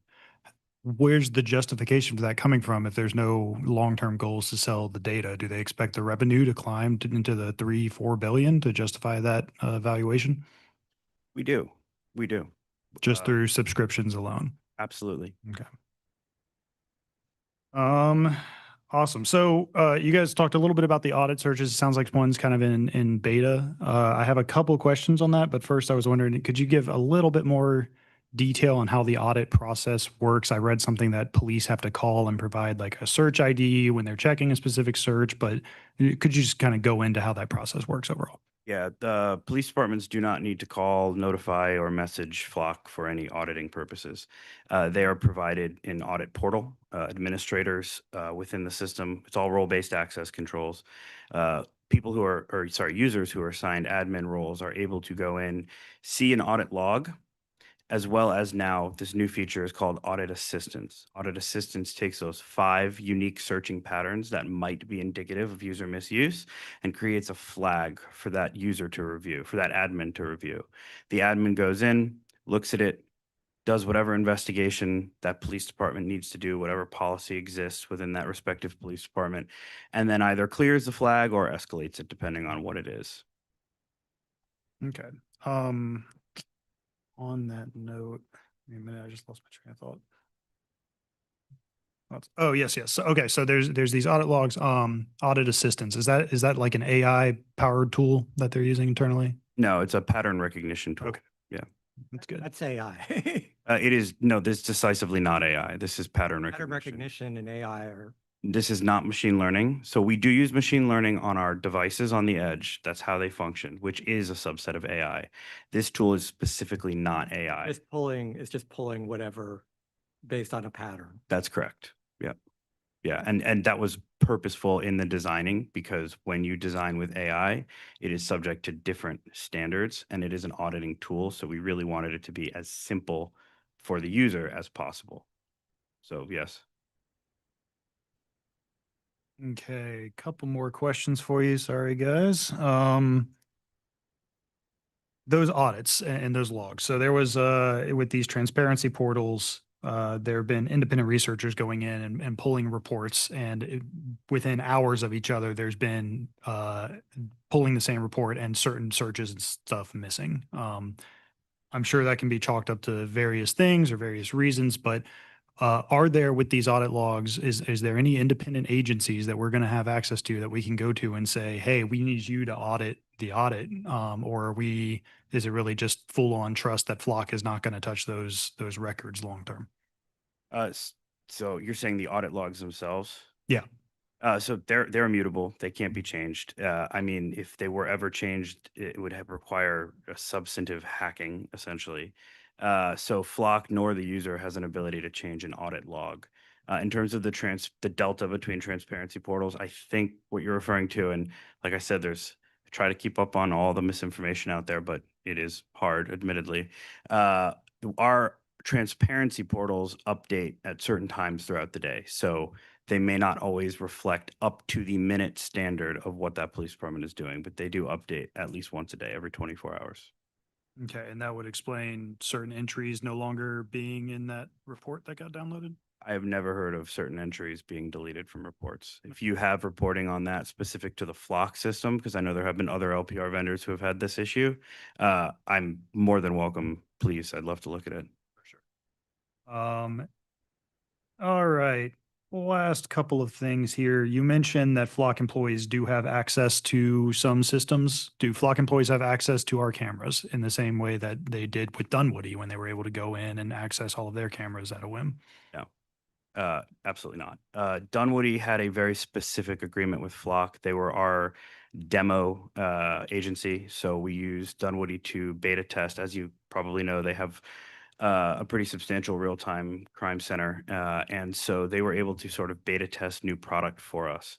Where's the justification for that coming from if there's no long-term goals to sell the data? Do they expect the revenue to climb into the 3-4 billion to justify that valuation? We do. Just through subscriptions alone? Absolutely. Okay. Awesome. So you guys talked a little bit about the audit searches. It sounds like one's kind of in beta. I have a couple questions on that, but first I was wondering, could you give a little bit more detail on how the audit process works? I read something that police have to call and provide like a search ID when they're checking a specific search, but could you just kind of go into how that process works overall? Yeah, the police departments do not need to call, notify, or message Flock for any auditing purposes. They are provided in audit portal, administrators within the system. It's all role-based access controls. People who are, or sorry, users who are assigned admin roles are able to go in, see an audit log, as well as now this new feature is called Audit Assistance. Audit Assistance takes those 5 unique searching patterns that might be indicative of user misuse and creates a flag for that user to review, for that admin to review. The admin goes in, looks at it, does whatever investigation that police department needs to do, whatever policy exists within that respective police department, and then either clears the flag or escalates it depending on what it is. Okay. On that note, wait a minute, I just lost my train of thought. Oh, yes, yes. So, okay, so there's these audit logs, audit assistance. Is that like an AI powered tool that they're using internally? No, it's a pattern recognition tool. Okay. Yeah. That's good. That's AI. It is, no, this is decisively not AI. This is pattern Pattern recognition. recognition and AI are This is not machine learning. So we do use machine learning on our devices on the edge. That's how they function, which is a subset of AI. This tool is specifically not AI. it's just pulling whatever based on a pattern. That's correct. Yeah. Yeah. And that was purposeful in the designing because when you design with AI, it is subject to different standards and it is an auditing tool. So we really wanted it to be as simple for the user as possible. So yes. Okay, couple more questions for you. Sorry, guys. Those audits and those logs. So there was with these transparency portals, there have been independent researchers going in and pulling reports, and within hours of each other, there's been pulling the same report and certain searches and stuff missing. I'm sure that can be chalked up to various things or various reasons, but are there with these audit logs, is there any independent agencies that we're going to have access to that we can go to and say, hey, we need you to audit the audit? Or is it really just full on trust that Flock is not going to touch those records long term? So you're saying the audit logs themselves? Yeah. So they're immutable. They can't be changed. I mean, if they were ever changed, it would require a substantive hacking, essentially. So Flock nor the user has an ability to change an audit log. In terms of the delta between transparency portals, I think what you're referring to, and like I said, I try to keep up on all the misinformation out there, but it is hard, admittedly. Our transparency portals update at certain times throughout the day. So they may not always reflect up to the minute standard of what that police department is doing, but they do update at least once a day, every 24 hours. Okay, and that would explain certain entries no longer being in that report that got downloaded? I have never heard of certain entries being deleted from reports. If you have reporting on that specific to the Flock system, because I know there have been other LPR vendors who have had this issue, I'm more than welcome. Please, I'd love to look at it. For sure. All right. Last couple of things here. You mentioned that Flock employees do have access to some systems. Do Flock employees have access to our cameras in the same way that they did with Dunwoody when they were able to go in and access all of their cameras at a whim? No, absolutely not. Dunwoody had a very specific agreement with Flock. They were our demo agency. So we used Dunwoody to beta test. As you probably know, they have a pretty substantial real-time crime center. And so they were able to sort of beta test new product for us.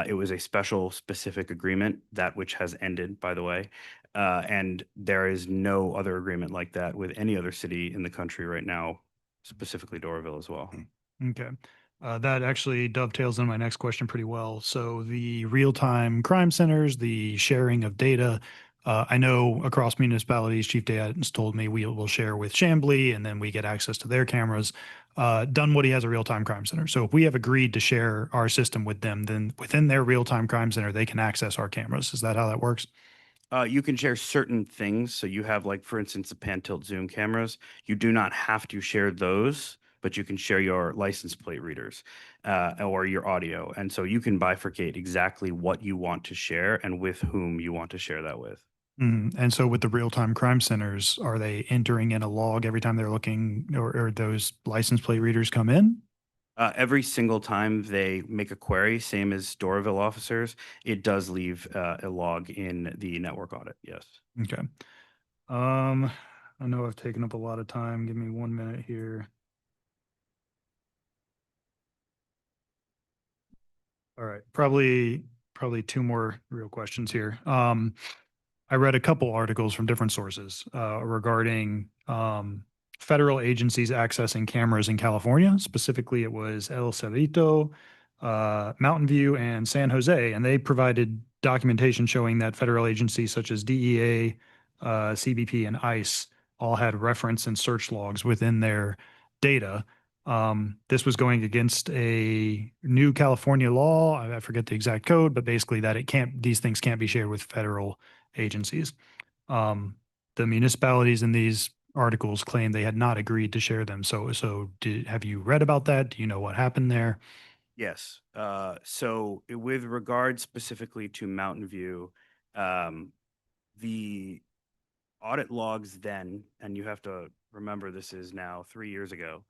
It was a special specific agreement, that which has ended, by the way. And there is no other agreement like that with any other city in the country right now, specifically Doraville as well. Okay. That actually dovetails in my next question pretty well. So the real-time crime centers, the sharing of data, I know across municipalities, Chief Day-Adams told me we will share with Chambly and then we get access to their cameras. Dunwoody has a real-time crime center. So if we have agreed to share our system with them, then within their real-time crime center, they can access our cameras. Is that how that works? You can share certain things. So you have, like, for instance, the pan tilt zoom cameras. You do not have to share those, but you can share your license plate readers or your audio. And so you can bifurcate exactly what you want to share and with whom you want to share that with. And so with the real-time crime centers, are they entering in a log every time they're looking or those license plate readers come in? Every single time they make a query, same as Doraville officers, it does leave a log in the network audit. Yes. Okay. I know I've taken up a lot of time. Give me 1 minute here. All right, probably two more real questions here. I read a couple articles from different sources regarding federal agencies accessing cameras in California. Specifically, it was El Cerrito, Mountain View, and San Jose, and they provided documentation showing that federal agencies such as DEA, CBP, and ICE all had reference and search logs within their data. This was going against a new California law. I forget the exact code, but basically that these things can't be shared with federal agencies. The municipalities in these articles claim they had not agreed to share them. So have you read about that? Do you know what happened there? Yes. So with regard specifically to Mountain View, the audit logs then, and you have to remember this is now 3 years ago,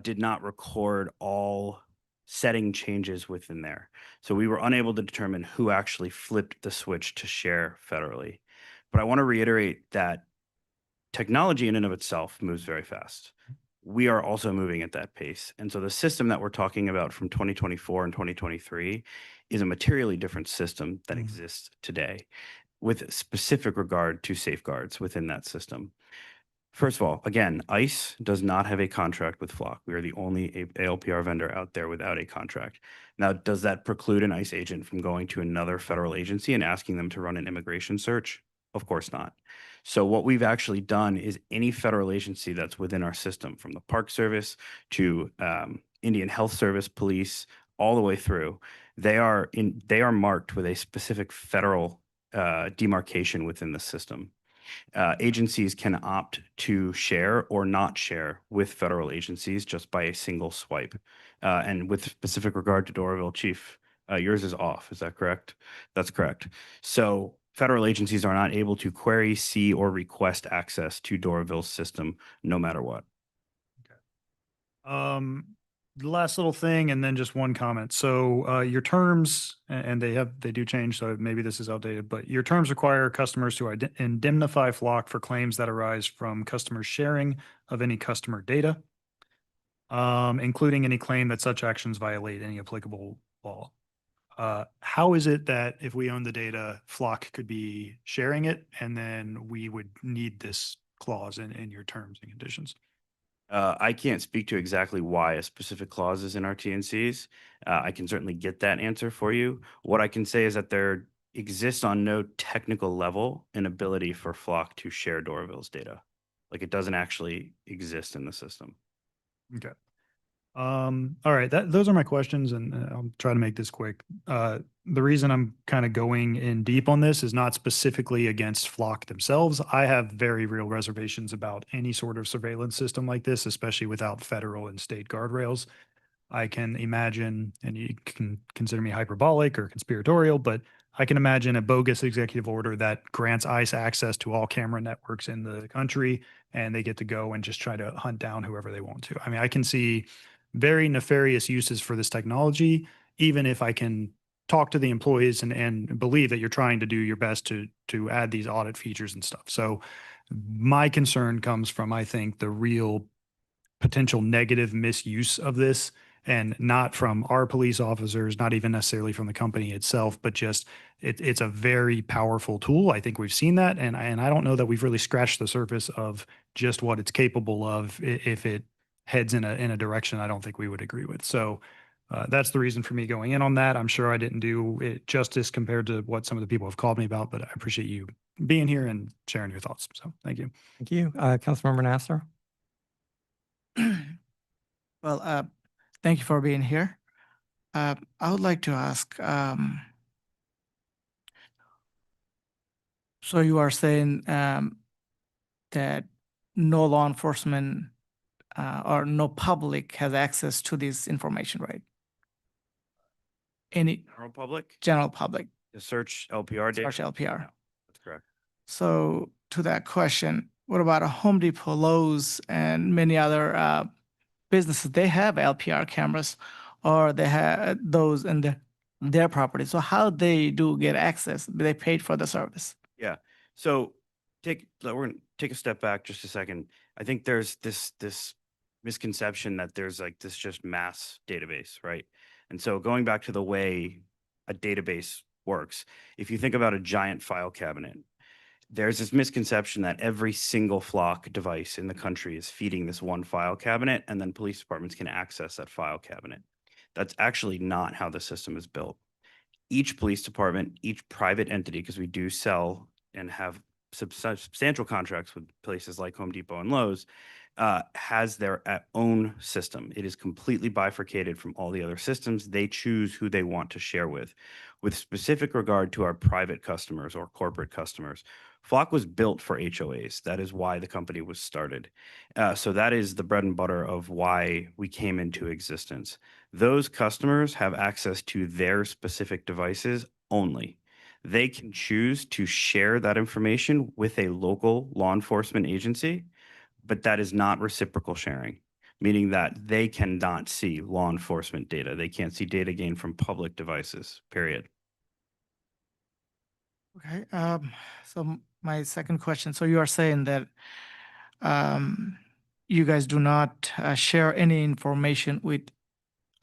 did not record all setting changes within there. So we were unable to determine who actually flipped the switch to share federally. But I want to reiterate that technology in and of itself moves very fast. We are also moving at that pace. And so the system that we're talking about from 2024 and 2023 is a materially different system that exists today with specific regard to safeguards within that system. First of all, again, ICE does not have a contract with Flock. We are the only ALPR vendor out there without a contract. Now, does that preclude an ICE agent from going to another federal agency and asking them to run an immigration search? Of course not. So what we've actually done is any federal agency that's within our system, from the Park Service to Indian Health Service, police, all the way through, they are marked with a specific federal demarcation within the system. Agencies can opt to share or not share with federal agencies just by a single swipe. And with specific regard to Doraville, Chief, yours is off. Is that correct? That's correct. So federal agencies are not able to query, see, or request access to Doraville's system, no matter what. The last little thing, and then just one comment. So your terms, and they do change, so maybe this is outdated, but your terms require customers to indemnify Flock for claims that arise from customer sharing of any customer data, including any claim that such actions violate any applicable law. How is it that if we own the data, Flock could be sharing it, and then we would need this clause in your terms and conditions? I can't speak to exactly why a specific clause is in our TNCs. I can certainly get that answer for you. What I can say is that there exists on no technical level an ability for Flock to share Doraville's data. Like, it doesn't actually exist in the system. Okay. All right. Those are my questions, and I'll try to make this quick. The reason I'm kind of going in deep on this is not specifically against Flock themselves. I have very real reservations about any sort of surveillance system like this, especially without federal and state guardrails. I can imagine, and you can consider me hyperbolic or conspiratorial, but I can imagine a bogus executive order that grants ICE access to all camera networks in the country, and they get to go and just try to hunt down whoever they want to. I mean, I can see very nefarious uses for this technology, even if I can talk to the employees and believe that you're trying to do your best to add these audit features and stuff. So my concern comes from, I think, the real potential negative misuse of this, and not from our police officers, not even necessarily from the company itself, but just it's a very powerful tool. I think we've seen that, and I don't know that we've really scratched the surface of just what it's capable of if it heads in a direction I don't think we would agree with. So that's the reason for me going in on that. I'm sure I didn't do it justice compared to what some of the people have called me about, but I appreciate you being here and sharing your thoughts. So thank you. Thank you. Councilmember Nasser. Well, thank you for being here. I would like to ask, so you are saying that no law enforcement or no public has access to this information, right? Any General public? general public, The search LPR data? search LPR. No, that's correct. So to that question, what about a Home Depot, Lowe's, and many other businesses, they have LPR cameras or they have those in their property. So how they do get access? They paid for the service. Yeah. So we're gonna take a step back just a second. I think there's this misconception that there's like this just mass database, right? And so going back to the way a database works, if you think about a giant file cabinet, there's this misconception that every single flock device in the country is feeding this one file cabinet, and then police departments can access that file cabinet. That's actually not how the system is built. Each police department, each private entity, because we do sell and have substantial contracts with places like Home Depot and Lowe's, has their own system. It is completely bifurcated from all the other systems. They choose who they want to share with specific regard to our private customers or corporate customers. Flock was built for HOAs. That is why the company was started. So that is the bread and butter of why we came into existence. Those customers have access to their specific devices only. They can choose to share that information with a local law enforcement agency, but that is not reciprocal sharing, meaning that they cannot see law enforcement data. They can't see data gained from public devices, period. Okay. So my second question. So you are saying that you guys do not share any information with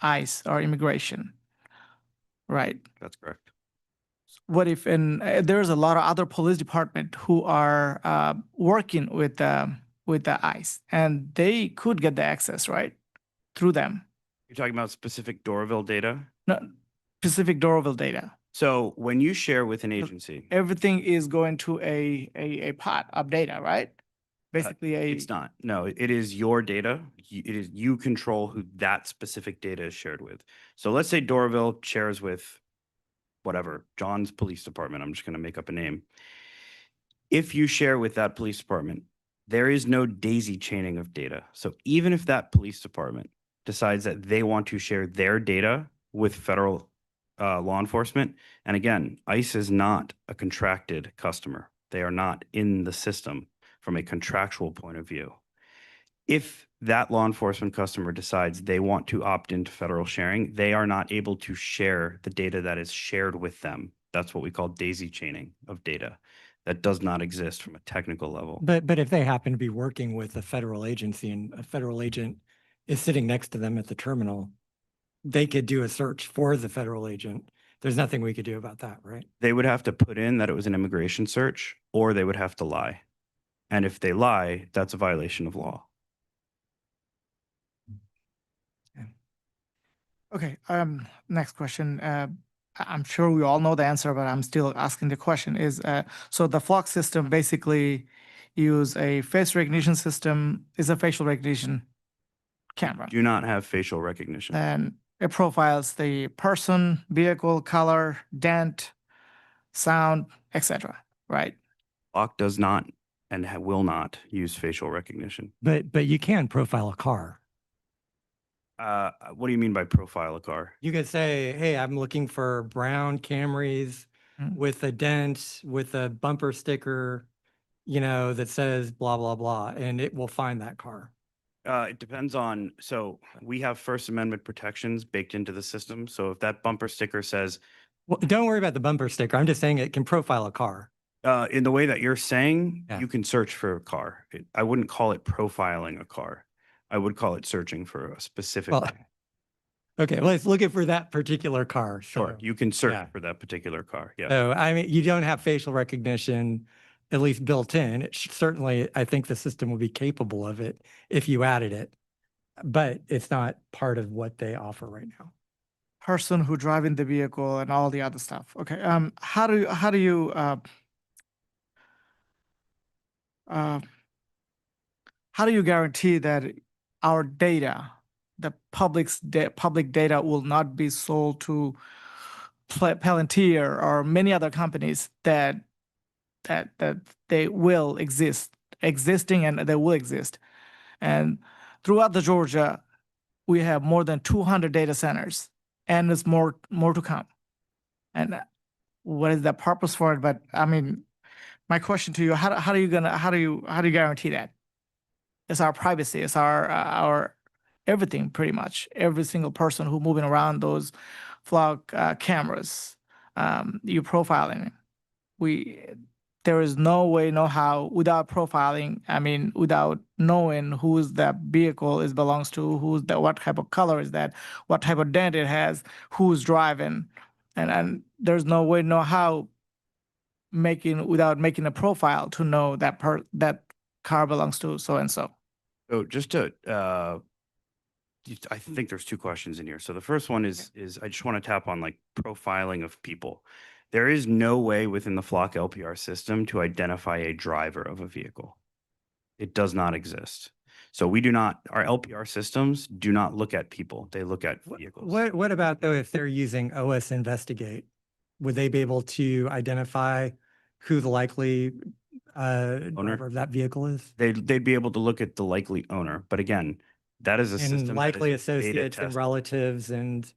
ICE or immigration, right? That's correct. What if, and there's a lot of other police department who are working with the ICE, and they could get the access, right, through them. You're talking about specific Doraville data? No, specific Doraville data. So when you share with an agency, Everything is going to a pot of data, right? Basically, it's not. No, it is your data. It is you control who that specific data is shared with. So let's say Doraville shares with whatever, John's police department. I'm just going to make up a name. If you share with that police department, there is no daisy chaining of data. So even if that police department decides that they want to share their data with federal law enforcement, and again, ICE is not a contracted customer. They are not in the system from a contractual point of view. If that law enforcement customer decides they want to opt into federal sharing, they are not able to share the data that is shared with them. That's what we call daisy chaining of data. That does not exist from a technical level. But if they happen to be working with a federal agency and a federal agent is sitting next to them at the terminal, they could do a search for the federal agent. There's nothing we could do about that, right? They would have to put in that it was an immigration search, or they would have to lie. And if they lie, that's a violation of law. Okay. Next question. I'm sure we all know the answer, but I'm still asking the question is, so the Flock system basically use a face recognition system, is a facial recognition camera. Do not have facial recognition. And it profiles the person, vehicle, color, dent, sound, etc. Right? Flock does not and will not use facial recognition. But you can profile a car. What do you mean by profile a car? You could say, hey, I'm looking for brown Camrys with a dent, with a bumper sticker, that says blah, blah, blah, and it will find that car. It depends on, so we have First Amendment protections baked into the system. So if that bumper sticker says. Well, don't worry about the bumper sticker. I'm just saying it can profile a car. In the way that you're saying, you can search for a car. I wouldn't call it profiling a car. I would call it searching for a specific. Well, okay, let's look for that particular car. Sure, you can search for that particular car. Yeah. So, I mean, you don't have facial recognition, at least built in. It certainly, I think the system would be capable of it if you added it, but it's not part of what they offer right now. Person who driving the vehicle and all the other stuff. Okay. How do you guarantee that our data, the public data, will not be sold to Palantir or many other companies that they will existing and they will exist? And throughout the Georgia, we have more than 200 data centers, and there's more to come. And what is the purpose for it? But I mean, my question to you: how do you guarantee that? It's our privacy. It's our everything pretty much. Every single person who moving around those flock cameras, you profiling. There is no way, no how, without profiling. I mean, without knowing who's that vehicle is belongs to, who's that, what type of color is that, what type of dent it has, who's driving, and there's no way, no how, without making a profile to know that car belongs to so and so. So just to, I think there's two questions in here. So the first one is I just want to tap on like profiling of people. There is no way within the Flock LPR system to identify a driver of a vehicle. It does not exist. So our LPR systems do not look at people. They look at vehicles. What about though, if they're using OS Investigate, would they be able to identify who the likely driver of that vehicle is? They'd be able to look at the likely owner. But again, that is a system. And that likely is beta associates and tested. relatives and,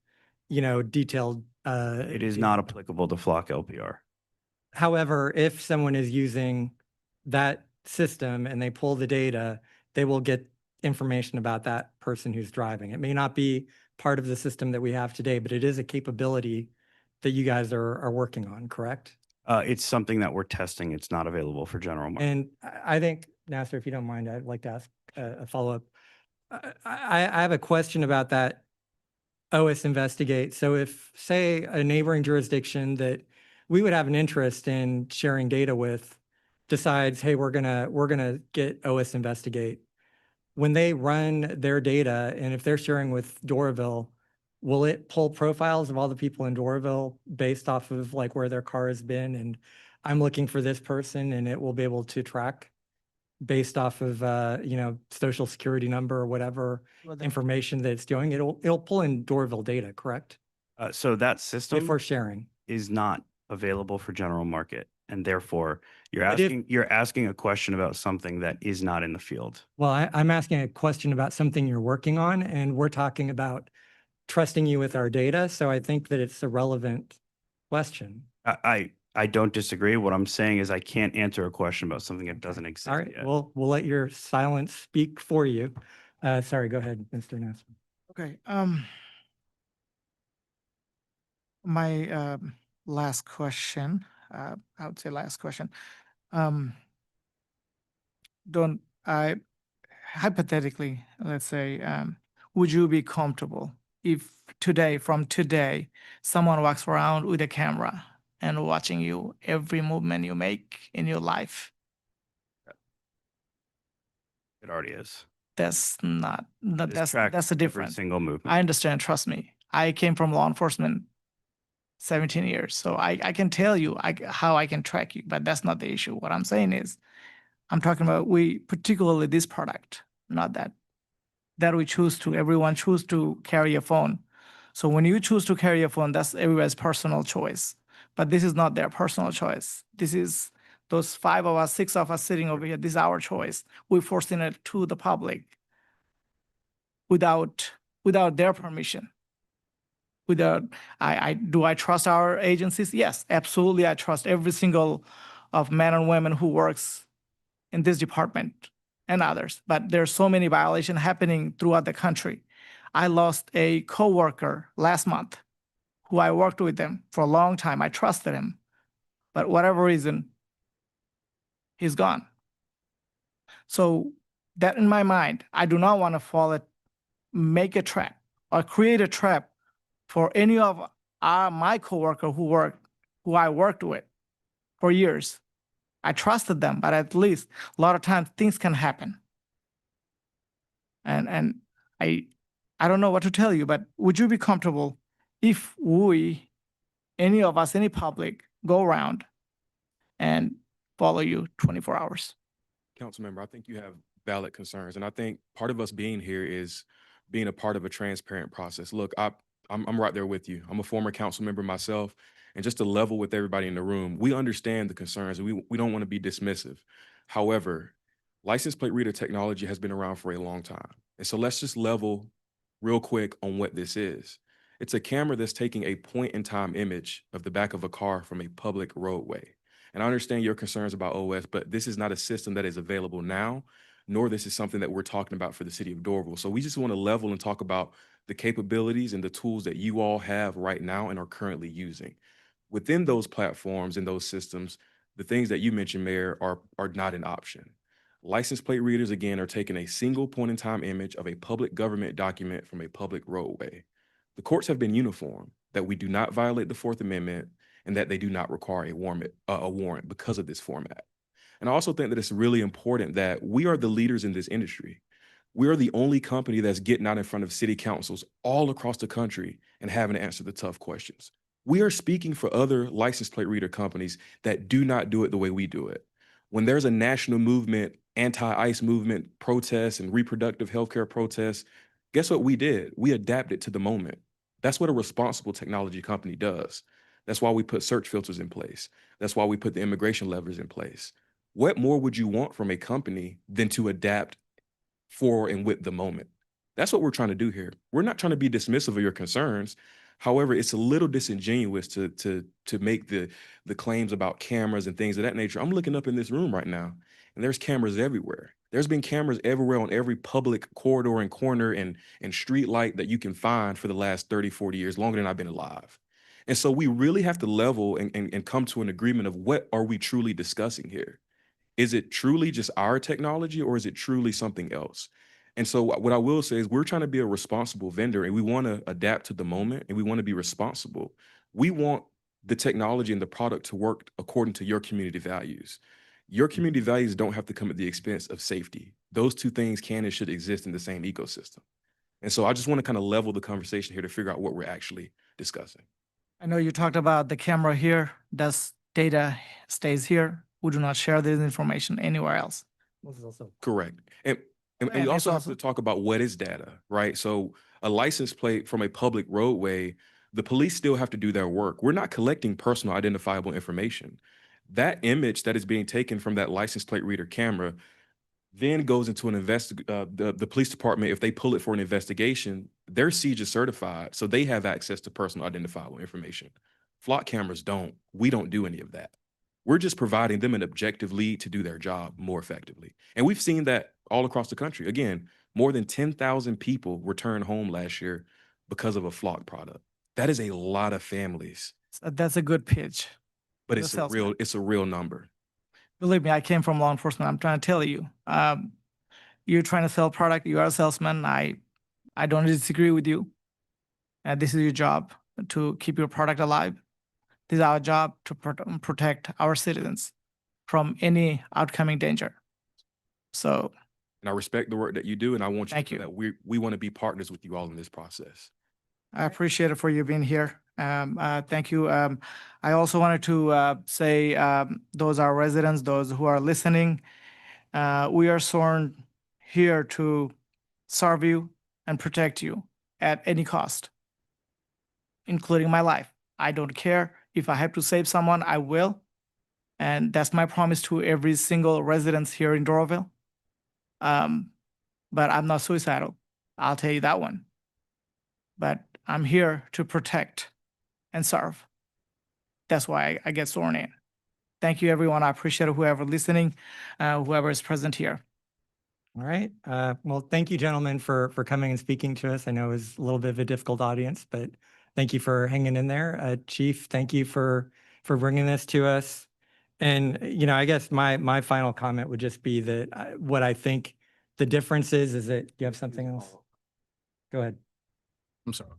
detailed. It is not applicable to Flock LPR. However, if someone is using that system and they pull the data, they will get information about that person who's driving. It may not be part of the system that we have today, but it is a capability that you guys are working on, correct? It's something that we're testing. It's not available for general market. And I think, Nasser, if you don't mind, I'd like to ask a follow-up. I have a question about that OS Investigate. So if, say, a neighboring jurisdiction that we would have an interest in sharing data with decides, hey, we're gonna get OS Investigate. When they run their data, and if they're sharing with Doraville, will it pull profiles of all the people in Doraville based off of like where their car has been? And I'm looking for this person, and it will be able to track based off of social security number or whatever information that it's doing. It'll pull in Doraville data, correct? So that system If we're sharing. is not available for general market, and therefore But if- you're asking a question about something that is not in the field. Well, I'm asking a question about something you're working on, and we're talking about trusting you with our data. So I think that it's a relevant question. I don't disagree. What I'm saying is I can't answer a question about something that doesn't exist All right, yet. we'll let your silence speak for you. Sorry, go ahead, Mr. Nass. Okay. My last question, I would say last question. Hypothetically, let's say, would you be comfortable if from today, someone walks around with a camera and watching you every movement you make in your life? It already is. That's not, It is tracked that's a every difference. single movement. I understand, trust me. I came from law enforcement 17 years, so I can tell you how I can track you, but that's not the issue. What I'm saying is, I'm talking about particularly this product, not that everyone choose to carry a phone. So when you choose to carry a phone, that's everybody's personal choice. But this is not their personal choice. This is those 5 of us, 6 of us sitting over here. This is our choice. We're forcing it to the public without their permission. Do I trust our agencies? Yes, absolutely. I trust every single of men and women who works in this department and others. But there's so many violations happening throughout the country. I lost a coworker last month who I worked with him for a long time. I trusted him, but whatever reason, he's gone. So that in my mind, I do not want to make a trap or create a trap for any of my coworker who I worked with for years. I trusted them, but at least a lot of times things can happen. And I don't know what to tell you, but would you be comfortable if any of us, any public, go around and follow you 24 hours? Councilmember, I think you have valid concerns. And I think part of us being here is being a part of a transparent process. Look, I'm right there with you. I'm a former council member myself. And just to level with everybody in the room, we understand the concerns and we don't want to be dismissive. However, license plate reader technology has been around for a long time. And so let's just level real quick on what this is. It's a camera that's taking a point-in-time image of the back of a car from a public roadway. And I understand your concerns about OS, but this is not a system that is available now. nor this is something that we're talking about for the city of Dorville. So we just want to level and talk about the capabilities and the tools that you all have right now and are currently using. Within those platforms and those systems, the things that you mentioned, Mayor, are not an option. License plate readers, again, are taking a single point in time image of a public government document from a public roadway. The courts have been uniform that we do not violate the Fourth Amendment and that they do not require a warrant because of this format. And I also think that it's really important that we are the leaders in this industry. We are the only company that's getting out in front of city councils all across the country and having to answer the tough questions. We are speaking for other license plate reader companies that do not do it the way we do it. When there's a national movement, anti-ICE movement protests and reproductive healthcare protests, guess what we did? We adapted to the moment. That's what a responsible technology company does. That's why we put search filters in place. That's why we put the immigration levers in place. What more would you want from a company than to adapt for and with the moment? That's what we're trying to do here. We're not trying to be dismissive of your concerns. However, it's a little disingenuous to make the claims about cameras and things of that nature. I'm looking up in this room right now, and there's cameras everywhere. There's been cameras everywhere on every public corridor and corner and street light that you can find for the last 30, 40 years, longer than I've been alive. And so we really have to level and come to an agreement of what are we truly discussing here? Is it truly just our technology, or is it truly something else? And so what I will say is we're trying to be a responsible vendor, and we want to adapt to the moment, and we want to be responsible. We want the technology and the product to work according to your community values. Your community values don't have to come at the expense of safety. Those two things can and should exist in the same ecosystem. And so I just want to kind of level the conversation here to figure out what we're actually discussing. I know you talked about the camera here. Does data stays here? We do not share this information anywhere else. Correct. And And we it's also have also- to talk about what is data, right? So a license plate from a public roadway, the police still have to do their work. We're not collecting personal identifiable information. That image that is being taken from that license plate reader camera then goes into an the police department. If they pull it for an investigation, their siege is certified, so they have access to personal identifiable information. Flock cameras don't. We don't do any of that. We're just providing them an objective lead to do their job more effectively. And we've seen that all across the country. Again, more than 10,000 people returned home last year because of a Flock product. That is a lot of families, That's a good pitch. but As a it's a real number. Believe me, I came from law enforcement. I'm trying to tell you, you're trying to sell product. You are a salesman. I don't disagree with you. And this is your job to keep your product alive. This is our job to protect our citizens from any outcoming danger. So And I respect the work that you do, and I want you Thank to know you. that we want to be partners with you all in this process. I appreciate it for you being here. Thank you. I also wanted to say those are residents, those who are listening. We are sworn here to serve you and protect you at any cost, including my life. I don't care. If I have to save someone, I will. And that's my promise to every single resident here in Doraville. But I'm not suicidal. I'll tell you that one. But I'm here to protect and serve. That's why I get sworn in. Thank you, everyone. I appreciate whoever listening, whoever is present here. All right. Well, thank you, gentlemen, for coming and speaking to us. I know it was a little bit of a difficult audience, but thank you for hanging in there. Chief, thank you for bringing this to us. And, you know, I guess my final comment would just be that what I think the difference is that you have something else? Go ahead. I'm sorry.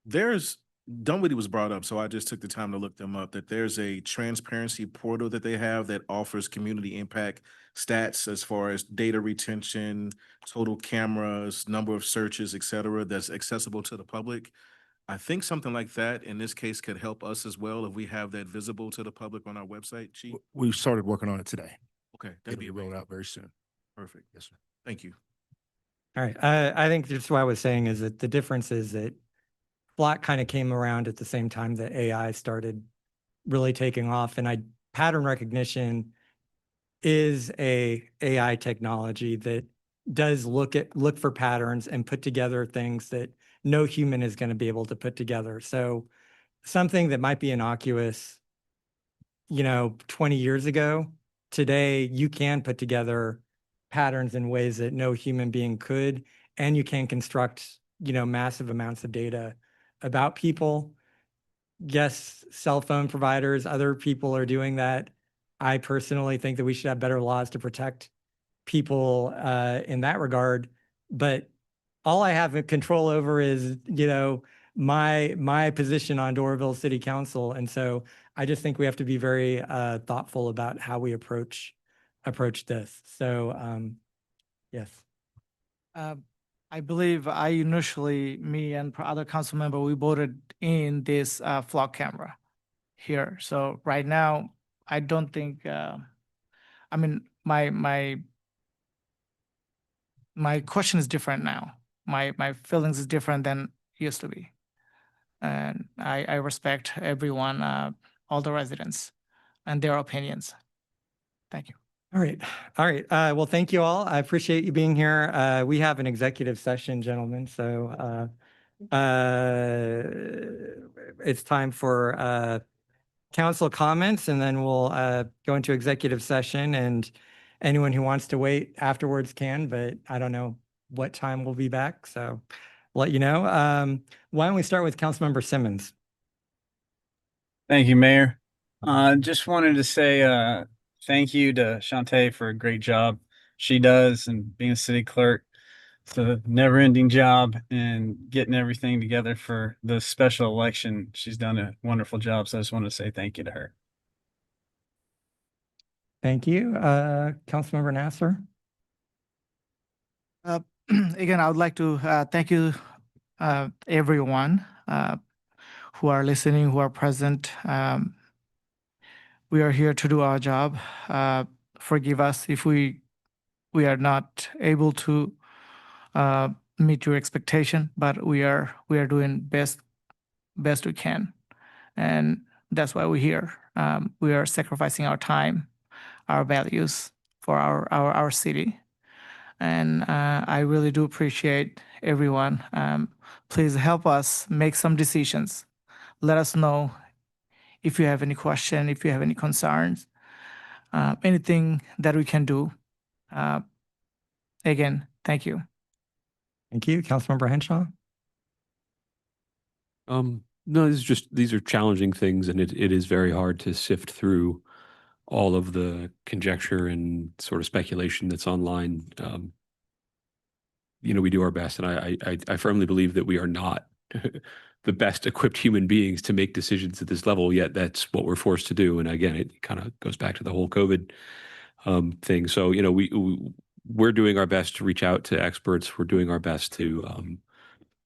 There's Dunwoody was brought up, so I just took the time to look them up, that there's a transparency portal that they have that offers community impact stats as far as data retention, total cameras, number of searches, et cetera, that's accessible to the public. I think something like that in this case could help us as well if we have that visible to the public on our website, Chief. We started working on it today. Okay, It'll that'd be be rolled amazing. out very soon. Perfect. Yes, sir. Thank you. All right. I think just what I was saying is that the difference is that Flock kind of came around at the same time that AI started really taking off. And pattern recognition is a AI technology that does look for patterns and put together things that no human is going to be able to put together. So something that might be innocuous, 20 years ago, today you can put together patterns in ways that no human being could. And you can construct, massive amounts of data about people. Yes, cell phone providers, other people are doing that. I personally think that we should have better laws to protect people in that regard. But all I have control over is, my position on Doraville City Council. And so I just think we have to be very thoughtful about how we approach this. So, yes. I believe me and other council member, we voted in this flock camera here. So right now, I don't think, my question is different now. My feelings is different than it used to be. And I respect everyone, all the residents and their opinions. Thank you. All right. All right. Well, thank you all. I appreciate you being here. We have an executive session, gentlemen. So it's time for council comments, and then we'll go into executive session, and anyone who wants to wait afterwards can, but I don't know what time we'll be back. So I'll let you know. Why don't we start with Councilmember Simmons? Thank you, Mayor. Just wanted to say thank you to Shantae for a great job she does, and being a city clerk. It's a never-ending job, and getting everything together for the special election. She's done a wonderful job, so I just want to say thank you to her. Thank you. Councilmember Nasser? Again, I would like to thank you, everyone who are listening, who are present. We are here to do our job. Forgive us if we are not able to meet your expectation, but we are doing best we can, and that's why we're here. We are sacrificing our time, our values for our city, and I really do appreciate everyone. Please help us make some decisions. Let us know if you have any question, if you have any concerns, anything that we can do. Again, thank you. Thank you. Councilmember Henshaw? No, these are challenging things, and it is very hard to sift through all of the conjecture and sort of speculation that's online. We do our best, and I firmly believe that we are not the best equipped human beings to make decisions at this level, yet that's what we're forced to do. And again, it kind of goes back to the whole COVID thing. So, we're doing our best to reach out to experts. We're doing our best to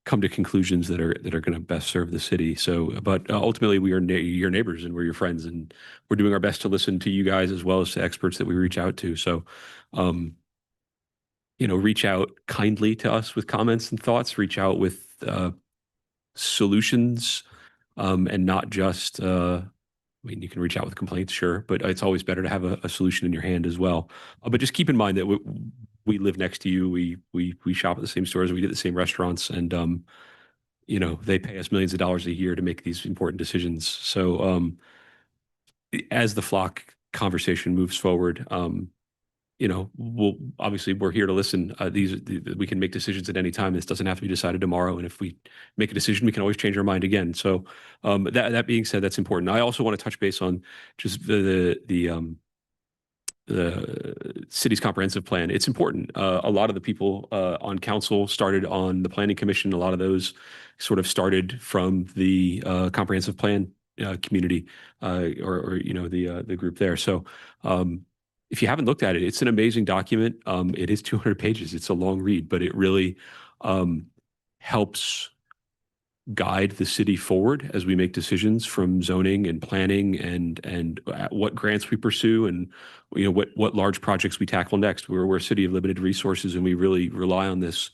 come to conclusions that are going to best serve the city. So, but ultimately, we are your neighbors and we're your friends, and we're doing our best to listen to you guys as well as to experts that we reach out to. So, reach out kindly to us with comments and thoughts. Reach out with solutions, and not just. You can reach out with complaints, sure, but it's always better to have a solution in your hand as well. But just keep in mind that we live next to you. We shop at the same stores. We get the same restaurants, and they pay us millions of dollars a year to make these important decisions. So as the flock conversation moves forward, we're here to listen. We can make decisions at any time. This doesn't have to be decided tomorrow. And if we make a decision, we can always change our mind again. So that being said, that's important. I also want to touch base on just the city's comprehensive plan. It's important. A lot of the people on council started on the planning commission. A lot of those sort of started from the comprehensive plan community or the group there. So if you haven't looked at it, it's an amazing document. It is 200 pages. It's a long read, but it really helps guide the city forward as we make decisions from zoning and planning and what grants we pursue and what large projects we tackle next. We're a city of limited resources, and we really rely on this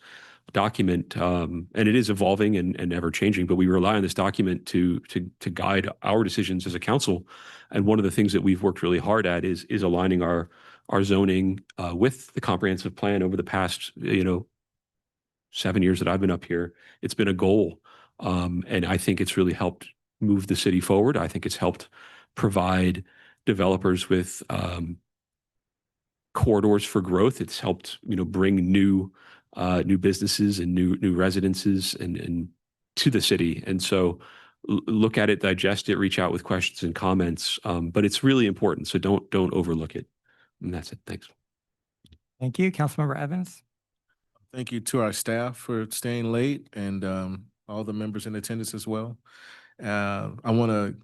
document. And it is evolving and ever changing, but we rely on this document to guide our decisions as a council. And one of the things that we've worked really hard at is aligning our zoning with the comprehensive plan over the past 7 years that I've been up here. It's been a goal, and I think it's really helped move the city forward. I think it's helped provide developers with corridors for growth. It's helped, bring new businesses and new residences and to the city. And so look at it, digest it, reach out with questions and comments. But it's really important. So don't overlook it. And that's it. Thanks. Thank you. Councilmember Evans. Thank you to our staff for staying late and all the members in attendance as well. I want to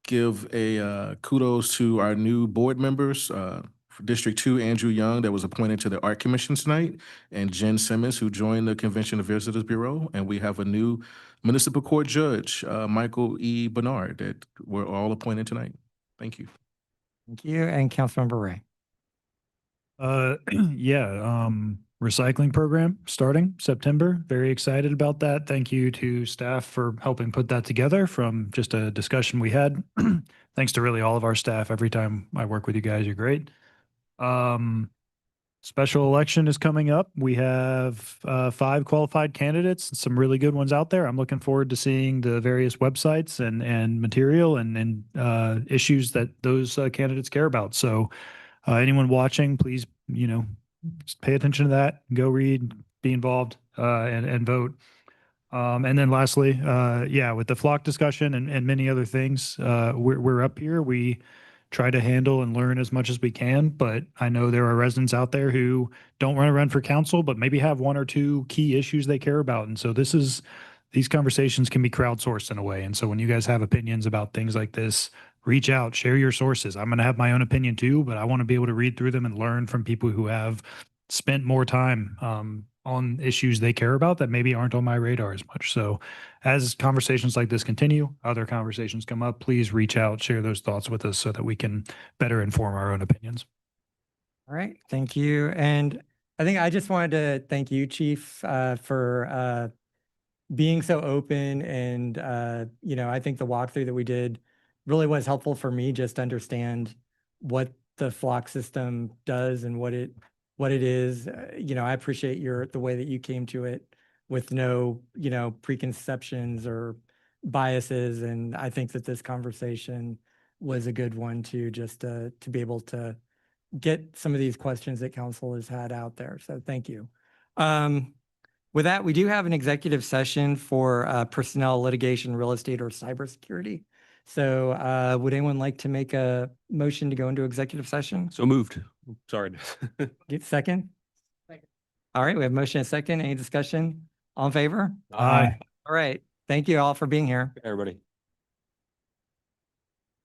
give a kudos to our new board members. For District 2, Andrew Young, that was appointed to the Art Commission tonight, and Jen Simmons, who joined the Convention and Visitors Bureau. And we have a new municipal court judge, Michael E. Bernard, that were all appointed tonight. Thank you. Thank you. And Councilmember Ray. Yeah, recycling program starting September. Very excited about that. Thank you to staff for helping put that together from just a discussion we had. Thanks to really all of our staff. Every time I work with you guys, you're great. Special election is coming up. We have 5 qualified candidates, some really good ones out there. I'm looking forward to seeing the various websites and material and issues that those candidates care about. So anyone watching, please, just pay attention to that, go read, be involved, and vote. And then lastly, with the flock discussion and many other things, we're up here. We try to handle and learn as much as we can, but I know there are residents out there who don't want to run for council, but maybe have 1 or 2 key issues they care about. And so these conversations can be crowdsourced in a way. And so when you guys have opinions about things like this, reach out, share your sources. I'm going to have my own opinion too, but I want to be able to read through them and learn from people who have spent more time on issues they care about that maybe aren't on my radar as much. So as conversations like this continue, other conversations come up, please reach out, share those thoughts with us so that we can better inform our own opinions. All right. Thank you. And I think I just wanted to thank you, Chief, for being so open. And, I think the walkthrough that we did really was helpful for me just to understand what the flock system does and what it is. I appreciate the way that you came to it with no, preconceptions or biases. And I think that this conversation was a good one to just to be able to get some of these questions that council has had out there. So thank you. With that, we do have an executive session for personnel, litigation, real estate, or cybersecurity. So would anyone like to make a motion to go into executive session? So moved. Sorry. Get second? Second. All right, we have motion and second. Any discussion? All in favor? Aye. All right. Thank you all for being here. Everybody.